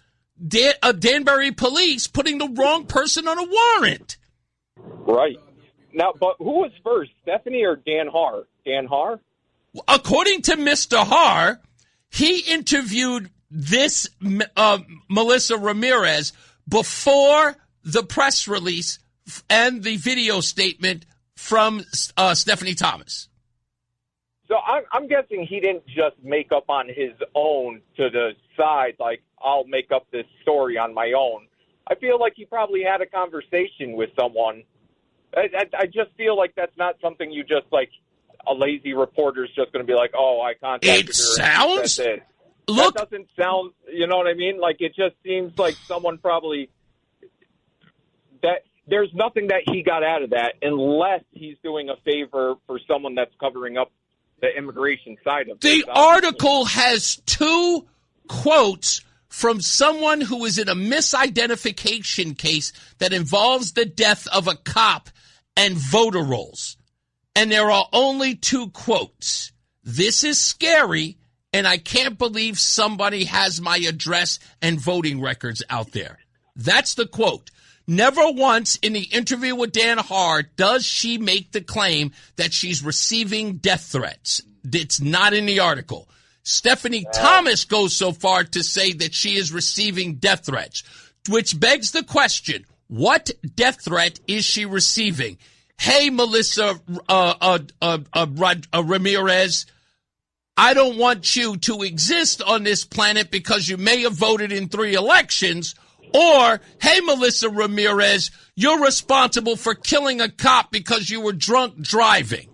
Danbury police putting the wrong person on a warrant. Right. Now, but who was first, Stephanie or Dan Haar? Dan Haar? According to Mr. Haar, he interviewed this Melissa Ramirez before the press release and the video statement from Stephanie Thomas. So I'm guessing he didn't just make up on his own to the side, like, I'll make up this story on my own. I feel like he probably had a conversation with someone. I just feel like that's not something you just, like, a lazy reporter's just going to be like, oh, I contacted her. It sounds... Look, that doesn't sound, you know what I mean? Like, it just seems like someone probably... that there's nothing that he got out of that unless he's doing a favor for someone that's covering up the immigration side of it. The article has 2 quotes from someone who is in a misidentification case that involves the death of a cop and voter rolls. And there are only 2 quotes. This is scary, and I can't believe somebody has my address and voting records out there. That's the quote. Never once in the interview with Dan Haar does she make the claim that she's receiving death threats. It's not in the article. Stephanie Thomas goes so far to say that she is receiving death threats, which begs the question, what death threat is she receiving? Hey, Melissa Ramirez, I don't want you to exist on this planet because you may have voted in 3 elections. Or, hey, Melissa Ramirez, you're responsible for killing a cop because you were drunk driving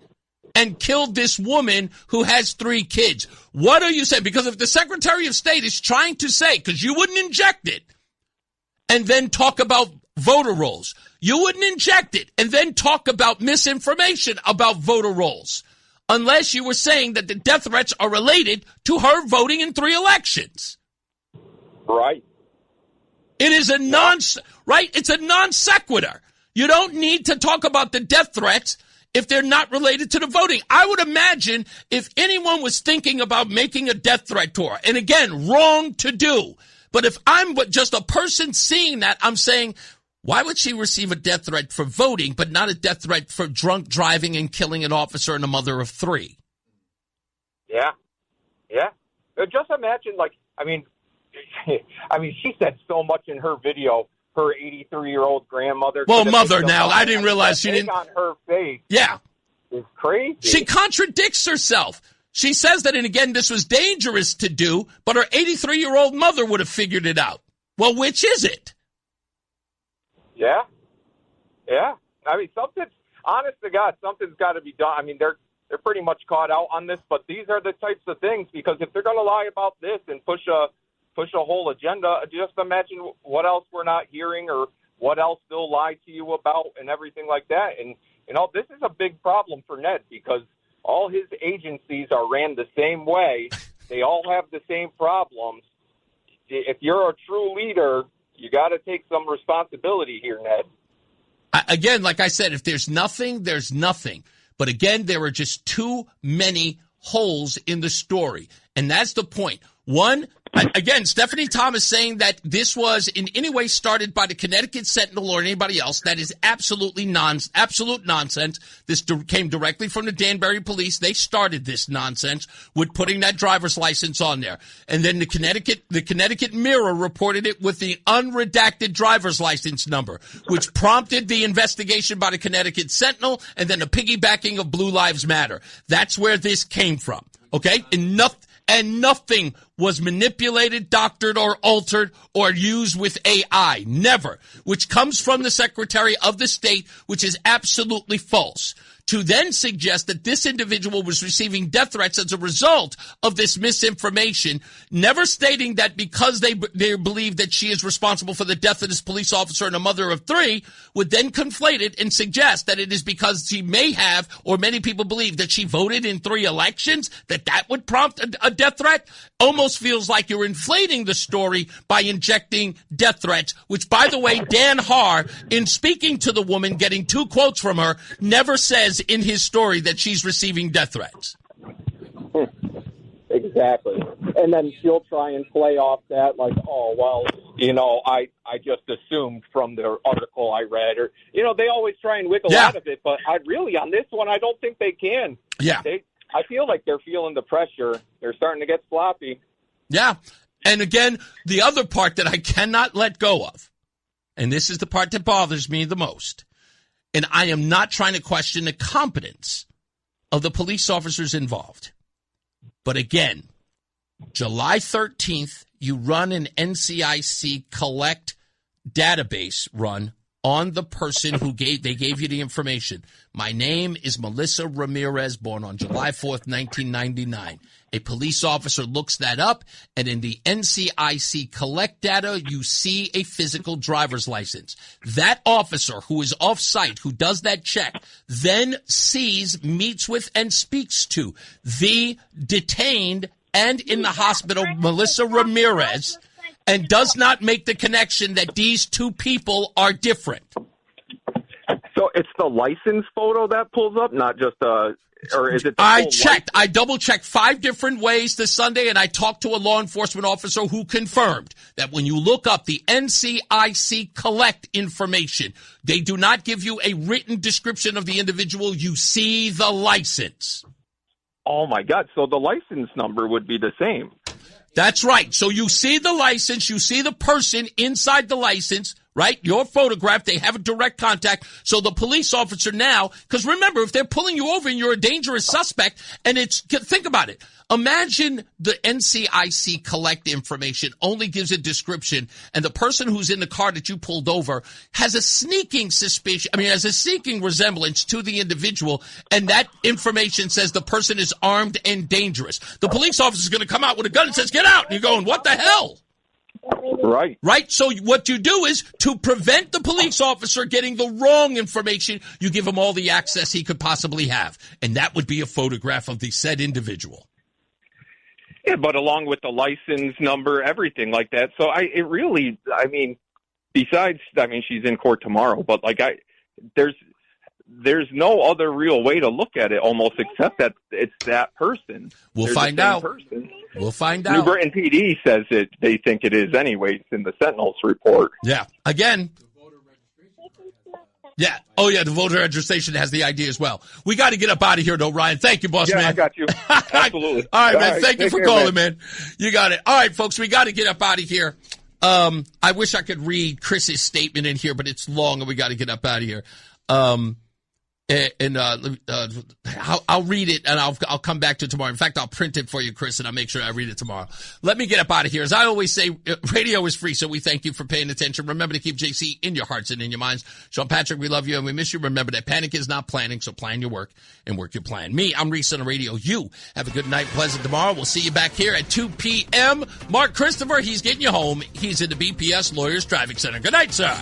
and killed this woman who has 3 kids. What are you saying? Because if the Secretary of State is trying to say, because you wouldn't inject it and then talk about voter rolls, you wouldn't inject it and then talk about misinformation about voter rolls unless you were saying that the death threats are related to her voting in 3 elections. Right. It is right? It's a non sequitur. You don't need to talk about the death threats if they're not related to the voting. I would imagine if anyone was thinking about making a death threat to her, and again, wrong to do, but if I'm just a person seeing that, I'm saying, why would she receive a death threat for voting, but not a death threat for drunk driving and killing an officer and a mother of 3? Yeah. Yeah. Just imagine, like, I mean, she said so much in her video. Her 83-year-old grandmother. Well, mother now. I didn't realize she didn't. On her face. Yeah. It's crazy. She contradicts herself. She says that, and again, this was dangerous to do, but her 83-year-old mother would have figured it out. Well, which is it? Yeah. Yeah. I mean, honest to God, something's got to be done. I mean, they're pretty much caught out on this, but these are the types of things, because if they're going to lie about this and push a whole agenda, just imagine what else we're not hearing or what else they'll lie to you about and everything like that. And, this is a big problem for Ned, because all his agencies are ran the same way. They all have the same problems. if you're a true leader, you got to take some responsibility here, Ned. Again, like I said, if there's nothing, there's nothing. But again, there are just too many holes in the story. And that's the point. One, again, Stephanie Thomas saying that this was in any way started by the Connecticut Sentinel or anybody else. That is absolute nonsense. This came directly from the Danbury police. They started this nonsense with putting that driver's license on there. And then the Connecticut Mirror reported it with the unredacted driver's license number, which prompted the investigation by the Connecticut Sentinel and then the piggybacking of Blue Lives Matter. That's where this came from. Okay? And nothing was manipulated, doctored, or altered, or used with AI. Never. Which comes from the Secretary of the State, which is absolutely false. To then suggest that this individual was receiving death threats as a result of this misinformation, never stating that because they believe that she is responsible for the death of this police officer and a mother of three, would then conflate it and suggest that it is because she may have, or many people believe that she voted in 3 elections, that would prompt a death threat. Almost feels like you're inflating the story by injecting death threats, which, by the way, Dan Haar, in speaking to the woman, getting 2 quotes from her, never says in his story that she's receiving death threats. Exactly. And then she'll try and play off that like, oh, well, I just assumed from the article I read. Or, they always try and wiggle out of it. But on this one, I don't think they can. Yeah. I feel like they're feeling the pressure. They're starting to get sloppy. Yeah. And again, the other part that I cannot let go of, and this is the part that bothers me the most, and I am not trying to question the competence of the police officers involved. But again, July 13th, you run an NCIC collect database run on the person who gave you the information. My name is Melissa Ramirez, born on July 4th, 1999. A police officer looks that up, and in the NCIC collect data, you see a physical driver's license. That officer who is off-site, who does that check, then sees, meets with, and speaks to the detained and in the hospital, Melissa Ramirez, and does not make the connection that these 2 people are different. So it's the license photo that pulls up, not just or is it? I checked. I double-checked 5 different ways this Sunday, and I talked to a law enforcement officer who confirmed that when you look up the NCIC collect information, they do not give you a written description of the individual. You see the license. Oh, my God. So the license number would be the same. That's right. So you see the license, you see the person inside the license, right? Your photograph, they have a direct contact. So the police officer now, because remember, if they're pulling you over and you're a dangerous suspect, and think about it. Imagine the NCIC collect information only gives a description, and the person who's in the car that you pulled over has a sneaking resemblance to the individual, and that information says the person is armed and dangerous. The police officer is going to come out with a gun and says, "Get out!" And you're going, "What the hell?" Right. So what you do is, to prevent the police officer getting the wrong information, you give him all the access he could possibly have, and that would be a photograph of the said individual. Yeah, but along with the license number, everything like that. So she's in court tomorrow, but there's no other real way to look at it almost except that it's that person. We'll find out. We'll find out. New Britain PD says they think it is anyways in the Sentinel's report. Yeah. Again. Yeah. Oh, yeah, the voter registration has the ID as well. We got to get up out of here, though, Ryan. Thank you, boss, man. I got you. Absolutely. All right, man. Thank you for calling, man. You got it. All right, folks, we got to get up out of here. I wish I could read Chris's statement in here, but it's long, and we got to get up out of here. I'll read it, and I'll come back to it tomorrow. In fact, I'll print it for you, Chris, and I'll make sure I read it tomorrow. Let me get up out of here. As I always say, radio is free, so we thank you for paying attention. Remember to keep JC in your hearts and in your minds. Sean Patrick, we love you, and we miss you. Remember that panic is not planning, so plan your work and work your plan. Me, I'm Reese on the radio. You have a good night, pleasant tomorrow. We'll see you back here at 2 p.m. Mark Christopher, he's getting you home. He's in the BPS Lawyers Traffic Center. Good night, sir.